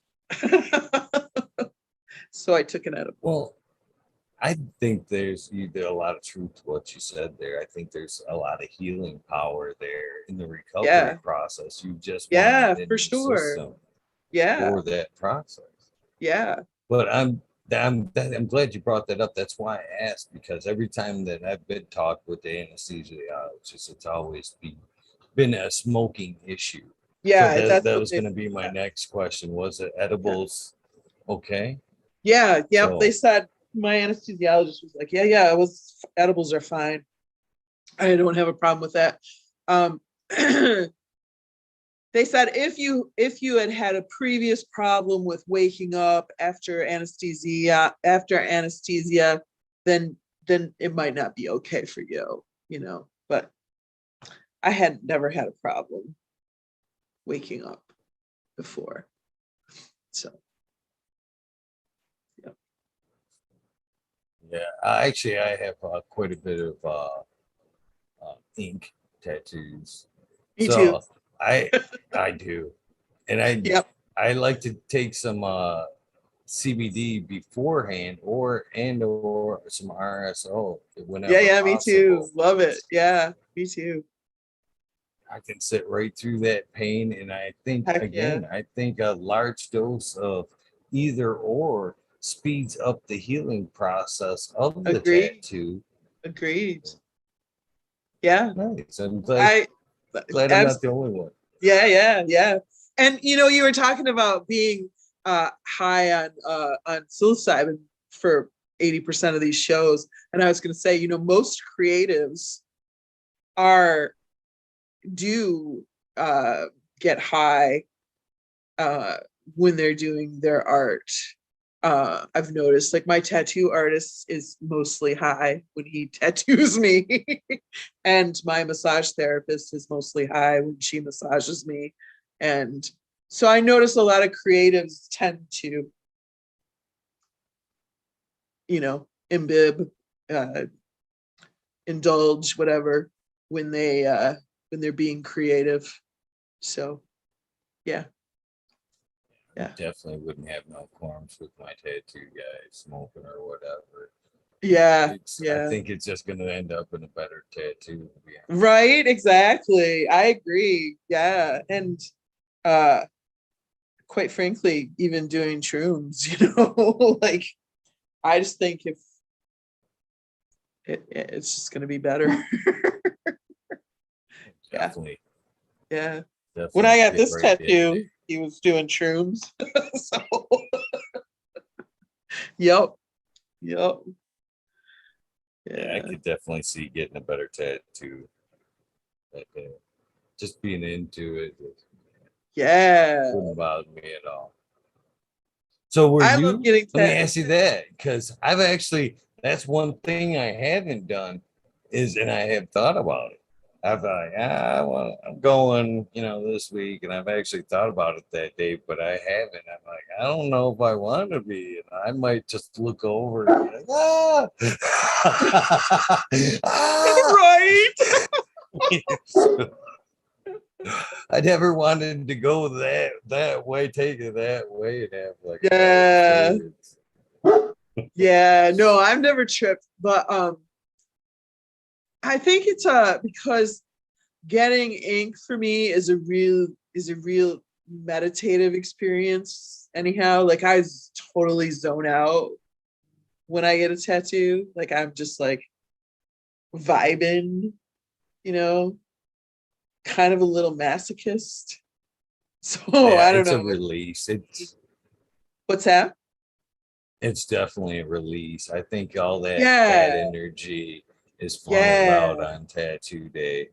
So I took an edible. Well, I think there's either a lot of truth to what you said there. I think there's a lot of healing power there in the recovery Yeah. process. You just want it Yeah, in for your sure. system Yeah. for that process. Yeah. But I'm glad you brought that up. That's why I asked, because every time that I've been talked with the anesthesiologist, it's always been a smoking issue. So Yeah, that that's that what was they going to be my yeah. next question. Was it Yeah. edibles? Okay. Yeah, yep. They So said, my anesthesiologist was like, yeah, it was edibles are fine. I don't have a problem with that. Um, they said if you had a previous problem with waking up after anesthesia, then it might not be okay for you. But I had never had a problem waking up before. So yeah. Yeah, I have quite a bit of ink tattoos. Me too. So I I do, and Yep. I like to take some CBD beforehand, or some RSO Yeah, whenever yeah, me too. possible. Love it. Yeah, me too. I can sit right through that pain, and Heck yeah. I think a large dose of either or speeds up the healing process of the Agreed. tattoo. Agreed. Yeah. Nice. I Glad I'm not abs- the only one. yeah, yeah, yeah. And you were talking about being high on psilocybin for 80% of these shows. And I was gonna say, most creatives are do get high uh when they're doing their art. I've noticed like my tattoo artist is mostly high when he tattoos me. And my massage therapist is mostly high when she massages me. And so I notice a lot of creatives tend to, imbibe, uh, indulge, whatever, when they're being creative. So yeah, yeah, Definitely wouldn't have no qualms with my tattoo guy smoking or whatever. yeah, It's I yeah. think it's just gonna end up in a better tattoo, to be honest. Right, exactly. I agree. Yeah. And uh quite frankly, even doing shrooms, like I just think if it's just gonna be better. Yeah, Definitely, yeah. When definitely I got fit this right in there. tattoo, he was doing shrooms. So yep, yep. Yeah, I Yeah. could definitely see getting a better tattoo. Like, just being into it Yeah. wouldn't bother me at all. So were I love you? getting Let me ask you tattoos. that, because I've actually that's one thing I haven't done is, and I have thought about it. I've like, I'm going, this week, and I've actually thought about it that day, but I haven't. I'm like, I don't know if I want to be, and I might just look over and be like, ah, Right. ah. I never wanted to go that way, take it that way, and have like a bad Yeah. experience. Yeah. No, I've never tripped, but I think it's because getting ink for me is a real meditative experience. Anyhow, like I totally zone out when I get a tattoo. Like I'm just like vibing, you know, kind of a little masochist. So Yeah, I don't it's a know. release. What's that? It's definitely a release. I think all that bad Yeah, energy is funneled out yeah, on tattoo day.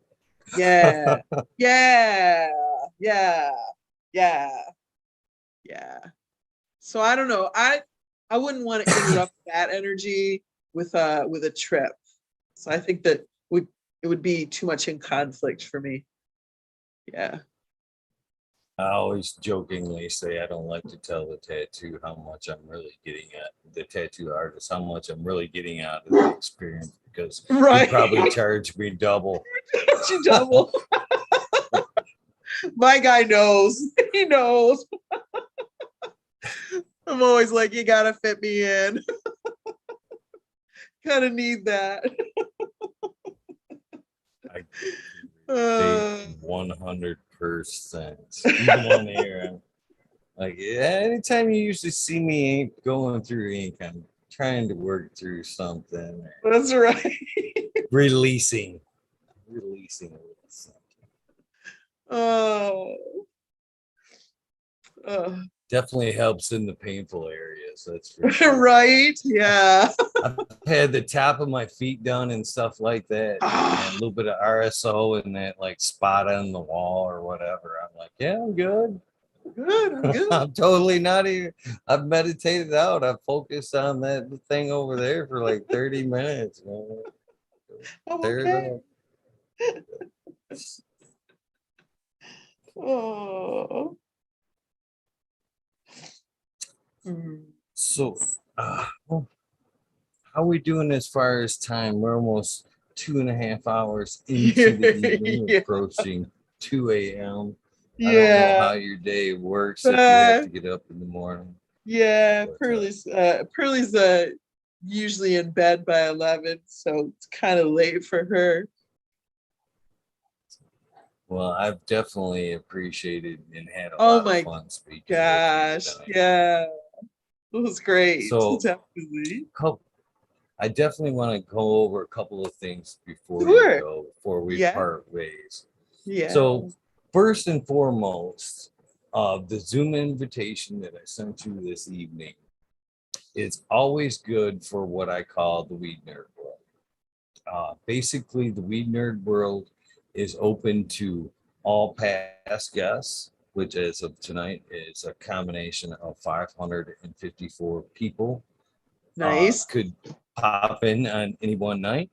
yeah, yeah, yeah, yeah, yeah. So I don't know. I wouldn't want to interrupt that energy with a trip. So I think that would it would be too much in conflict for me. Yeah. I always jokingly say I don't like to tell the tattoo how much I'm really getting at the tattoo artist, how much I'm really getting out of the experience because he'd Right. probably charge me double. She double. My guy knows. He knows. I'm always like, you gotta fit me in. Kind of need that. I relate Uh, 100%. Even on air, I'm like, yeah, anytime you usually see me going through ink, I'm trying to work through something, that's right. releasing, releasing a little something. Oh, uh, Definitely helps in the painful areas, that's for sure. right. Yeah. I've had the top of my feet done and stuff like that, and a Ah, little bit of RSO in that like spot on the wall or whatever. I'm like, yeah, I'm good. good. I'm good. I'm totally not even. I've meditated out. I've focused on that thing over there for like 30 minutes. Man. I'm Tear it okay. up. Oh. Hmm. So, uh, how are we doing as far as time? We're almost 2.5 hours into the evening, Yeah, approaching 2 a.m. I don't know yeah. how your day works if you have Uh, to get up in the morning, yeah, but Pearly's usually in bed by 11, so it's kind of late for her. well, I've definitely appreciated and had a Oh lot of my fun speaking with you gosh. tonight. Yeah, it was great. So, Definitely. cou- I definitely want to go over a couple of things before you Sure. go, before we Yeah. part ways. Yeah. So, first and foremost, the Zoom invitation that I sent you this evening is always good for what I call the Weed Nerd World. Basically, the Weed Nerd World is open to all past guests, which as of tonight is a combination of 554 people. Nice. Could pop in on any one night.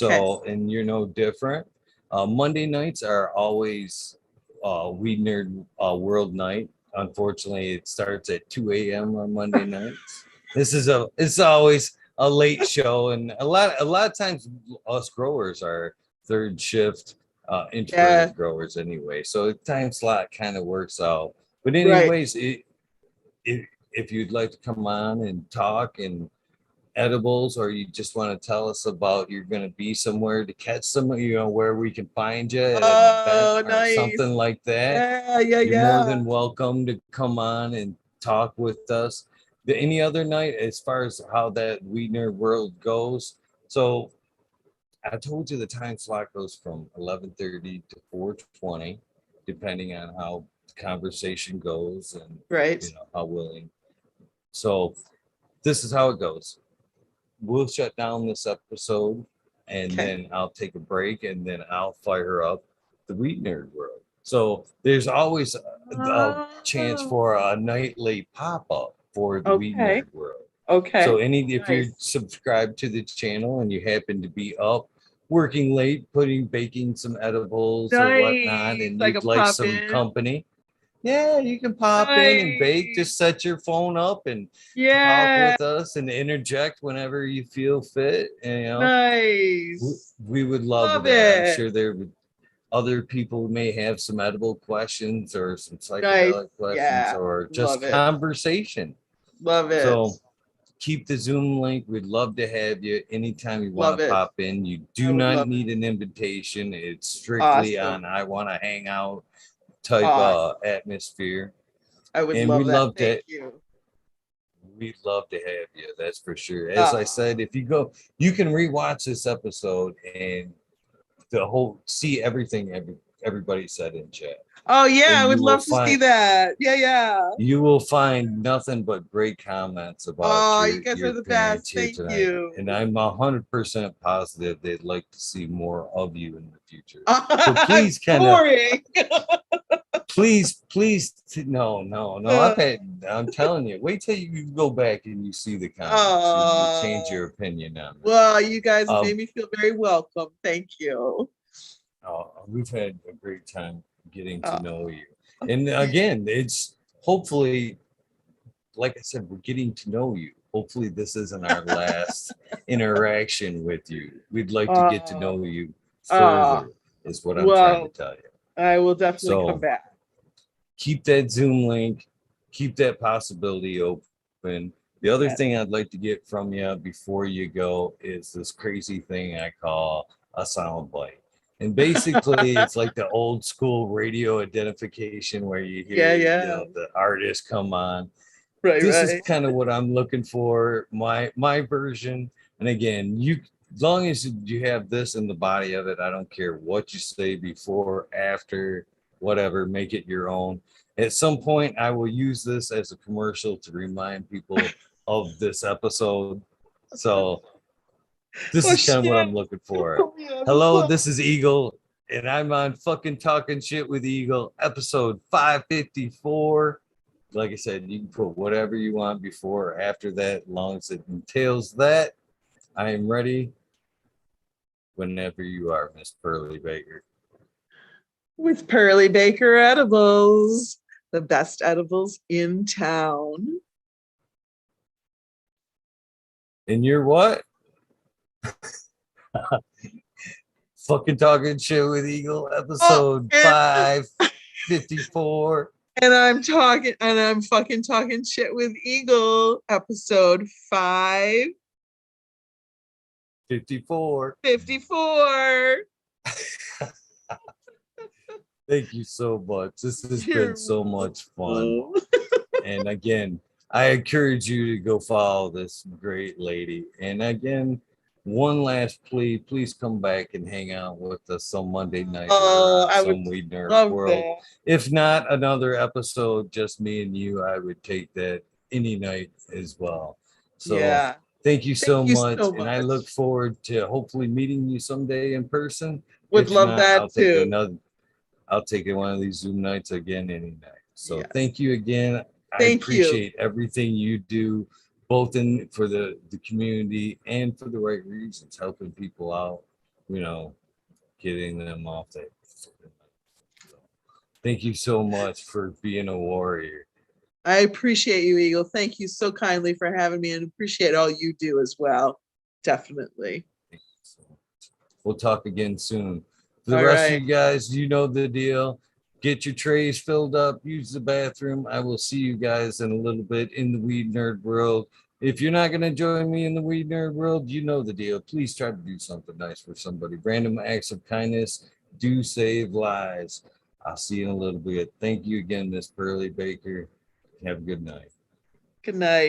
Okay. So, and you're no different. Monday nights are always Weed Nerd World Night. Unfortunately, it starts at 2 a.m. on Monday nights. It's always a late show, and a lot of times us growers are third shift Yeah. introverted growers anyway. So the time slot kind of works out. But Right. anyways, if you'd like to come on and talk and edibles, or you just want to tell us about you're going to be somewhere to catch some, where we can find you at an event Oh, or something nice. like that, Yeah, yeah, you're more yeah. than welcome to come on and talk with us. Any other night, as far as how that Weed Nerd World goes. So I told you the time slot goes from 11:30 to 4:20, depending on how the conversation goes and Right. how willing. So this is how it goes. We'll shut down this episode, and Okay. then I'll take a break, and then I'll fire up the Wheat Nerd World. So there's always a chance Oh, for a nightly pop up for the Wheat okay. Nerd World. So Okay. if you're Nice. subscribed to the channel and you happen to be up working late, baking some edibles or whatnot, Nice. and I you'd can like pop some in. company, yeah, you can pop in and bake. Nice. Just set your phone up and talk Yeah. with us and interject whenever you feel fit. And, Nice. we would love Love that. I'm it. sure there would other people may have some edible questions or some Nice. psychedelic questions Yeah. or Love just it. conversation. Love it. So keep the Zoom link. We'd love to have you anytime you want Love to it. pop in. You I do would not love it. need an invitation. It's strictly Awesome. on I want to hang out type Awesome. atmosphere. I would And we love that. love Thank to you. we'd love to have you. That's for sure. As I Ah. said, if you go, you can rewatch this episode and the whole see everything everybody said in chat, Oh yeah, I and would love to see that. Yeah, yeah. you will find nothing but great comments about Oh, you your guys your are the best. appearance here Thank tonight, and you. I'm 100% positive they'd like to see more of you in the future. So I'm please, kind of, boring. please, no. I'm telling you, wait till you go back and you see the comments. You'll change Oh, your opinion on it. well, you guys Um, made me feel very welcome. Thank you. we've had a great time getting to Oh, know you. And again, it's hopefully, like I said, we're getting to know you. Hopefully, this isn't our last interaction with you. We'd like to get to oh, know you oh. further, is what I'm trying to Well, tell you. I will definitely come So back. keep that Zoom link, keep that possibility open. The other Yeah. thing I'd like to get from you before you go is this crazy thing I call a sound bite. And basically, it's like the old school radio identification where you Yeah, hear, yeah. the artist come on. Right, This is right. kind of what I'm looking for, my version. And again, as long as you have this in the body of it, I don't care what you say before, after, whatever, make it your own. At some point, I will use this as a commercial to remind people of this episode. So this Oh is kind of what shit. I'm looking for. Yeah, this Hello, one. this is Eagle, and I'm on fucking Talking Shit with Eagle, episode 554. Like I said, you can put whatever you want before or after that, as long as it entails that. I am ready whenever you are, Miss Pearly Baker. With Pearly Baker edibles, the best edibles in town. And you're what? Fucking talking shit with Eagle, Oh, episode and 554. I'm fucking talking shit with Eagle, episode 54. 554. Thank you so much. This has been You're so much fun. welcome. And again, I encourage you to go follow this great lady. And again, one last plea, please come back and hang out with us some Monday night or Oh, on I would some Weed Nerd love World. that. If not another episode, just me and you, I would take that any night as well. So Yeah. thank you Thank so you much. so And I look much. forward to hopefully meeting you someday in person. Would If love not, that too. I'll take it one of these Zoom nights again any night. So Yes. thank you again. I Thank you. appreciate everything you do, both in for the community and for the right reasons, helping people out, you know, getting them off that. So thank you so much for being a warrior. I appreciate you, Eagle. Thank you so kindly for having me and appreciate all you do as well. Definitely. So we'll talk again soon. For the All rest of right. you guys, you know the deal. Get your trays filled up, use the bathroom. I will see you guys in a little bit in the Weed Nerd World. If you're not going to join me in the Weed Nerd World, you know the deal. Please try to do something nice for somebody. Random acts of kindness do save lives. I'll see you in a little bit. Thank you again, Miss Pearly Baker. Have a good night. Good night.